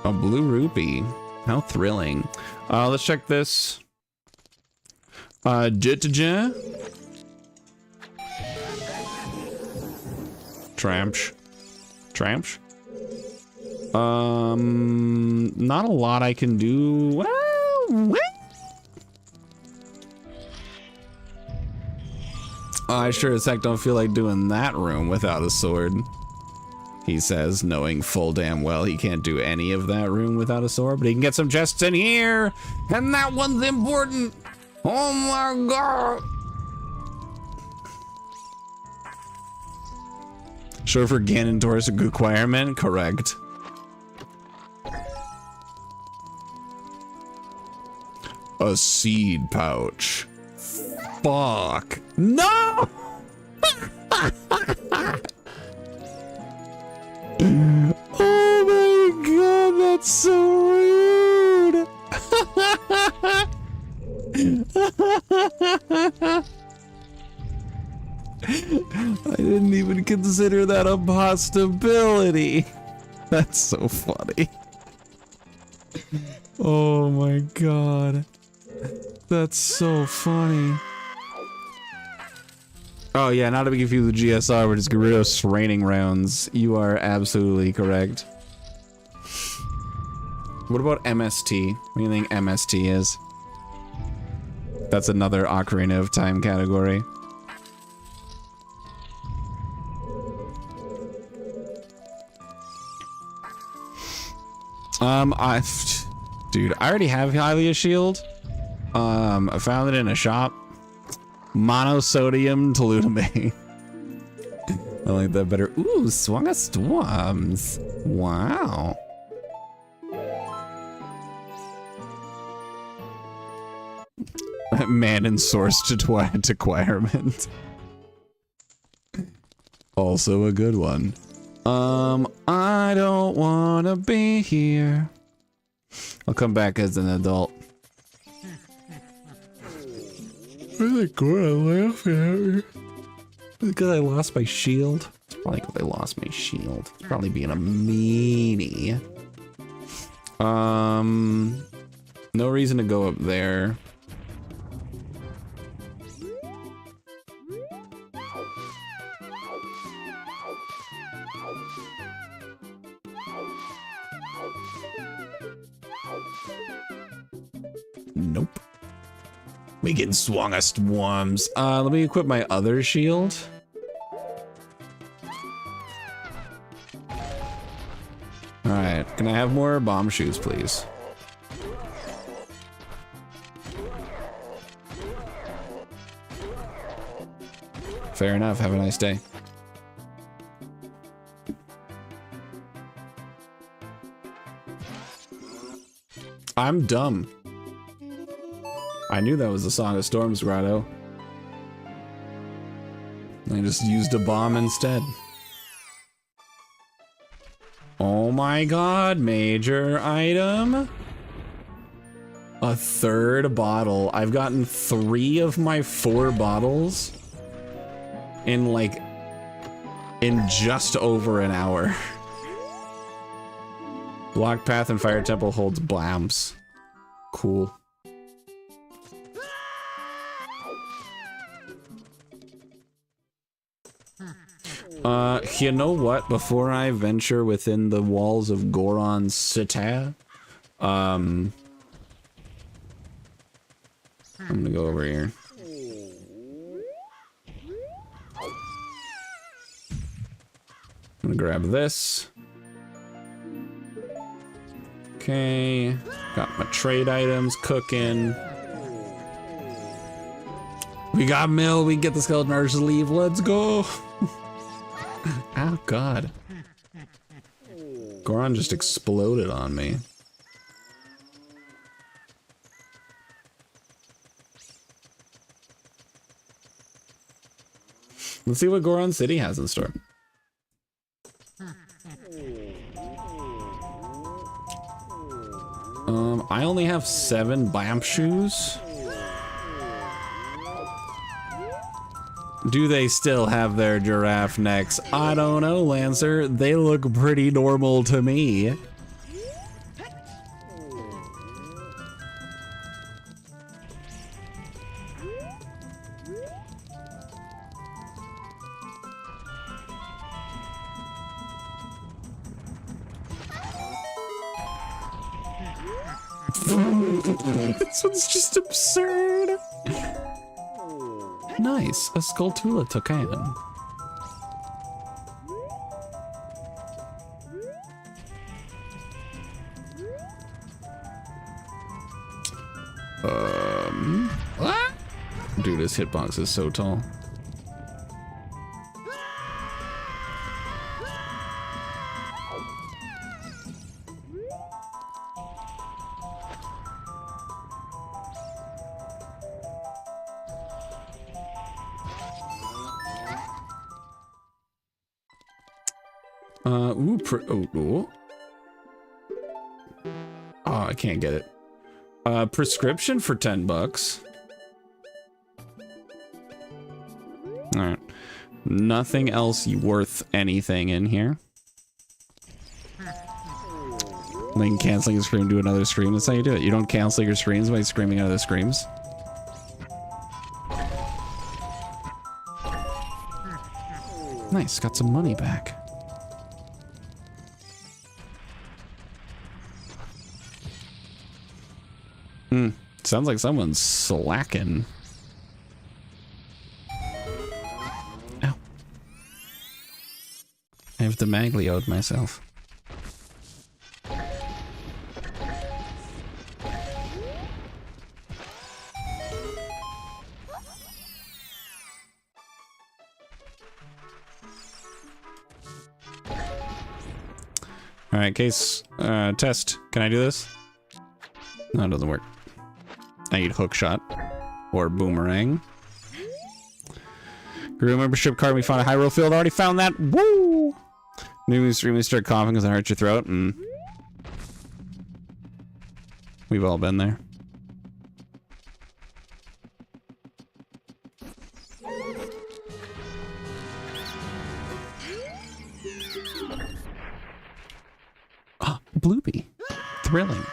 A blue rupee. How thrilling. Let's check this. Jitaja. Tramsh. Tramsh. Not a lot I can do. Well, I sure as heck don't feel like doing that room without a sword. He says, knowing full damn well he can't do any of that room without a sword, but he can get some chests in here, and that one's important. Oh my god. Sure for Ganondorf's requirement? Correct. A seed pouch. Fuck. No! Oh my god, that's so rude! I didn't even consider that a possibility. That's so funny. Oh my god. That's so funny. Oh yeah, not to be confused with GSR, but it's Gyarados raining rounds. You are absolutely correct. What about MST? What do you think MST is? That's another Ocarina of Time category. Dude, I already have Hylia Shield. I found it in a shop. Monosodium tolutamate. I like that better. Ooh, Swanga Storms. Wow. Man and source acquirement. Also a good one. I don't wanna be here. I'll come back as an adult. Really good, laughing at me. Because I lost my shield. It's probably because I lost my shield. It's probably being a meanie. No reason to go up there. Nope. We get Swanga Storms. Let me equip my other shield. Alright, can I have more bomb shoes, please? Fair enough, have a nice day. I'm dumb. I knew that was the Song of Storms grotto. I just used a bomb instead. Oh my god, major item. A third bottle. I've gotten 3 of my 4 bottles in just over an hour. Block Path and Fire Temple holds blams. Cool. You know what? Before I venture within the walls of Goron's Citadel, I'm gonna go over here. I'm gonna grab this. Okay, got my trade items cooking. We got Mill, we can get the Skeleton Archers to leave, let's go! Oh god. Goron just exploded on me. Let's see what Goron City has in store. I only have 7 Blamp shoes. Do they still have their giraffe necks? I don't know, Lancer. They look pretty normal to me. This one's just absurd. Nice, a Skulltula Tokan. What? Dude, this hitbox is so tall. Oh, I can't get it. Prescription for 10 bucks. Alright. Nothing else worth anything in here. then canceling a scream to another scream. That's how you do it. You don't cancel your screams by screaming out of the screams. Nice, got some money back. Sounds like someone's slacking. Ow. I have demaglioed myself. Alright, case, test. Can I do this? No, it doesn't work. I need hook shot. Or boomerang. Group membership card, we found a high roll field. Already found that. Woo! Maybe we extremely start coughing because it hurts your throat. And we've all been there. Bloopy. Thrilling.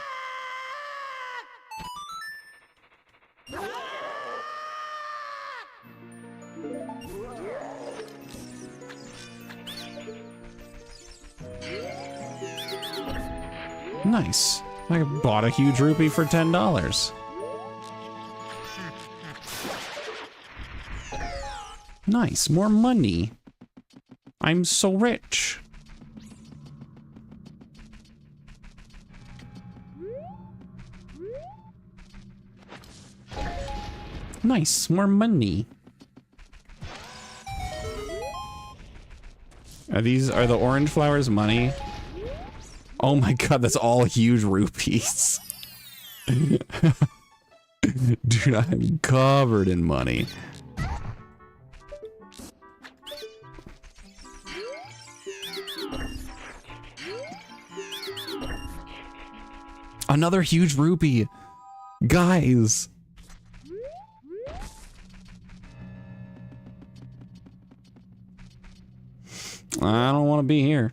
Nice. I bought a huge rupee for $10. Nice. More money. I'm so rich. Nice, more money. Are the orange flowers money? Oh my god, that's all huge rupees. Dude, I'm covered in money. Another huge rupee. Guys. I don't want to be here.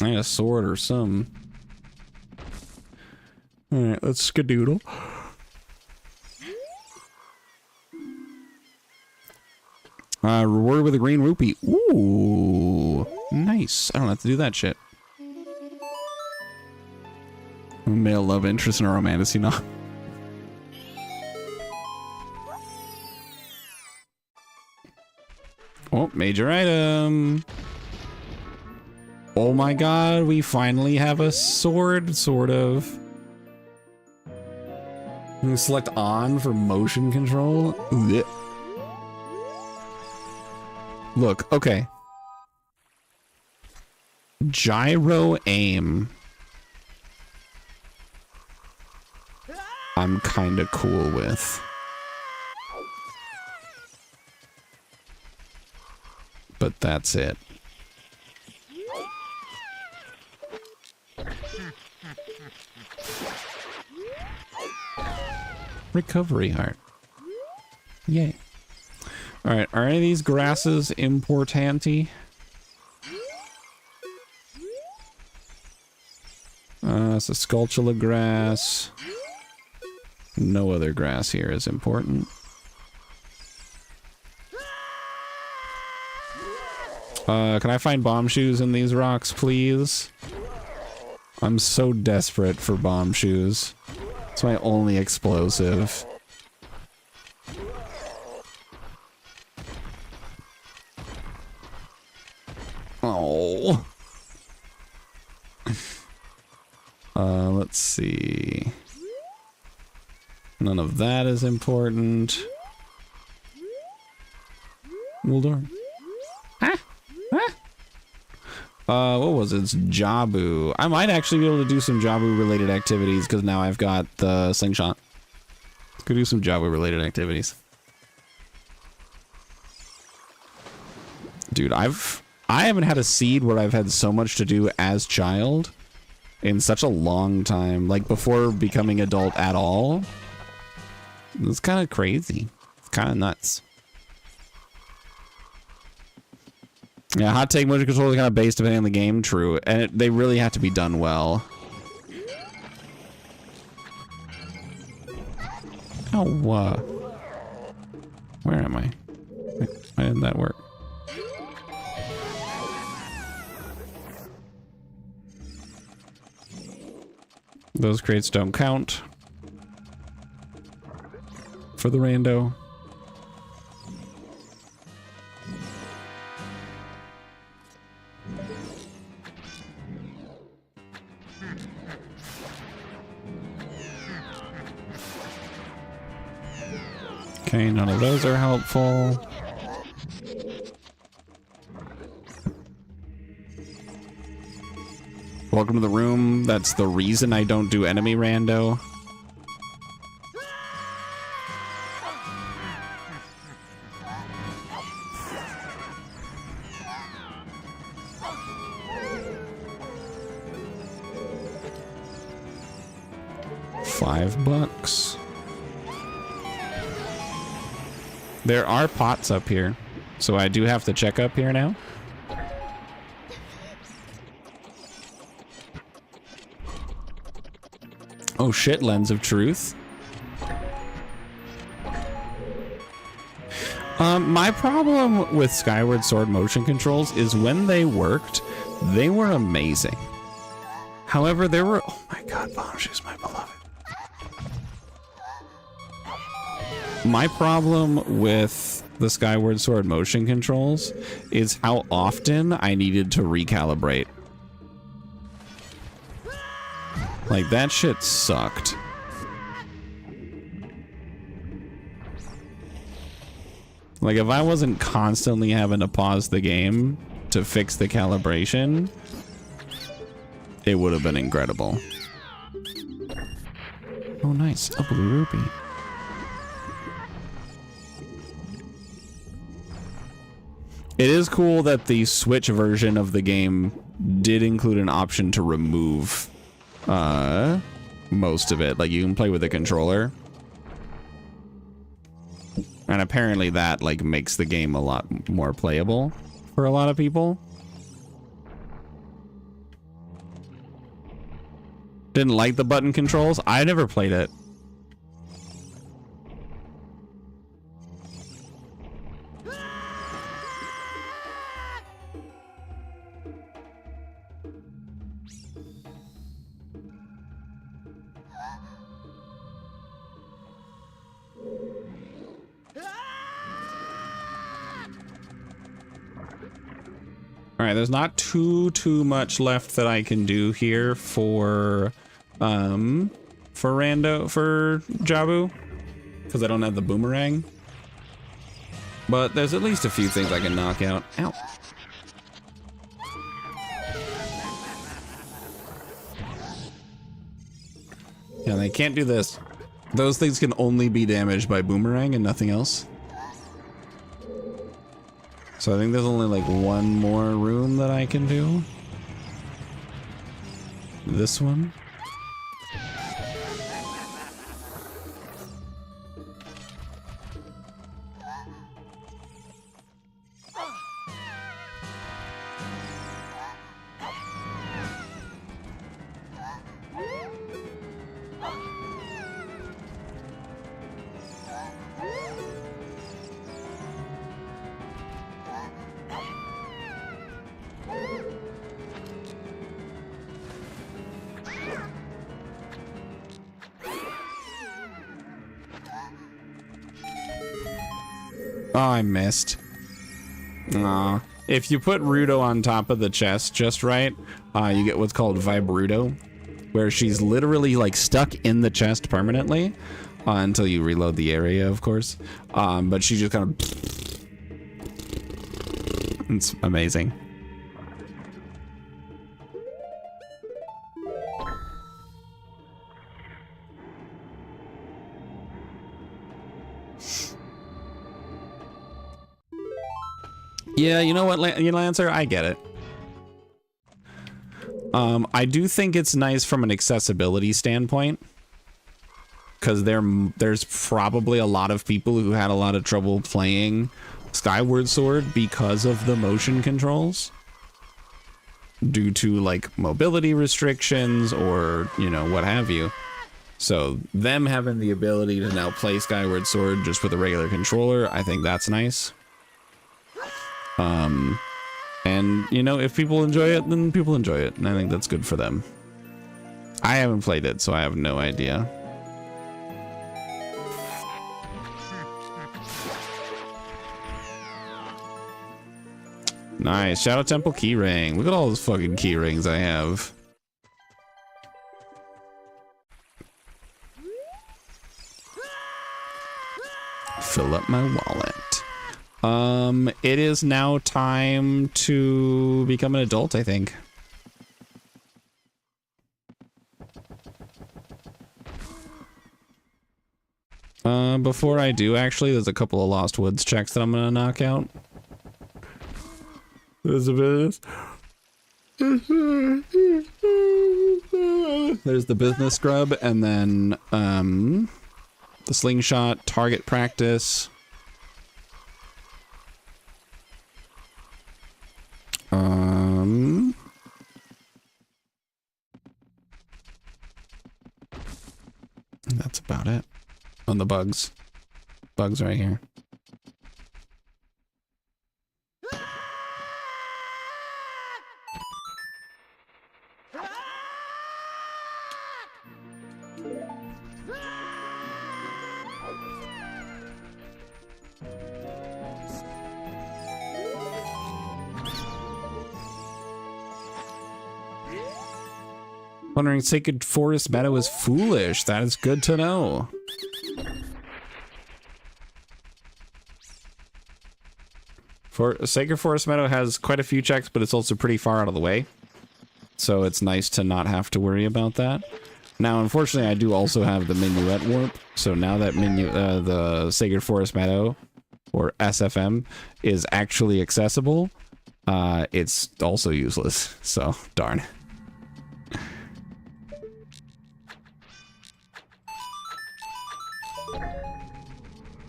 I need a sword or some. Alright, let's skedoodle. Reward with a green rupee. Ooh, nice. I don't have to do that shit. Male love interest in a romantic novel. Oh, major item. Oh my god, we finally have a sword, sort of. I'm gonna select on for motion control. Blech. Look, okay. Gyro aim. I'm kinda cool with. But that's it. Recovery heart. Yay. Alright, are any of these grasses importante? It's a sculptula grass. No other grass here is important. Can I find bomb shoes in these rocks, please? I'm so desperate for bomb shoes. It's my only explosive. Oh. Let's see. None of that is important. Waldorf. What was it? It's Jabu. I might actually be able to do some Jabu related activities because now I've got the slingshot. Let's go do some Jabu related activities. Dude, I haven't had a seed where I've had so much to do as child in such a long time. Like before becoming adult at all. It's kind of crazy. It's kind of nuts. Yeah, hot take motion control is kind of based depending on the game. True, and they really have to be done well. Oh, where am I? Why didn't that work? Those crates don't count for the rando. Okay, none of those are helpful. Welcome to the room. That's the reason I don't do enemy rando. $5. There are pots up here, so I do have to check up here now. Oh shit, Lens of Truth. My problem with Skyward Sword motion controls is when they worked, they were amazing. However, there were... Oh my god, Bomb Shoes, my beloved. My problem with the Skyward Sword motion controls is how often I needed to recalibrate. Like, that shit sucked. Like, if I wasn't constantly having to pause the game to fix the calibration, it would have been incredible. Oh, nice. A blue rupee. It is cool that the Switch version of the game did include an option to remove most of it. Like, you can play with a controller. And apparently that, like, makes the game a lot more playable for a lot of people. Didn't like the button controls. I never played it. All right, there's not too much left that I can do here for Jabu, because I don't have the boomerang. But there's at least a few things I can knock out. Ow. Yeah, they can't do this. Those things can only be damaged by boomerang and nothing else. So I think there's only like one more room that I can do. This one. Oh, I missed. Aw. If you put Rudo on top of the chest just right, you get what's called Vibrudo, where she's literally like stuck in the chest permanently until you reload the area, of course. But she just kind of... It's amazing. Yeah, you know what, Lancer? I get it. I do think it's nice from an accessibility standpoint, because there's probably a lot of people who had a lot of trouble playing Skyward Sword because of the motion controls, due to like mobility restrictions or, you know, what have you. So them having the ability to now play Skyward Sword just with a regular controller, I think that's nice. And you know, if people enjoy it, then people enjoy it, and I think that's good for them. I haven't played it, so I have no idea. Nice. Shadow Temple keyring. Look at all those fucking key rings I have. Fill up my wallet. It is now time to become an adult, I think. Before I do, actually, there's a couple of Lost Woods checks that I'm gonna knock out. There's a business. There's the business scrub, and then the slingshot, target practice. That's about it. On the bugs. Bugs right here. Wondering Sacred Forest Meadow is foolish. That is good to know. For Sacred Forest Meadow has quite a few checks, but it's also pretty far out of the way. So it's nice to not have to worry about that. Now, unfortunately, I do also have the Minuet Warp. So now that the Sacred Forest Meadow, or SFM, is actually accessible, it's also useless. So, darn.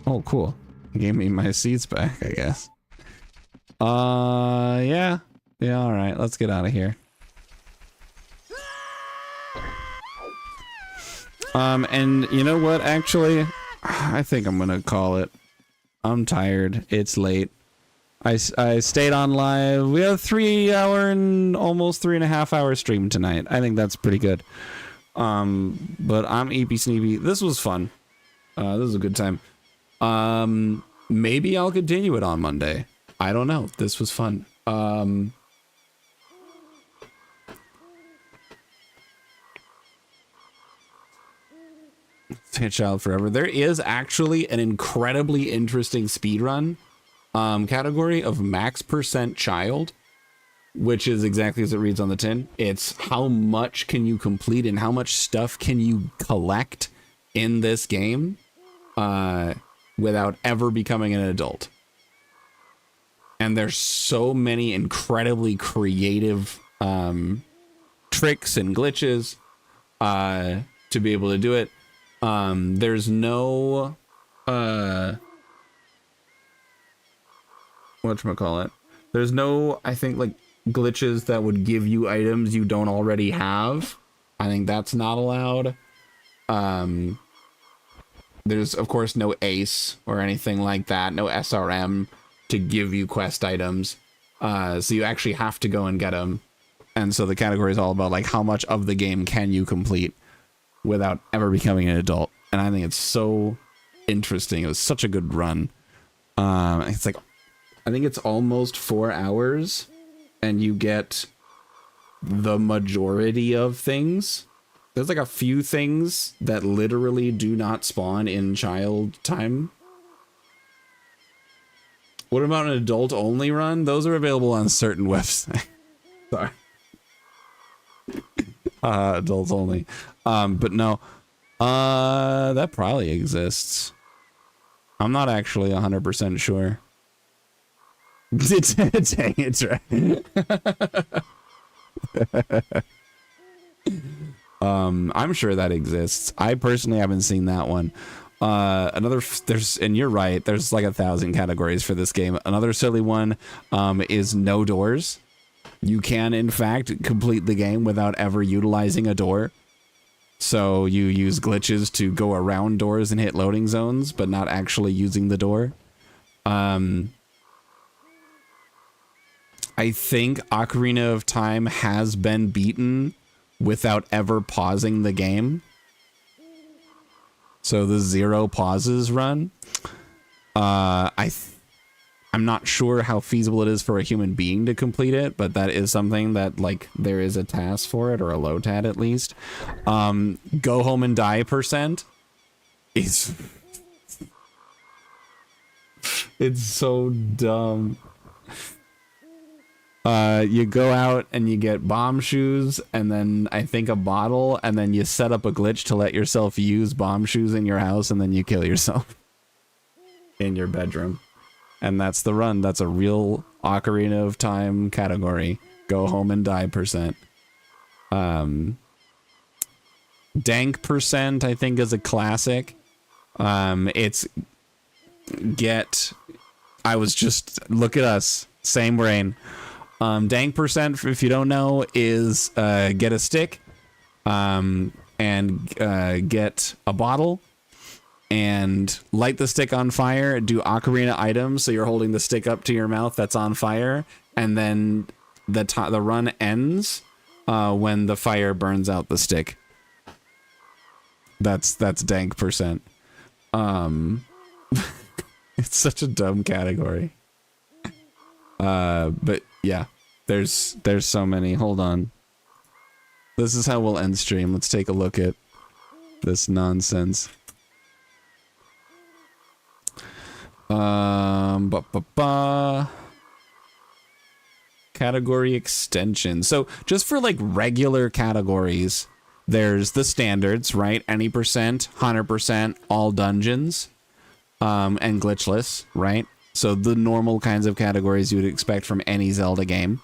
Oh, cool. He gave me my seats back, I guess. Yeah. Yeah, alright. Let's get out of here. And you know what, actually? I think I'm gonna call it. I'm tired. It's late. I stayed on live. We have a 3 hour and almost 3.5 hour stream tonight. I think that's pretty good. But I'm Eepy Sneepy. This was fun. This was a good time. Maybe I'll continue it on Monday. I don't know. This was fun. Child Forever. There is actually an incredibly interesting speedrun category of max % child, which is exactly as it reads on the tin. It's how much can you complete and how much stuff can you collect in this game without ever becoming an adult. And there's so many incredibly creative tricks and glitches to be able to do it. There's no whatchamacallit? There's no, I think, like, glitches that would give you items you don't already have. I think that's not allowed. There's, of course, no ace or anything like that. No SRM to give you quest items. So you actually have to go and get them. And so the category is all about, like, how much of the game can you complete without ever becoming an adult. And I think it's so interesting. It was such a good run. It's like, I think it's almost 4 hours and you get the majority of things. There's like a few things that literally do not spawn in child time. What about an adult only run? Those are available on certain websites. Sorry. Adults only. But no, that probably exists. I'm not actually 100% sure. Dang, it's right. I'm sure that exists. I personally haven't seen that one. And you're right, there's like 1,000 categories for this game. Another silly one is no doors. You can, in fact, complete the game without ever utilizing a door. So you use glitches to go around doors and hit loading zones, but not actually using the door. I think Ocarina of Time has been beaten without ever pausing the game. So the 0 pauses run. I'm not sure how feasible it is for a human being to complete it, but that is something that, like, there is a task for it, or a LOTAD at least. Go home and die % is... It's so dumb. You go out and you get bomb shoes, and then I think a bottle, and then you set up a glitch to let yourself use bomb shoes in your house, and then you kill yourself in your bedroom. And that's the run. That's a real Ocarina of Time category. Go home and die %. Dank %, I think, is a classic. It's get... I was just... Look at us. Same brain. Dank %, if you don't know, is get a stick and get a bottle and light the stick on fire, do ocarina items, so you're holding the stick up to your mouth that's on fire, and then the run ends when the fire burns out the stick. That's dank %. It's such a dumb category. But yeah, there's so many. Hold on. This is how we'll end stream. Let's take a look at this nonsense. Category extension. So just for like regular categories, there's the standards, right? Any %, 100%, all dungeons, and glitchless, right? So the normal kinds of categories you would expect from any Zelda game.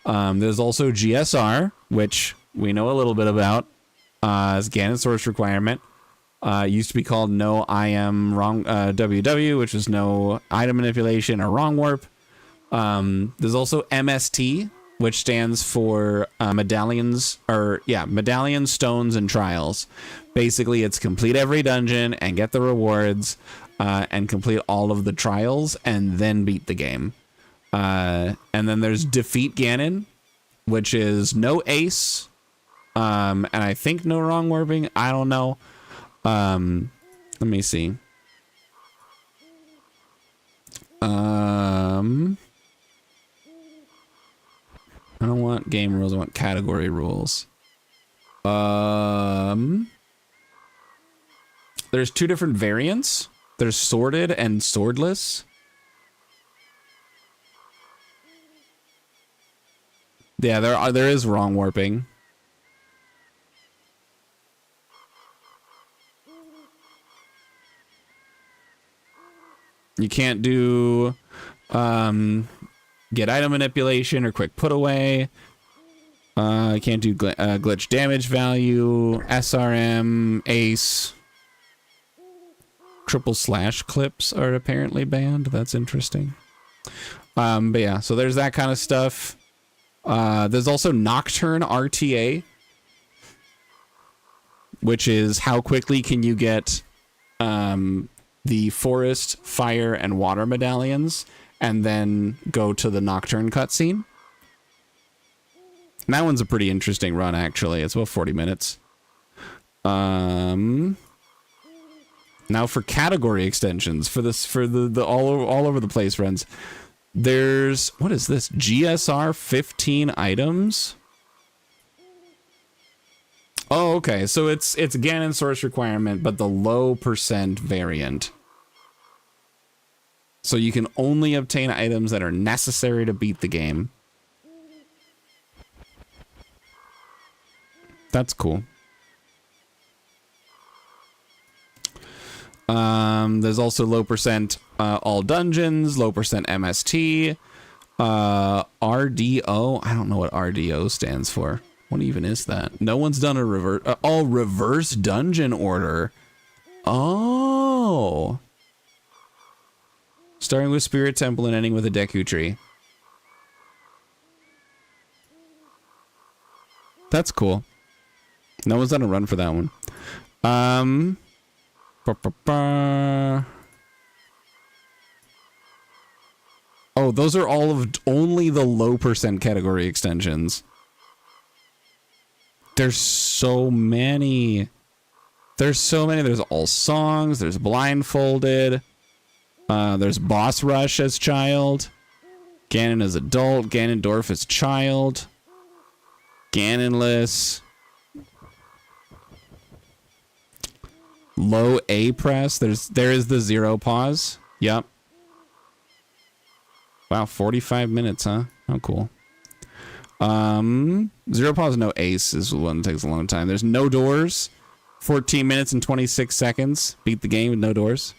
There's also GSR, which we know a little bit about, as Ganon source requirement. Used to be called no IM wrong WW, which is no item manipulation or wrong warp. There's also MST, which stands for medallions, medallions, stones, and trials. Basically, it's complete every dungeon and get the rewards, and complete all of the trials and then beat the game. And then there's defeat Ganon, which is no ace, and I think no wrong warping. I don't know. Let me see. I don't want game rules, I want category rules. There's 2 different variants. There's sorted and swordless. Yeah, there is wrong warping. You can't do get item manipulation or quick put away. You can't do glitch damage value, SRM, ace. Triple slash clips are apparently banned. That's interesting. But yeah, so there's that kind of stuff. There's also Nocturne RTA, which is how quickly can you get the forest, fire, and water medallions, and then go to the Nocturne cutscene. And that one's a pretty interesting run, actually. It's about 40 minutes. Now for category extensions, for the all over the place runs. There's, what is this? GSR 15 items. Oh, okay. So it's Ganon source requirement, but the low % variant. So you can only obtain items that are necessary to beat the game. That's cool. There's also low % all dungeons, low % MST, RDO. I don't know what RDO stands for. What even is that? No one's done a reverse dungeon order. Oh. Oh. Starting with Spirit Temple and ending with a Deku Tree. That's cool. No one's on a run for that one. Oh, those are all of only the low percent category extensions. There's so many. There's so many. There's all songs. There's blindfolded. There's boss rush as child. Ganon as adult. Ganondorf as child. Ganonless. Low A press. There is the zero pause. Yep. Wow, 45 minutes, huh? Oh, cool. Zero pause, no ace is the one that takes a long time. There's no doors. 14 minutes and 26 seconds. Beat the game with no doors.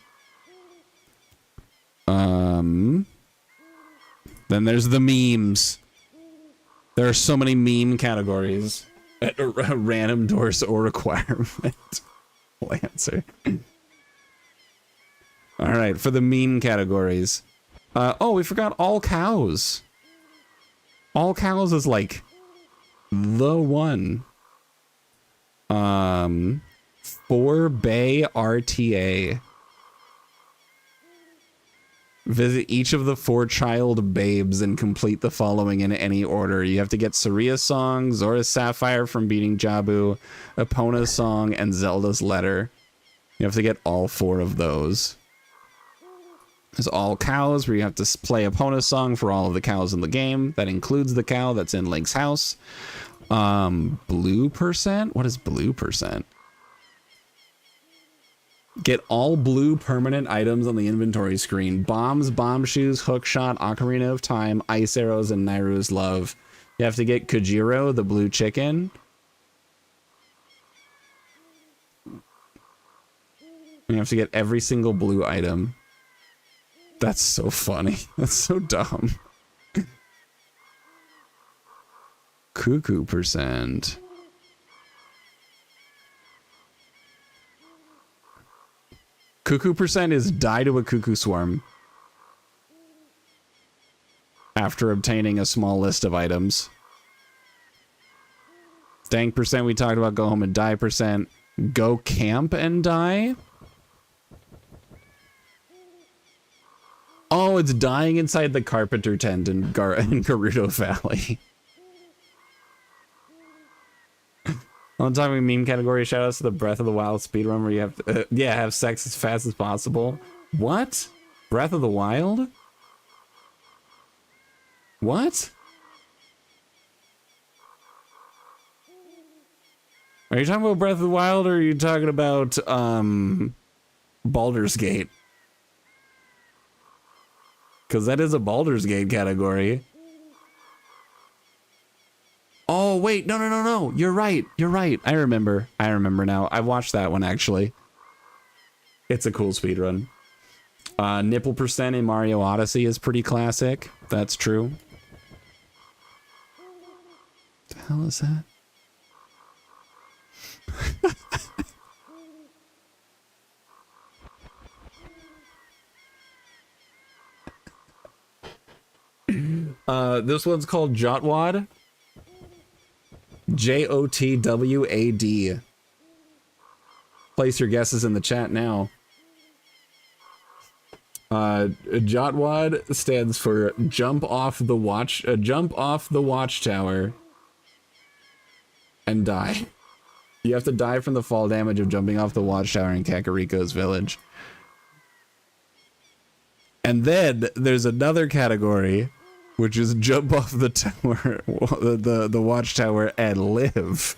Then there's the memes. There are so many meme categories. Random doors or requirement. We'll answer. All right, for the meme categories. Oh, we forgot all cows. All cows is like the one. 4 Bay RTA. Visit each of the 4 child babes and complete the following in any order. You have to get Saria's song, Zora's Sapphire from beating Jabu, Epona's song, and Zelda's letter. You have to get all 4 of those. There's all cows, where you have to play Epona's song for all of the cows in the game. That includes the cow that's in Link's house. Blue percent? What is blue percent? Get all blue permanent items on the inventory screen. Bombs, bomb shoes, hookshot, Ocarina of Time, ice arrows, and Nairu's love. You have to get Kujiro, the blue chicken. You have to get every single blue item. That's so funny. That's so dumb. Cuckoo percent. Cuckoo percent is die to a cuckoo swarm after obtaining a small list of items. Stank percent we talked about. Go home and die percent. Go camp and die. Oh, it's dying inside the carpenter tent in Gerudo Valley. On talking meme category, shout outs to the Breath of the Wild speedrun where you have to, have sex as fast as possible. What? Breath of the Wild? What? Are you talking about Breath of the Wild, or are you talking about Baldur's Gate? Because that is a Baldur's Gate category. Oh, wait. No. You're right. I remember now. I watched that one, actually. It's a cool speedrun. Nipple percent in Mario Odyssey is pretty classic. That's true. What the hell is that? This one's called Jotwad. Jotwad. Place your guesses in the chat now. Jotwad stands for jump off the watchtower and die. You have to die from the fall damage of jumping off the watchtower in Kakariko's village. And then there's another category, which is jump off the tower, the watchtower, and live.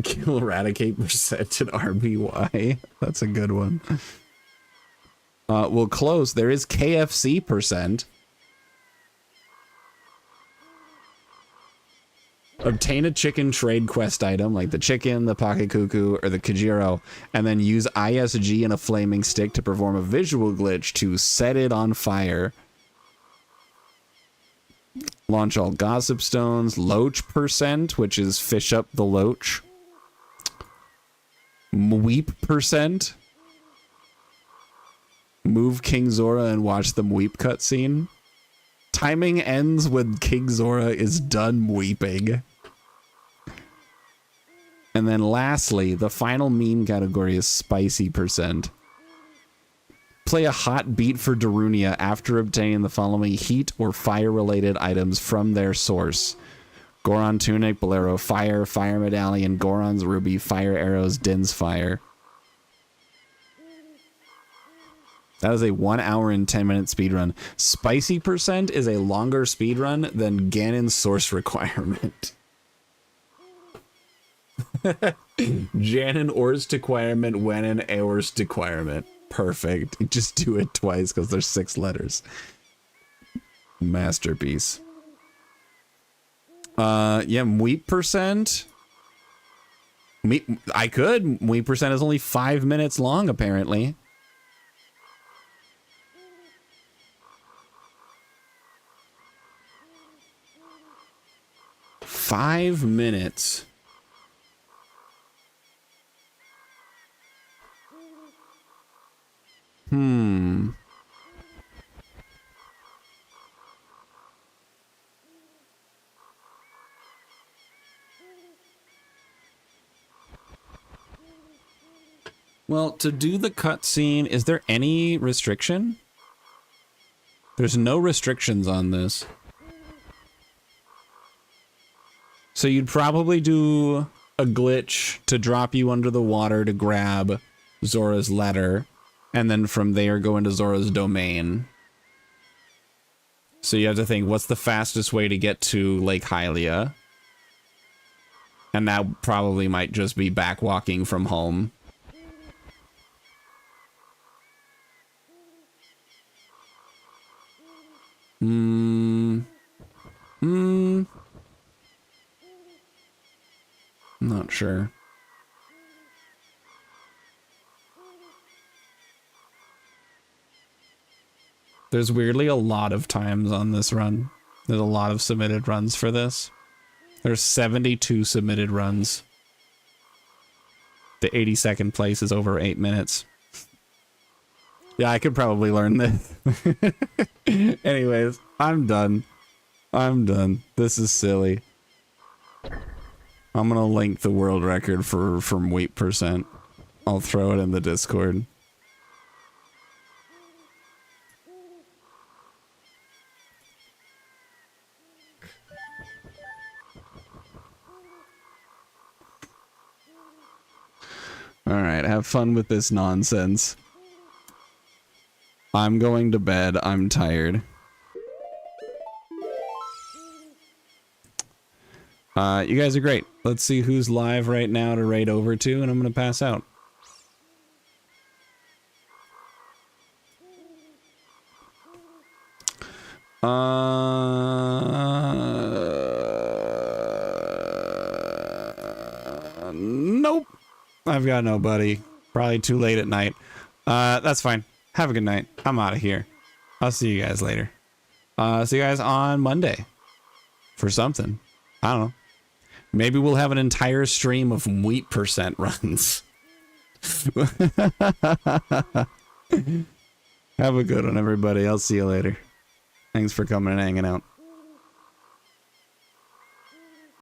Kill Eradicate percent and RBY. That's a good one. Well, close. There is KFC percent. Obtain a chicken trade quest item, like the chicken, the pocket cuckoo, or the Kujiro, and then use ISG and a flaming stick to perform a visual glitch to set it on fire. Launch all gossip stones. Loach percent, which is fish up the loach. Weep percent. Move King Zora and watch them weep cutscene. Timing ends when King Zora is done weeping. And then lastly, the final meme category is spicy percent. Play a hot beat for Darunia after obtaining the following heat or fire related items from their source. Goron Tunic, Bolero Fire, Fire Medallion, Goron's Ruby, Fire Arrows, Din's Fire. That is a 1 hour and 10 minute speedrun. Spicy percent is a longer speedrun than Ganon's source requirement. Ganon Ors requirement, Wenon Eors requirement. Perfect. Just do it twice because there's 6 letters. Masterpiece. Yeah, Mweep percent. I could. Mweep percent is only 5 minutes long, apparently. Five minutes. Well, to do the cutscene, is there any restriction? There's no restrictions on this. So you'd probably do a glitch to drop you under the water to grab Zora's letter, and then from there go into Zora's domain. So you have to think, what's the fastest way to get to Lake Hylia? And that probably might just be backwalking from home. Not sure. There's weirdly a lot of times on this run. There's a lot of submitted runs for this. There's 72 submitted runs. The 82nd place is over 8 minutes. Yeah, I could probably learn this. Anyways, I'm done. I'm done. This is silly. I'm gonna link the world record from weight percent. I'll throw it in the Discord. Alright, have fun with this nonsense. I'm going to bed. I'm tired. You guys are great. Let's see who's live right now to raid over to, and I'm going to pass out. Nope. I've got nobody. Probably too late at night. That's fine. Have a good night. I'm out of here. I'll see you guys later. See you guys on Monday for something. I don't know. Maybe we'll have an entire stream of wheat percent runs. Have a good one, everybody. I'll see you later. Thanks for coming and hanging out.